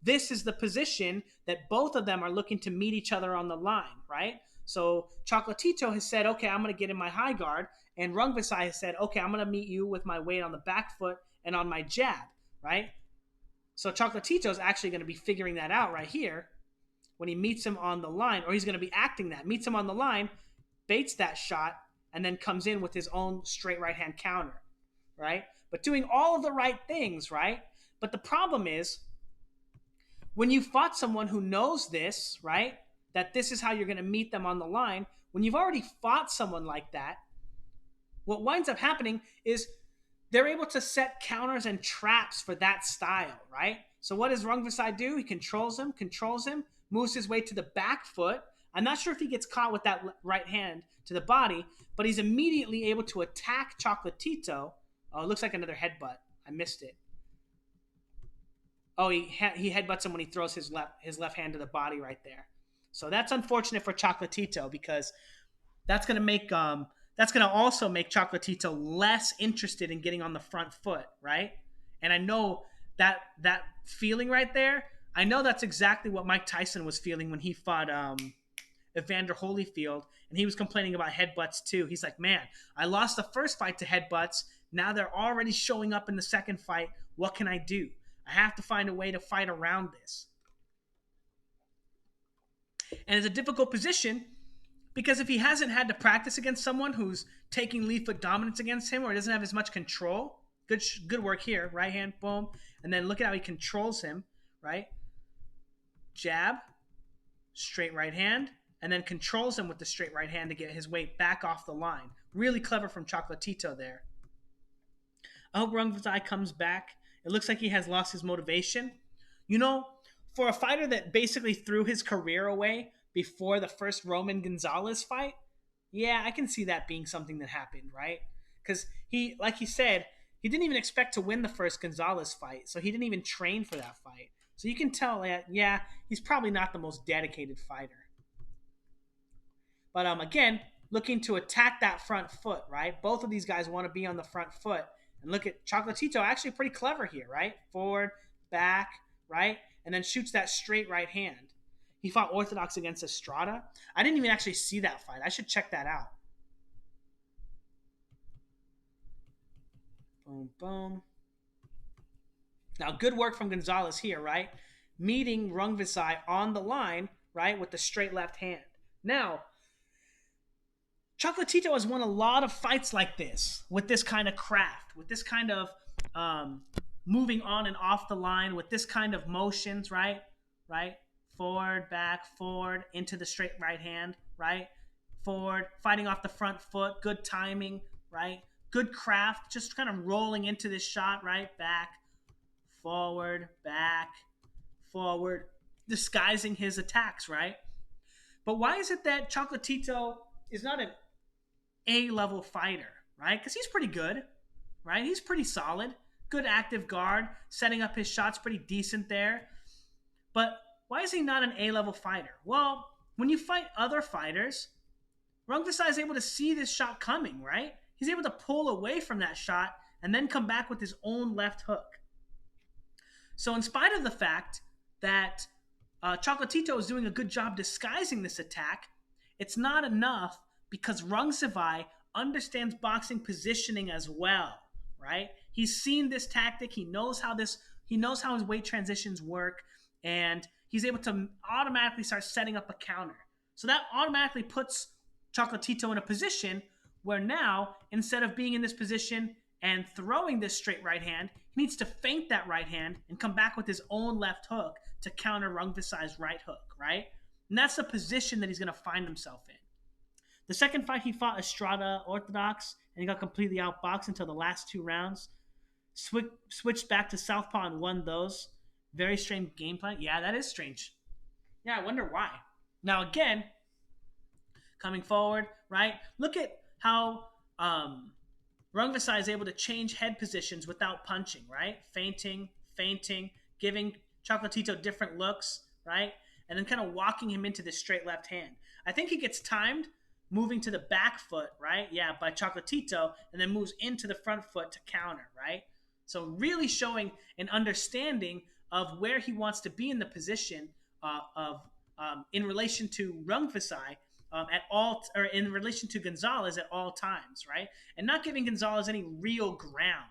This is the position that both of them are looking to meet each other on the line, right? So Chocolatito has said, okay, I'm going to get in my high guard. And Rungvisai has said, okay, I'm going to meet you with my weight on the back foot and on my jab, right? So Chocolatito is actually going to be figuring that out right here when he meets him on the line, or he's going to be acting that. Meets him on the line, baits that shot, and then comes in with his own straight right hand counter, right? But doing all of the right things, right? But the problem is, when you fought someone who knows this, right, that this is how you're going to meet them on the line, when you've already fought someone like that, what winds up happening is they're able to set counters and traps for that style, right? So what does Rungvisai do? He controls him, moves his way to the back foot. I'm not sure if he gets caught with that right hand to the body, but he's immediately able to attack Chocolatito. Oh, it looks like another headbutt. I missed it. Oh, he headbutts him when he throws his left hand to the body right there. So that's unfortunate for Chocolatito, because that's going to also make Chocolatito less interested in getting on the front foot, right? And I know that feeling right there, I know that's exactly what Mike Tyson was feeling when he fought Evander Holyfield, and he was complaining about headbutts too. He's like, man, I lost the first fight to headbutts. Now they're already showing up in the second fight. What can I do? I have to find a way to fight around this. And it's a difficult position, because if he hasn't had to practice against someone who's taking lead foot dominance against him, or doesn't have as much control, good work here. Right hand, boom. And then look at how he controls him, right? Jab, straight right hand, and then controls him with the straight right hand to get his weight back off the line. Really clever from Chocolatito there. I hope Rungvisai comes back. It looks like he has lost his motivation. You know, for a fighter that basically threw his career away before the first Roman Gonzalez fight, yeah, I can see that being something that happened, right? Because he, like he said, he didn't even expect to win the first Gonzalez fight, so he didn't even train for that fight. So you can tell that, yeah, he's probably not the most dedicated fighter. But again, looking to attack that front foot, right? Both of these guys want to be on the front foot. And look at Chocolatito, actually pretty clever here, right? Forward, back, right? And then shoots that straight right hand. He fought Orthodox against Estrada. I didn't even actually see that fight. I should check that out. Boom, boom. Now, good work from Gonzalez here, right? Meeting Rungvisai on the line, right, with the straight left hand. Now, Chocolatito has won a lot of fights like this, with this kind of craft, with this kind of moving on and off the line, with this kind of motions, right? Forward, back, forward, into the straight right hand, right? Forward, fighting off the front foot, good timing, right? Good craft, just kind of rolling into this shot, right? Back, forward, back, forward, disguising his attacks, right? But why is it that Chocolatito is not an A-level fighter, right? Because he's pretty good, right? He's pretty solid. Good active guard, setting up his shots pretty decent there. But why is he not an A-level fighter? Well, when you fight other fighters, Rungvisai is able to see this shot coming, right? He's able to pull away from that shot and then come back with his own left hook. So in spite of the fact that Chocolatito is doing a good job disguising this attack, it's not enough, because Rungvisai understands boxing positioning as well, right? He's seen this tactic. He knows how his weight transitions work, and he's able to automatically start setting up a counter. So that automatically puts Chocolatito in a position where now, instead of being in this position and throwing this straight right hand, he needs to feint that right hand and come back with his own left hook to counter Rungvisai's right hook, right? And that's the position that he's going to find himself in. The second fight, he fought Estrada Orthodox, and he got completely outboxed until the last 2 rounds. switched back to southpaw and won those. Very strange game plan. Yeah, that is strange. Yeah, I wonder why. Now again, coming forward, right? Look at how Rungvisai is able to change head positions without punching, right? Feinting, giving Chocolatito different looks, right? And then kind of walking him into this straight left hand. I think he gets timed moving to the back foot, right? Yeah, by Chocolatito, and then moves into the front foot to counter, right? So really showing an understanding of where he wants to be in the position of in relation to Rungvisai at all, or in relation to Gonzalez at all times, right? And not giving Gonzalez any real ground,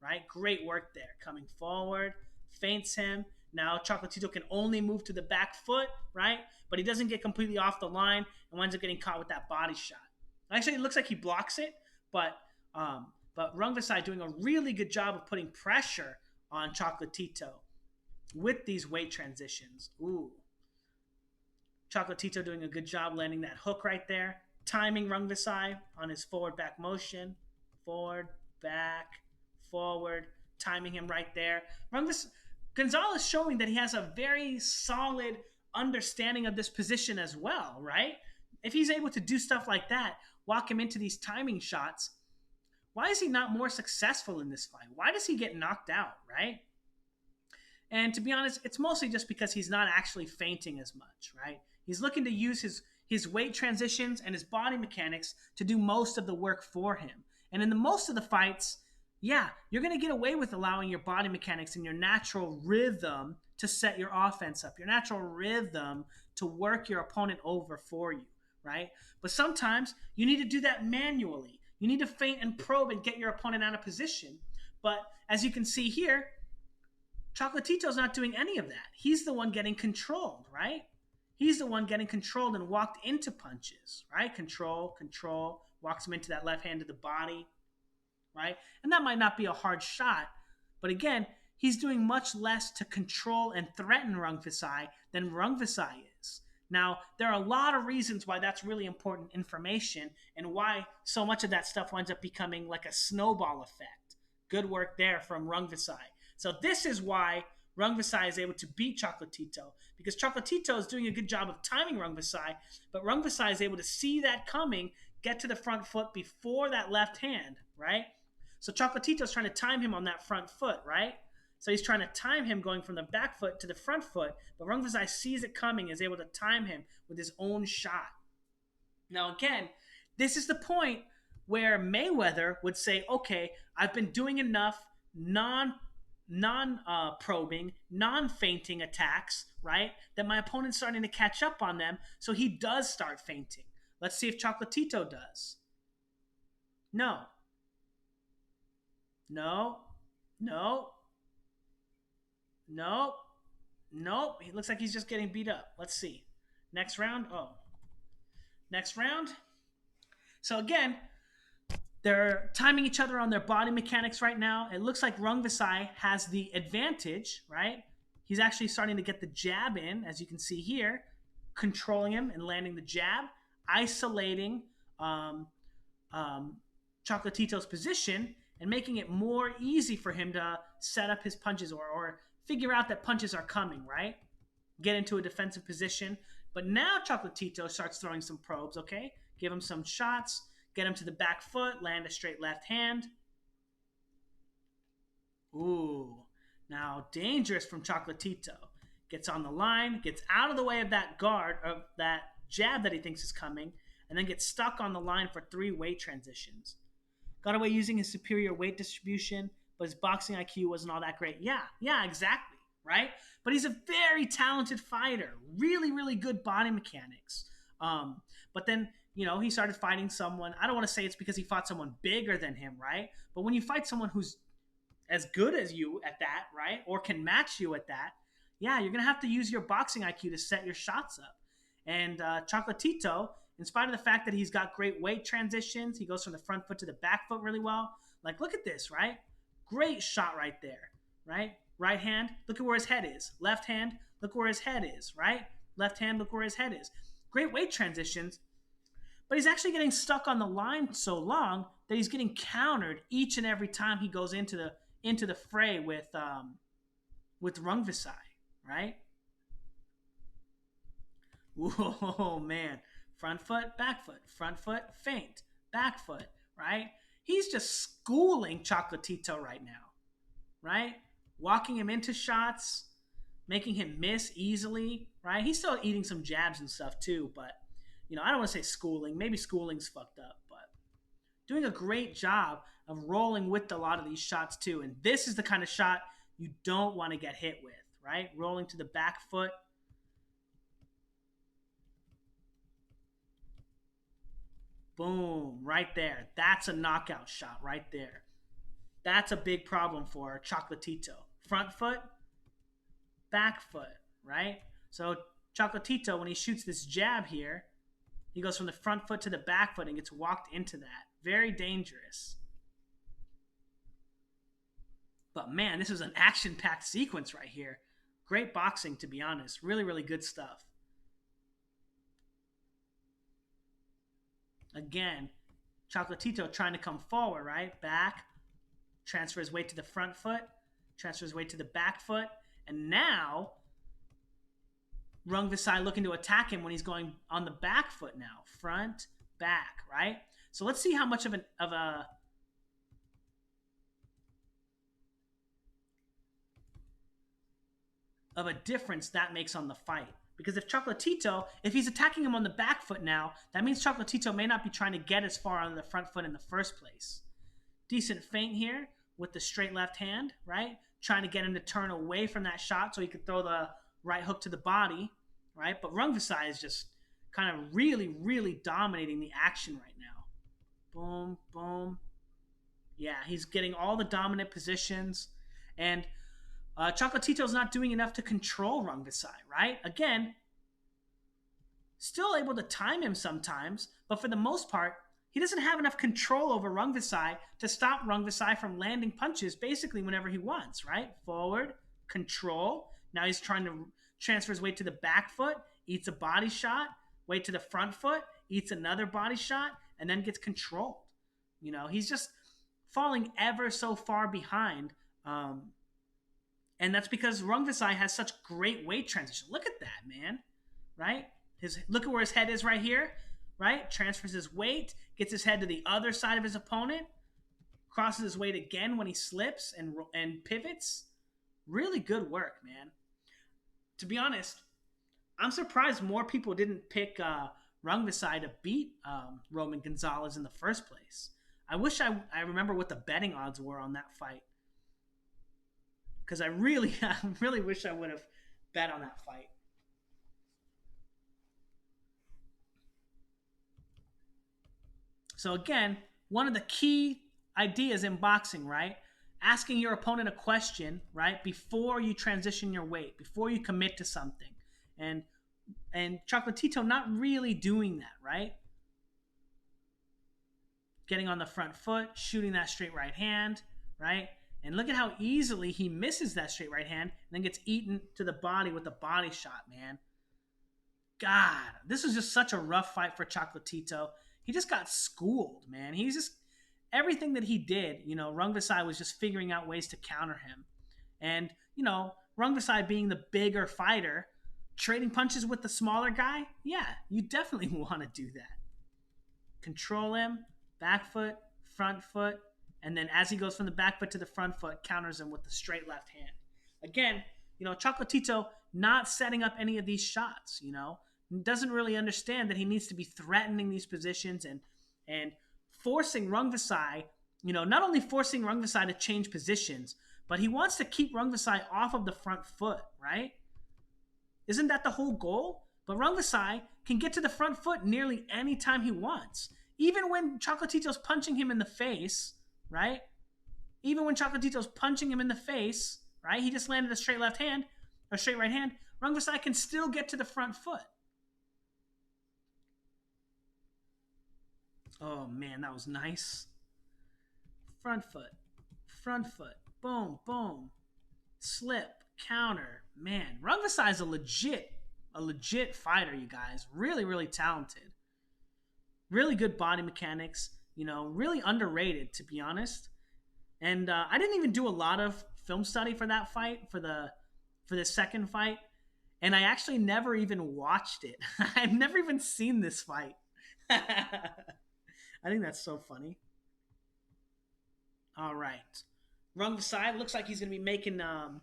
right? Great work there. Coming forward, feints him. Now Chocolatito can only move to the back foot, right? But he doesn't get completely off the line and winds up getting caught with that body shot. Actually, it looks like he blocks it, but Rungvisai doing a really good job of putting pressure on Chocolatito with these weight transitions. Ooh. Chocolatito doing a good job landing that hook right there. Timing Rungvisai on his forward back motion. Forward, back, forward. Timing him right there. Gonzalez showing that he has a very solid understanding of this position as well, right? If he's able to do stuff like that, walk him into these timing shots, why is he not more successful in this fight? Why does he get knocked out, right? And to be honest, it's mostly just because he's not actually feinting as much, right? He's looking to use his weight transitions and his body mechanics to do most of the work for him. And in the most of the fights, yeah, you're going to get away with allowing your body mechanics and your natural rhythm to set your offense up, your natural rhythm to work your opponent over for you, right? But sometimes you need to do that manually. You need to feint and probe and get your opponent out of position. But as you can see here, Chocolatito's not doing any of that. He's the one getting controlled, right? He's the one getting controlled and walked into punches, right? Control, walks him into that left hand to the body, right? And that might not be a hard shot, but again, he's doing much less to control and threaten Rungvisai than Rungvisai is. Now, there are a lot of reasons why that's really important information and why so much of that stuff winds up becoming like a snowball effect. Good work there from Rungvisai. So this is why Rungvisai is able to beat Chocolatito, because Chocolatito is doing a good job of timing Rungvisai, but Rungvisai is able to see that coming, get to the front foot before that left hand, right? So Chocolatito's trying to time him on that front foot, right? So he's trying to time him going from the back foot to the front foot, but Rungvisai sees it coming and is able to time him with his own shot. Now again, this is the point where Mayweather would say, okay, I've been doing enough non-probing, non-feinting attacks, right? That my opponent's starting to catch up on them, so he does start feinting. Let's see if Chocolatito does. No. Nope. He looks like he's just getting beat up. Let's see. Next round. Next round. So again, they're timing each other on their body mechanics right now. It looks like Rungvisai has the advantage, right? He's actually starting to get the jab in, as you can see here, controlling him and landing the jab, isolating Chocolatito's position, and making it more easy for him to set up his punches or figure out that punches are coming, right? Get into a defensive position. But now Chocolatito starts throwing some probes, okay? Give him some shots, get him to the back foot, land a straight left hand. Ooh, now dangerous from Chocolatito. Gets on the line, gets out of the way of that guard, of that jab that he thinks is coming, and then gets stuck on the line for 3 weight transitions. Got away using his superior weight distribution, but his boxing IQ wasn't all that great. Yeah, exactly, right? But he's a very talented fighter. Really, really good body mechanics. But then, he started fighting someone. I don't want to say it's because he fought someone bigger than him, right? But when you fight someone who's as good as you at that, right? Or can match you at that, yeah, you're going to have to use your boxing IQ to set your shots up. And Chocolatito, in spite of the fact that he's got great weight transitions, he goes from the front foot to the back foot really well. Like, look at this, right? Great shot right there, right? Right hand, look at where his head is. Left hand, look where his head is, right? Left hand, look where his head is. Great weight transitions, but he's actually getting stuck on the line so long that he's getting countered each and every time he goes into into the fray with Rungvisai, right? Whoa, man. Front foot, feint, back foot, right? He's just schooling Chocolatito right now, right? Walking him into shots, making him miss easily, right? He's still eating some jabs and stuff too, but I don't want to say schooling. Maybe schooling's fucked up, but doing a great job of rolling with a lot of these shots too. And this is the kind of shot you don't want to get hit with, right? Rolling to the back foot. Boom, right there. That's a knockout shot right there. That's a big problem for Chocolatito. Front foot, back foot, right? So Chocolatito, when he shoots this jab here, he goes from the front foot to the back foot and gets walked into that. Very dangerous. But man, this is an action-packed sequence right here. Great boxing, to be honest. Really, really good stuff. Again, Chocolatito trying to come forward, right? Back, transfer his weight to the front foot, transfer his weight to the back foot, and now Rungvisai looking to attack him when he's going on the back foot now. Front, back, right? So let's see how much of a difference that makes on the fight. Because if he's attacking him on the back foot now, that means Chocolatito may not be trying to get as far on the front foot in the first place. Decent feint here with the straight left hand, right? Trying to get him to turn away from that shot so he could throw the right hook to the body, right? But Rungvisai is just kind of really, really dominating the action right now. Boom, boom. Yeah, he's getting all the dominant positions. And Chocolatito's not doing enough to control Rungvisai, right? Again, still able to time him sometimes, but for the most part, he doesn't have enough control over Rungvisai to stop Rungvisai from landing punches basically whenever he wants, right? Forward, control. Now he's trying to transfer his weight to the back foot, eats a body shot, weight to the front foot, eats another body shot, and then gets controlled. He's just falling ever so far behind. And that's because Rungvisai has such great weight transition. Look at that, man. Right? Look at where his head is right here. Right? Transfers his weight, gets his head to the other side of his opponent, crosses his weight again when he slips and pivots. Really good work, man. To be honest, I'm surprised more people didn't pick Rungvisai to beat Roman Gonzalez in the first place. I wish I remember what the betting odds were on that fight. Because I really wish I would have bet on that fight. So again, one of the key ideas in boxing, right? Asking your opponent a question, right, before you transition your weight, before you commit to something. And Chocolatito not really doing that, right? Getting on the front foot, shooting that straight right hand, right? And look at how easily he misses that straight right hand and then gets eaten to the body with a body shot, man. God, this was just such a rough fight for Chocolatito. He just got schooled, man. He's just, everything that he did, Rungvisai was just figuring out ways to counter him. And, Rungvisai being the bigger fighter, trading punches with the smaller guy, yeah, you definitely want to do that. Control him, back foot, front foot, and then as he goes from the back foot to the front foot, counters him with the straight left hand. Again, Chocolatito not setting up any of these shots, doesn't really understand that he needs to be threatening these positions and forcing Rungvisai, not only forcing Rungvisai to change positions, but he wants to keep Rungvisai off of the front foot, right? Isn't that the whole goal? But Rungvisai can get to the front foot nearly any time he wants. Even when Chocolatito's punching him in the face, right? Even when Chocolatito's punching him in the face, right? He just landed a straight left hand, or straight right hand. Rungvisai can still get to the front foot. Oh, man, that was nice. Front foot, boom, boom. Slip, counter. Man, Rungvisai is a legit fighter, you guys. Really, really talented. Really good body mechanics. Really underrated, to be honest. And I didn't even do a lot of film study for that fight, for the second fight, and I actually never even watched it. I've never even seen this fight. I think that's so funny. All right, Rung Visai looks like he's going to be making a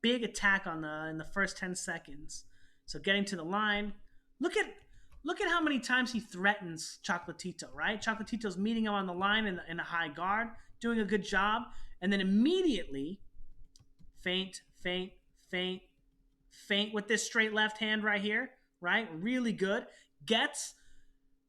big attack on the in the first 10 seconds. So getting to the line, look at look at how many times he threatens Chocolatito. Right, Chocolatito's meeting him on the line in a high guard, doing a good job, and then immediately feint, feint, feint, feint with this straight left hand right here. Right, really good. Gets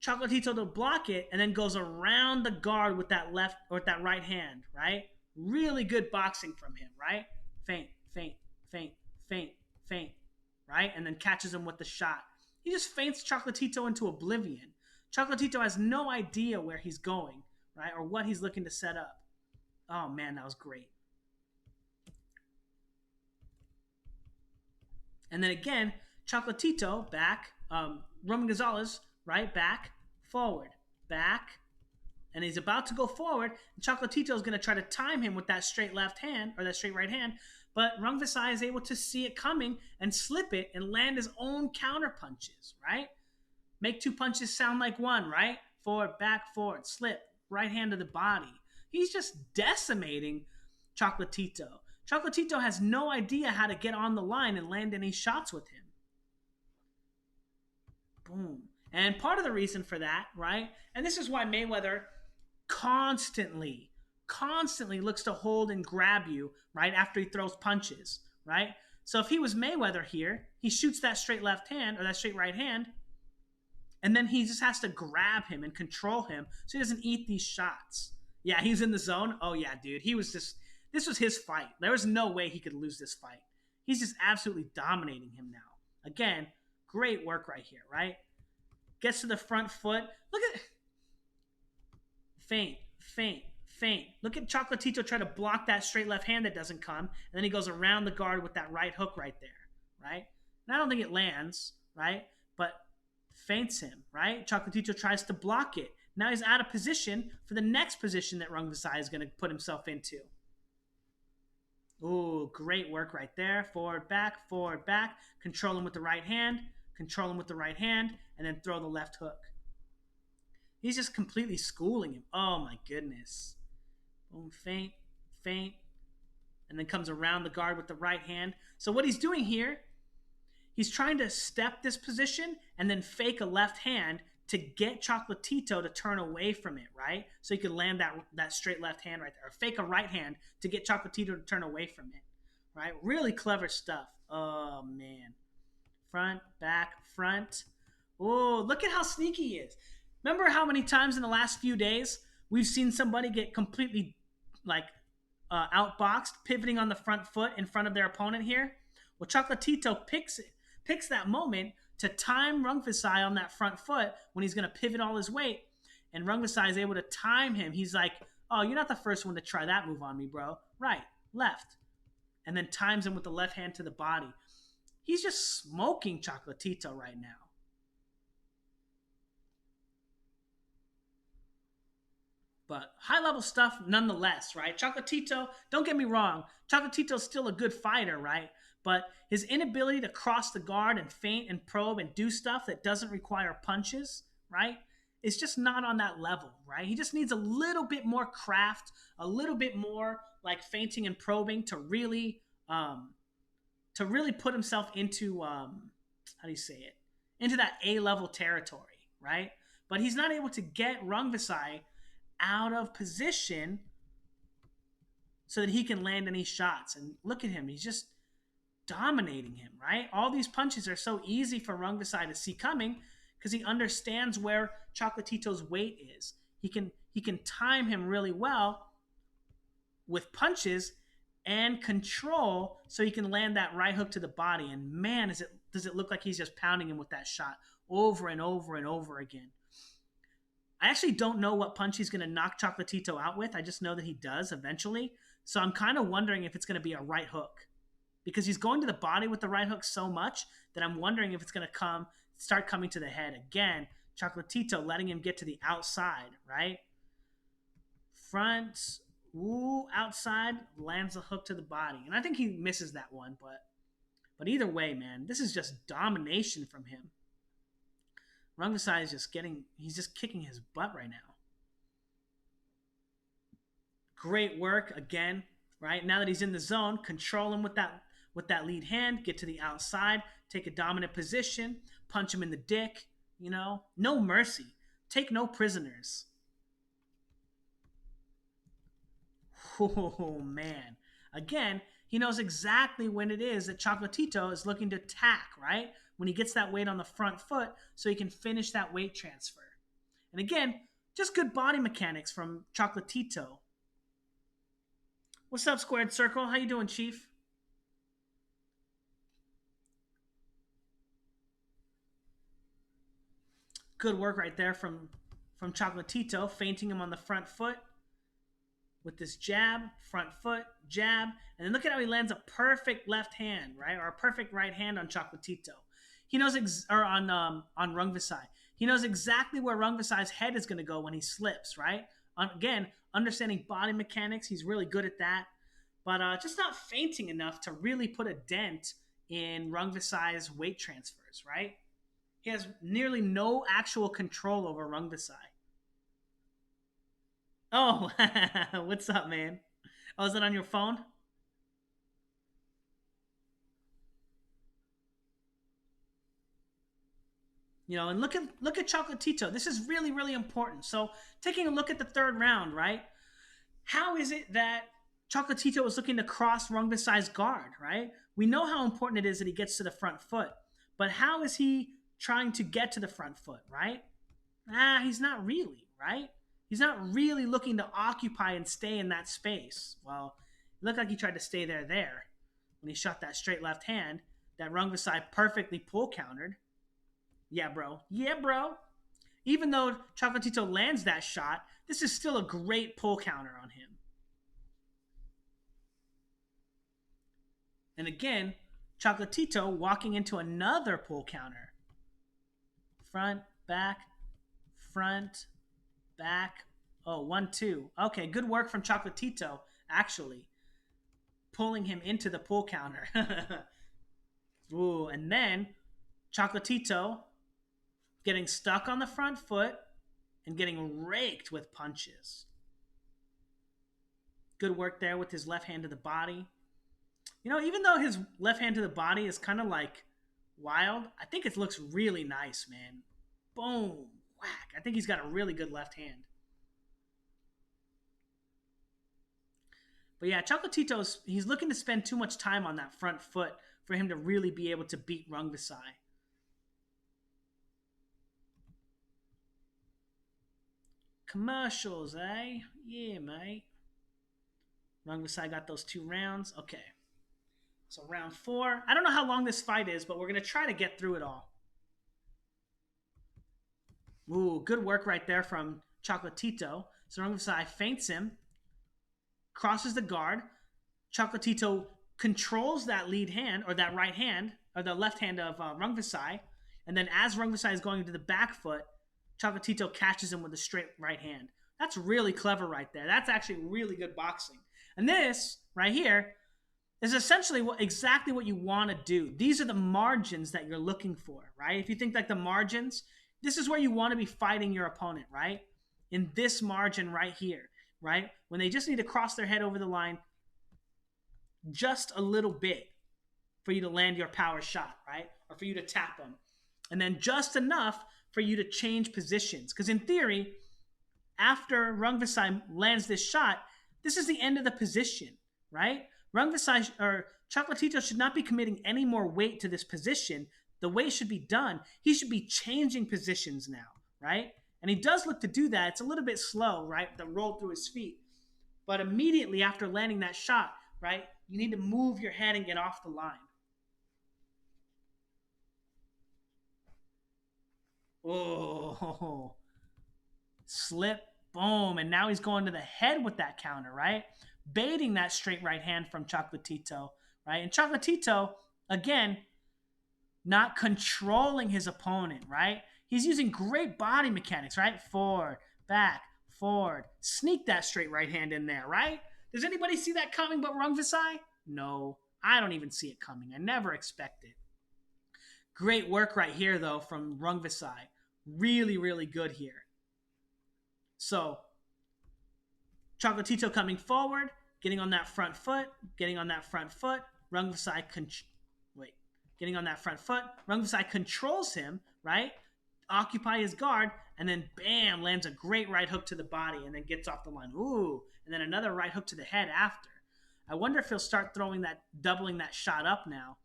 Chocolatito to block it, and then goes around the guard with that left or with that right hand, right? Really good boxing from him, right? Feint, feint, feint, feint, feint, right? And then catches him with the shot. He just feints Chocolatito into oblivion. Chocolatito has no idea where he's going, right? Or what he's looking to set up. Oh man, that was great. And then again, Chocolatito back, Roman Gonzalez, right? Back, forward, back, and he's about to go forward. And Chocolatito is going to try to time him with that straight left hand or that straight right hand, but Rung Visai is able to see it coming and slip it and land his own counter punches, right? Make two punches sound like one, right? Forward, slip, right hand to the body. He's just decimating Chocolatito. Chocolatito has no idea how to get on the line and land any shots with him. Boom. And part of the reason for that, right? And this is why Mayweather constantly looks to hold and grab you right after he throws punches, right? So if he was Mayweather here, he shoots that straight left hand or that straight right hand, and then he just has to grab him and control him so he doesn't eat these shots. Yeah, he's in the zone. Oh yeah, dude. This was his fight. There was no way he could lose this fight. He's just absolutely dominating him now. Again, great work right here, right? Gets to the front foot. Look at feint, feint, feint. Look at Chocolatito try to block that straight left hand that doesn't come, and then he goes around the guard with that right hook right there, right? And I don't think it lands, right? But feints him, right? Chocolatito tries to block it. Now he's out of position for the next position that Rung Visai is going to put himself into. Ooh, great work right there. Forward, back, control him with the right hand, and then throw the left hook. He's just completely schooling him. Oh my goodness. Boom, feint, and then comes around the guard with the right hand. So what he's doing here, he's trying to step this position and then fake a left hand to get Chocolatito to turn away from it, right? So he could land that straight left hand right there. Or fake a right hand to get Chocolatito to turn away from it, right? Really clever stuff. Oh, man. Front, back, front. Oh, look at how sneaky he is. Remember how many times in the last few days we've seen somebody get completely outboxed, pivoting on the front foot in front of their opponent here? Well, Chocolatito picks that moment to time Rung Visai on that front foot when he's going to pivot all his weight, and Rung Visai is able to time him. He's like, oh, you're not the first one to try that move on me, bro. Right, left. And then times him with the left hand to the body. He's just smoking Chocolatito right now. But high-level stuff nonetheless, right? Chocolatito, don't get me wrong, Chocolatito's still a good fighter, right? But his inability to cross the guard and feint and probe and do stuff that doesn't require punches, right, is just not on that level, right? He just needs a little bit more craft, a little bit more like feinting and probing to really put himself into how do you say it? Into that A-level territory, right? But he's not able to get Rung Visai out of position so that he can land any shots. And look at him. He's just dominating him, right? All these punches are so easy for Rung Visai to see coming because he understands where Chocolatito's weight is. He can time him really well with punches and control so he can land that right hook to the body. And man, does it look like he's just pounding him with that shot over and over and over again. I actually don't know what punch he's going to knock Chocolatito out with. I just know that he does eventually. So I'm kind of wondering if it's going to be a right hook, because he's going to the body with the right hook so much that I'm wondering if it's going to start coming to the head. Again, Chocolatito letting him get to the outside, right? Front, Ooh, outside, lands a hook to the body. And I think he misses that one, but either way, man, this is just domination from him. Rungvisai is just he's just kicking his butt right now. Great work again, right? Now that he's in the zone, control him with that lead hand, get to the outside, take a dominant position, punch him in the dick, no mercy. Take no prisoners. Oh man. Again, he knows exactly when it is that Chocolatito is looking to attack, right? When he gets that weight on the front foot so he can finish that weight transfer. And again, just good body mechanics from Chocolatito. What's up, Squared Circle? How you doing, Chief? Good work right there from Chocolatito, feinting him on the front foot with this jab, front foot, jab, and then look at how he lands a perfect left hand, right, or a perfect right hand on Chocolatito. He knows, or on Rungvisai. He knows exactly where Rungvisai's head is going to go when he slips, right? Again, understanding body mechanics, he's really good at that, but just not feinting enough to really put a dent in Rungvisai's weight transfers, right? He has nearly no actual control over Rungvisai. Oh, what's up, man? Oh, is it on your phone? And look at Chocolatito. This is really, really important. So taking a look at the third round, right? How is it that Chocolatito is looking to cross Rungvisai's guard, right? We know how important it is that he gets to the front foot, but how is he trying to get to the front foot, right? He's not really, right? He's not really looking to occupy and stay in that space. Well, it looked like he tried to stay there when he shot that straight left hand that Rungvisai perfectly pull countered. Yeah, bro. Yeah, bro. Even though Chocolatito lands that shot, this is still a great pull counter on him. And again, Chocolatito walking into another pull counter. Front, back, front, back. Oh, 1-2. Okay, good work from Chocolatito, actually. Pulling him into the pull counter. Ooh, and then Chocolatito getting stuck on the front foot and getting raked with punches. Good work there with his left hand to the body. Even though his left hand to the body is kind of like wild, I think it looks really nice, man. Boom. Whack. I think he's got a really good left hand. But yeah, Chocolatito's, he's looking to spend too much time on that front foot for him to really be able to beat Rungvisai. Commercials, eh? Yeah, mate. Rungvisai got those 2 rounds. Okay. So round 4. I don't know how long this fight is, but we're going to try to get through it all. Ooh, good work right there from Chocolatito. So Rungvisai feints him, crosses the guard. Chocolatito controls that lead hand, or that right hand, or the left hand of Rungvisai. And then as Rungvisai is going to the back foot, Chocolatito catches him with a straight right hand. That's really clever right there. That's actually really good boxing. And this right here is essentially exactly what you want to do. These are the margins that you're looking for, right? If you think like the margins, this is where you want to be fighting your opponent, right? In this margin right here, right? When they just need to cross their head over the line just a little bit for you to land your power shot, right? Or for you to tap them. And then just enough for you to change positions. Because in theory, after Rungvisai lands this shot, this is the end of the position, right? Rungvisai or Chocolatito should not be committing any more weight to this position. The weight should be done. He should be changing positions now, right? And he does look to do that. It's a little bit slow, right? The roll through his feet. But immediately after landing that shot, right, you need to move your head and get off the line. Oh, slip, boom. And now he's going to the head with that counter, right? Baiting that straight right hand from Chocolatito, right? And Chocolatito, again, not controlling his opponent, right? He's using great body mechanics, right? Forward, back, forward. Sneak that straight right hand in there, right? Does anybody see that coming but Rung Visai? No, I don't even see it coming. I never expect it. Great work right here, though, from Rung Visai. Really, really good here. So, Chocolatito coming forward, getting on that front foot, getting on that front foot. Rung Visai getting on that front foot. Rung Visai controls him, right? Occupy his guard, and then bam, lands a great right hook to the body, and then gets off the line. Ooh, and then another right hook to the head after. I wonder if he'll start throwing that, doubling that shot up now.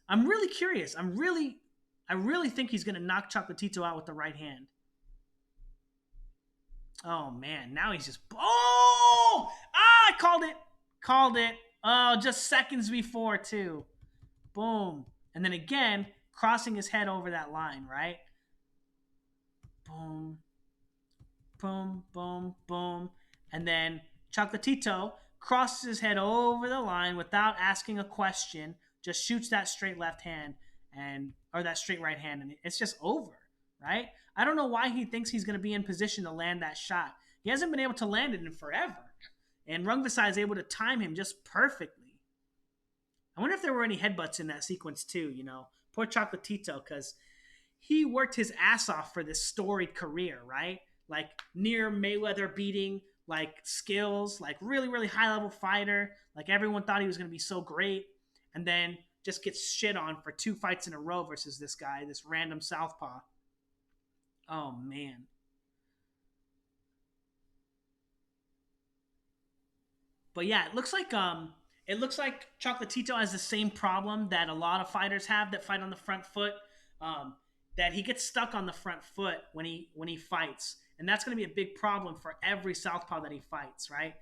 I'm really curious. I really think he's going to knock Chocolatito out with the right hand. Oh, man. Now he's just... Oh! Ah, I called it. Called it. Oh, just seconds before, too. Boom. And then again, crossing his head over that line, right? Boom. Boom, boom, boom. And then Chocolatito crosses his head over the line without asking a question, just shoots that straight left hand or that straight right hand, and it's just over, right? I don't know why he thinks he's going to be in position to land that shot. He hasn't been able to land it in forever, and Rung Visai is able to time him just perfectly. I wonder if there were any headbutts in that sequence too, Poor Chocolatito, because he worked his ass off for this storied career, right? Like near Mayweather beating, like skills, like really, really high level fighter. Like everyone thought he was going to be so great. And then just gets shit on for 2 fights in a row versus this guy, this random southpaw. Oh, man. But yeah, it looks like Chocolatito has the same problem that a lot of fighters have that fight on the front foot. That he gets stuck on the front foot when he fights, and that's going to be a big problem for every southpaw that he fights, right?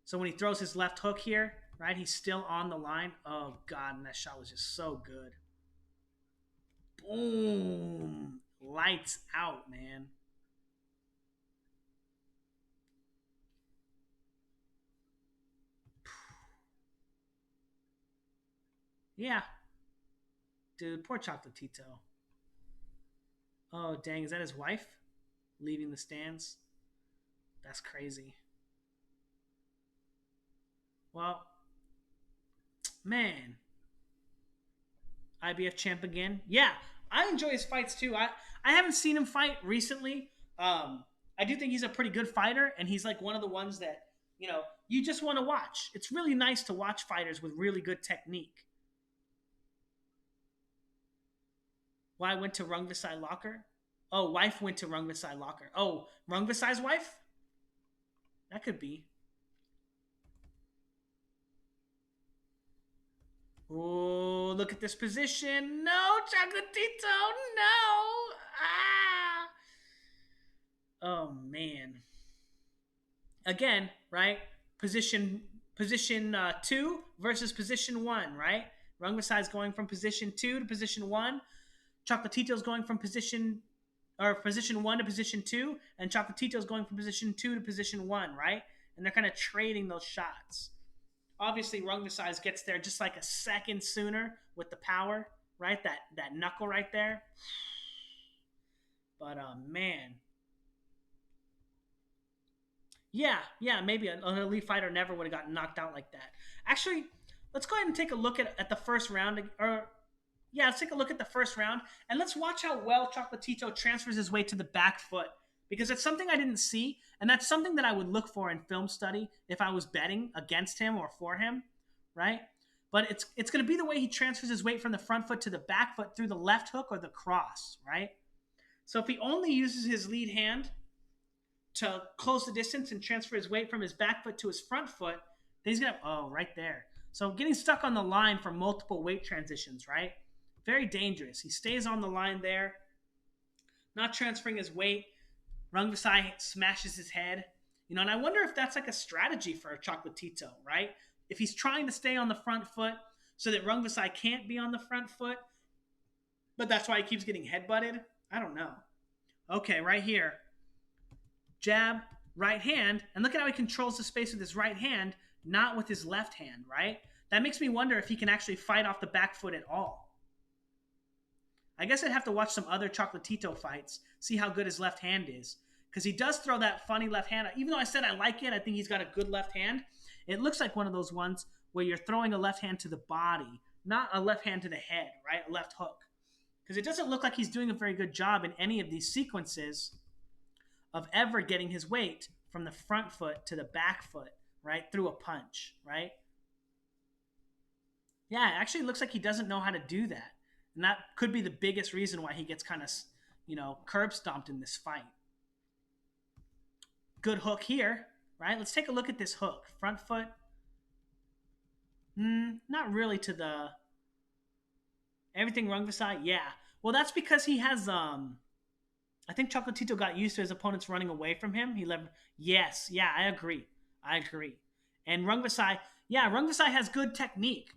So when he throws his left hook here, right, he's still on the line. Oh God, and that shot was just so good. Boom, lights out, man. Yeah, dude, poor Chocolatito. Oh dang, is that his wife leaving the stands? That's crazy. Well, man, IBF champ again. Yeah, I enjoy his fights too. I haven't seen him fight recently. I do think he's a pretty good fighter, and he's like one of the ones that you just want to watch. It's really nice to watch fighters with really good technique. Why went to Rung Visai locker? Oh, wife went to Rung Visai locker. Oh, Rung Visai's wife? That could be. Oh, look at this position. No, Chocolatito, no. Ah. Oh, man. Again, right? Position 2 versus position 1, right? Rung Visai's going from position 2 to position 1. Chocolatito's going from position 1 to position 2, and Chocolatito's going from position 2 to position 1, right? And they're kind of trading those shots. Obviously, Rung Visai gets there just like a second sooner with the power, right? That knuckle right there. But man, yeah, maybe an elite fighter never would have gotten knocked out like that. Actually, let's go ahead and take a look at the first round, let's take a look at the first round, and let's watch how well Chocolatito transfers his weight to the back foot, because it's something I didn't see, and that's something that I would look for in film study if I was betting against him or for him, right? But it's going to be the way he transfers his weight from the front foot to the back foot through the left hook or the cross, right? So if he only uses his lead hand to close the distance and transfer his weight from his back foot to his front foot, then he's going to, right there. So getting stuck on the line for multiple weight transitions, right? Very dangerous. He stays on the line there, not transferring his weight. Rung Visai smashes his head. And I wonder if that's like a strategy for Chocolatito, right? If he's trying to stay on the front foot so that Rung Visai can't be on the front foot, but that's why he keeps getting headbutted. I don't know. Okay, right here. Jab, right hand, and look at how he controls the space with his right hand, not with his left hand, right? That makes me wonder if he can actually fight off the back foot at all. I guess I'd have to watch some other Chocolatito fights, see how good his left hand is. because he does throw that funny left hand. Even though I said I like it, I think he's got a good left hand. It looks like one of those ones where you're throwing a left hand to the body, not a left hand to the head, right? A left hook. Because it doesn't look like he's doing a very good job in any of these sequences of ever getting his weight from the front foot to the back foot, right? Through a punch, right? Yeah, it actually looks like he doesn't know how to do that. And that could be the biggest reason why he gets kind of, curb stomped in this fight. Good hook here, right? Let's take a look at this hook. Front foot. Not really to the everything wrong beside. Yeah. Well, that's because he has I think Chocolatito got used to his opponents running away from him. Yes, yeah, I agree. And Rungvisai, yeah, Rungvisai has good technique,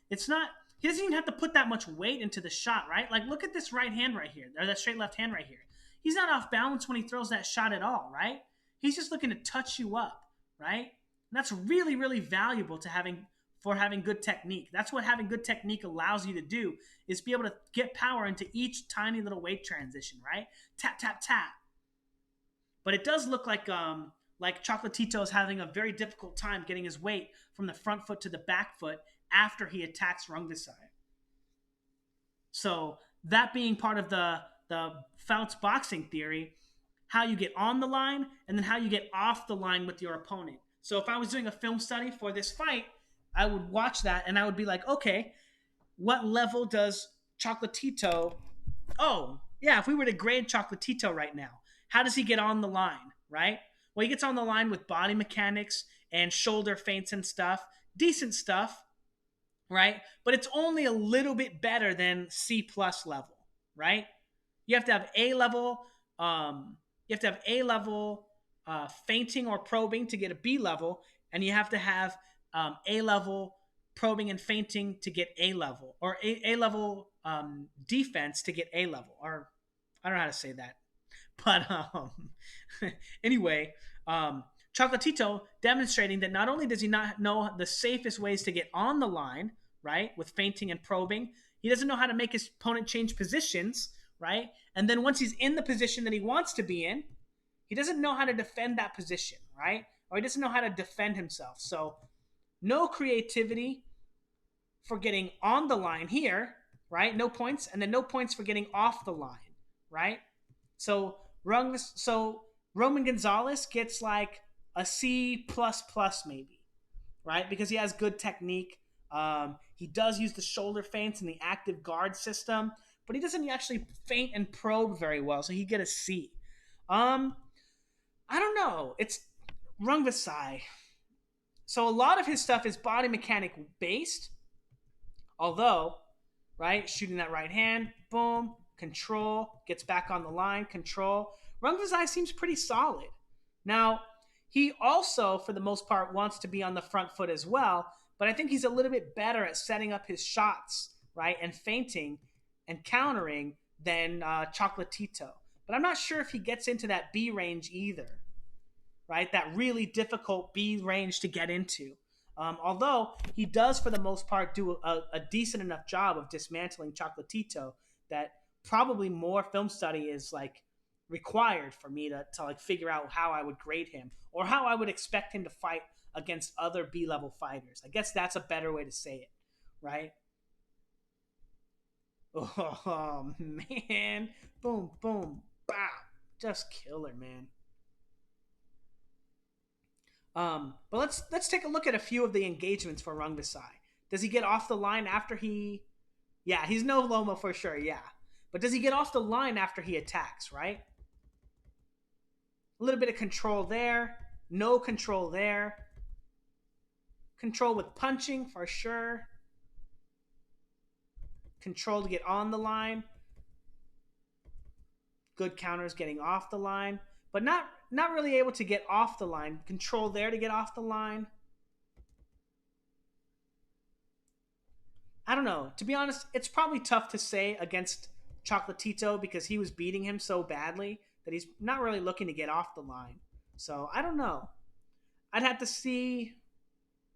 It's not he doesn't even have to put that much weight into the shot, right? Like look at this right hand right here, or that straight left hand right here. He's not off balance when he throws that shot at all, right? He's just looking to touch you up, right? And that's really, really valuable for having good technique. That's what having good technique allows you to do, is be able to get power into each tiny little weight transition, right? Tap, tap, tap. But it does look like Chocolatito is having a very difficult time getting his weight from the front foot to the back foot after he attacks Rungvisai. So that being part of the Fouts boxing theory, how you get on the line and then how you get off the line with your opponent. So if I was doing a film study for this fight, I would watch that and I would be like, okay, what level does Chocolatito... Oh, yeah, if we were to grade Chocolatito right now, how does he get on the line, right? Well, he gets on the line with body mechanics and shoulder feints and stuff. Decent stuff, right? But it's only a little bit better than C+ level, right? You have to have A level... feinting or probing to get a B level, and you have to have A level probing and feinting to get A level, or A level defense to get A level, or I don't know how to say that. But anyway, Chocolatito demonstrating that not only does he not know the safest ways to get on the line, right, with feinting and probing, he doesn't know how to make his opponent change positions, right? And then once he's in the position that he wants to be in, he doesn't know how to defend that position, right? Or he doesn't know how to defend himself. So no creativity for getting on the line here, right? No points, and then no points for getting off the line, right? So Roman Gonzalez gets like a C++ maybe, right? Because he has good technique. He does use the shoulder feints and the active guard system, but he doesn't actually feint and probe very well, so he get a C. I don't know. It's Rungvisai. So a lot of his stuff is body mechanic based, although, right, shooting that right hand, boom, control, gets back on the line, control. Rungvisai seems pretty solid. Now, he also, for the most part, wants to be on the front foot as well, but I think he's a little bit better at setting up his shots, right, and feinting and countering than Chocolatito. But I'm not sure if he gets into that B range either, right? That really difficult B range to get into. Although he does, for the most part, do a decent enough job of dismantling Chocolatito that probably more film study is like required for me to like figure out how I would grade him or how I would expect him to fight against other B-level fighters. I guess that's a better way to say it, right? Oh, man. Boom, boom, bow. Just killer, man. But let's take a look at a few of the engagements for Rungvisai. Does he get off the line after he... Yeah, he's no Loma for sure, yeah. But does he get off the line after he attacks, right? A little bit of control there. No control there. Control with punching for sure. Control to get on the line. Good counters getting off the line. But not really able to get off the line. Control there to get off the line. I don't know. To be honest, it's probably tough to say against Chocolatito because he was beating him so badly that he's not really looking to get off the line. So I don't know. I'd have to see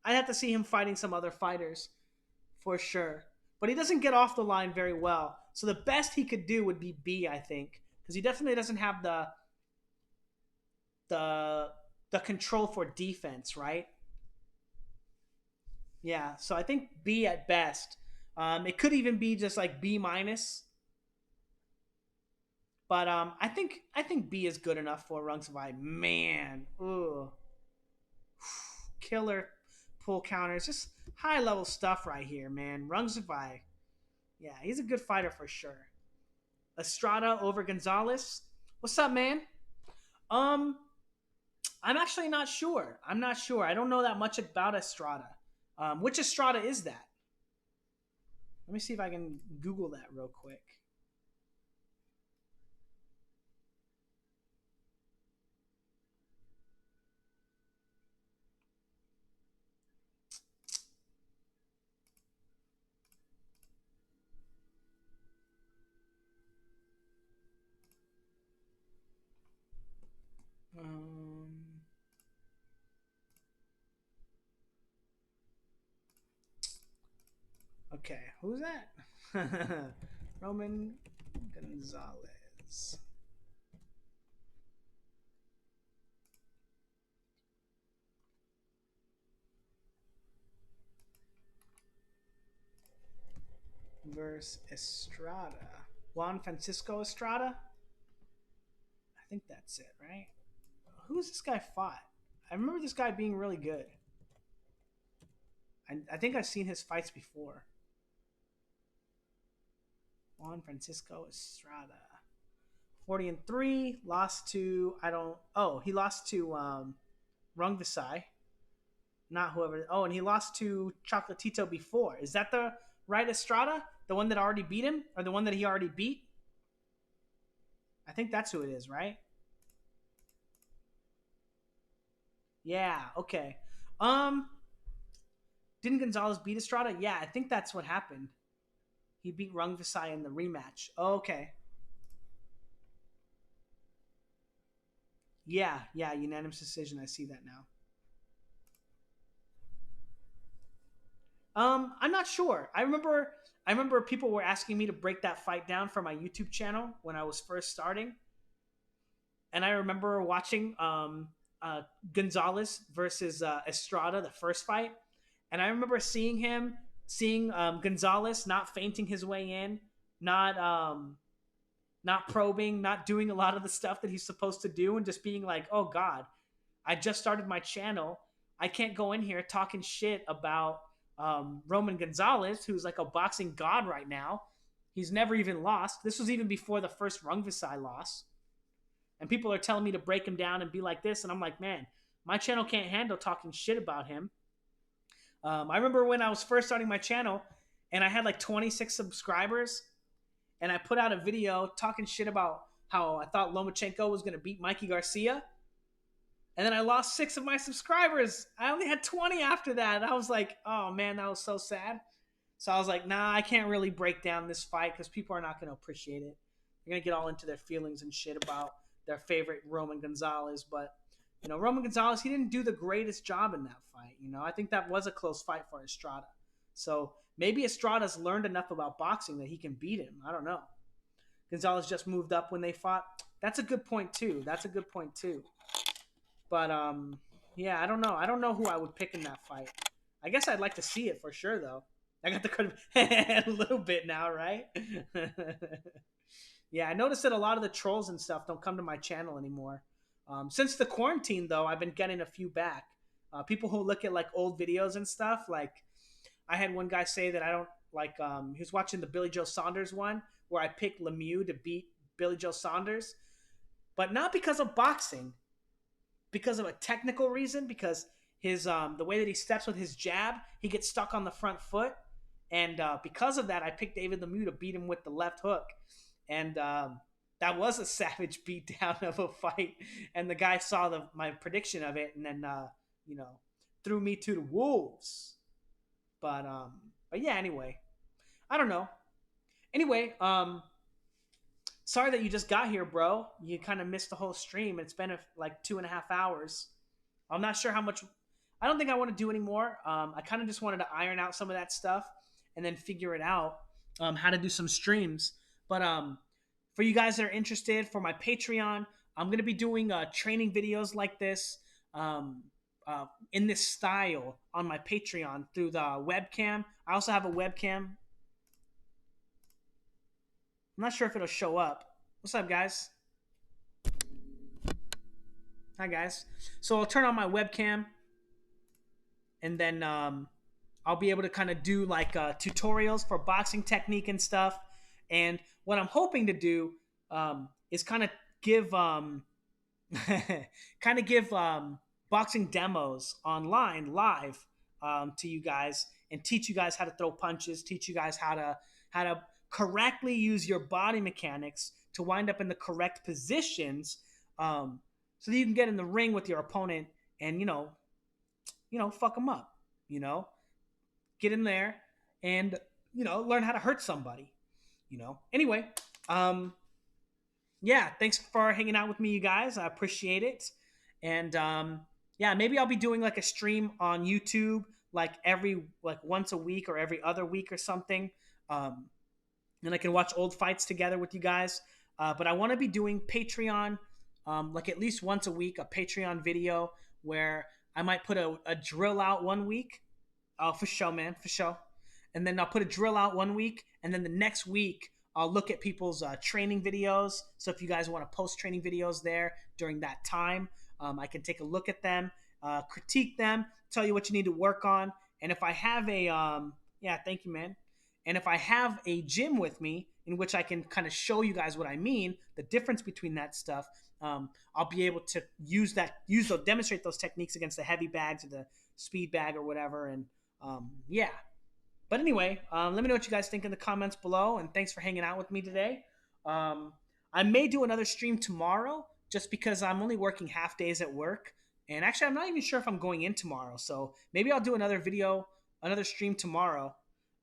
him fighting some other fighters for sure. But he doesn't get off the line very well. So the best he could do would be B, I think. Because he definitely doesn't have the the control for defense, right? Yeah, so I think B at best. It could even be just like B minus, but I think B is good enough for Rungs of I. Man, ooh, killer pull counters, just high level stuff right here, man. Rungs of I, yeah, he's a good fighter for sure. Estrada over Gonzalez. What's up, man? Um, I'm actually not sure. I'm not sure. I don't know that much about Estrada. Which Estrada is that? Let me see if I can Google that real quick. Um, okay, who's that? Roman Gonzalez versus Estrada. Juan Francisco Estrada? I think that's it, right? Who's this guy fought? I remember this guy being really good. I think I've seen his fights before. Juan Francisco Estrada. 40-3, lost to I don't he lost to Rung Visai. Not whoever and he lost to Chocolatito before. Is that the right Estrada? The one that already beat him? Or the one that he already beat? I think that's who it is, right? Yeah, okay. Um didn't Gonzalez beat Estrada? Yeah, I think that's what happened. He beat Rung Visai in the rematch. Okay. Yeah, yeah, unanimous decision. I see that now. I'm not sure. I remember people were asking me to break that fight down for my YouTube channel when I was first starting, and I remember watching uh, Gonzalez versus Estrada, the first fight, and I remember seeing Gonzalez not fainting his way in, not not probing, not doing a lot of the stuff that he's supposed to do, and just being like, "Oh God, I just started my channel. I can't go in here talking shit about Roman Gonzalez, who's like a boxing god right now. He's never even lost. This was even before the first Rungvisai loss. And people are telling me to break him down and be like this. And I'm like, man, my channel can't handle talking shit about him. I remember when I was first starting my channel and I had like 26 subscribers and I put out a video talking shit about how I thought Lomachenko was going to beat Mikey Garcia, and then I lost 6 of my subscribers. I only had 20 after that. And I was like, oh man, that was so sad. So I was like, nah, I can't really break down this fight because people are not going to appreciate it. They're going to get all into their feelings and shit about their favorite Roman Gonzalez. But, Roman Gonzalez, he didn't do the greatest job in that fight. I think that was a close fight for Estrada. So maybe Estrada's learned enough about boxing that he can beat him. I don't know. Gonzalez just moved up when they fought. That's a good point, too. That's a good point, too. But yeah, I don't know. I don't know who I would pick in that fight. I guess I'd like to see it for sure, though. I got the a little bit now, right? Yeah, I noticed that a lot of the trolls and stuff don't come to my channel anymore. Since the quarantine, though, I've been getting a few back. People who look at like old videos and stuff. Like I had one guy say that I don't like. He was watching the Billy Joe Saunders one where I picked Lemieux to beat Billy Joe Saunders, but not because of boxing, because of a technical reason, because his the way that he steps with his jab, he gets stuck on the front foot, and because of that, I picked David Lemieux to beat him with the left hook, and that was a savage beatdown of a fight. And the guy saw my prediction of it, and then you know threw me to the wolves. But yeah, anyway, I don't know. Anyway, sorry that you just got here, bro. You kind of missed the whole stream. It's been like 2.5 hours. I'm not sure how much. I don't think I want to do anymore. I kind of just wanted to iron out some of that stuff and then figure it out how to do some streams. But for you guys that are interested, for my Patreon, I'm gonna be doing training videos like this, um, in this style on my Patreon through the webcam. I also have a webcam. I'm not sure if it'll show up. What's up, guys? Hi, guys. So I'll turn on my webcam, and then I'll be able to kind of do like tutorials for boxing technique and stuff. And what I'm hoping to do is kind of give kind of give boxing demos online live to you guys and teach you guys how to throw punches, teach you guys how to correctly use your body mechanics to wind up in the correct positions, so that you can get in the ring with your opponent and fuck them up. You know, get in there and learn how to hurt somebody. Anyway, um, yeah, thanks for hanging out with me, you guys. I appreciate it. And yeah, maybe I'll be doing like a stream on YouTube, like once a week or every other week or something. Um, and I can watch old fights together with you guys. But I want to be doing Patreon, like at least once a week, a Patreon video where I might put a drill out one week. Oh, for sure, man, for sure. And then I'll put a drill out one week, and then the next week I'll look at people's training videos. So if you guys want to post training videos there during that time, I can take a look at them, critique them, tell you what you need to work on. And if I have yeah, thank you, man. And if I have a gym with me in which I can kind of show you guys what I mean, the difference between that stuff, I'll be able to demonstrate those techniques against the heavy bags or the speed bag or whatever. And yeah. But anyway, let me know what you guys think in the comments below, and thanks for hanging out with me today. Um, I may do another stream tomorrow just because I'm only working half days at work. And actually, I'm not even sure if I'm going in tomorrow. So maybe I'll do another video, another stream tomorrow.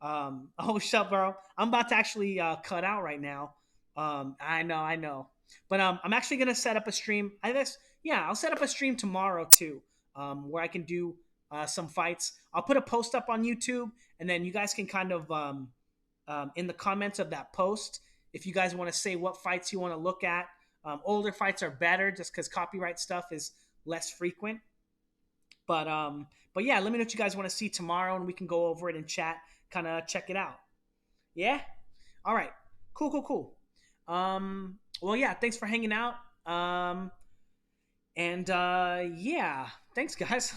Oh, shut, bro. I'm about to actually cut out right now. I know, I know. But I'm actually going to set up a stream. I guess, yeah, I'll set up a stream tomorrow too, where I can do some fights. I'll put a post up on YouTube, and then you guys can kind of in the comments of that post, if you guys want to say what fights you want to look at. Older fights are better just because copyright stuff is less frequent. But yeah, let me know what you guys want to see tomorrow, and we can go over it and chat, kind of check it out. Yeah. All right. Cool. Cool. Cool. Well, yeah. Thanks for hanging out. And yeah, thanks, guys.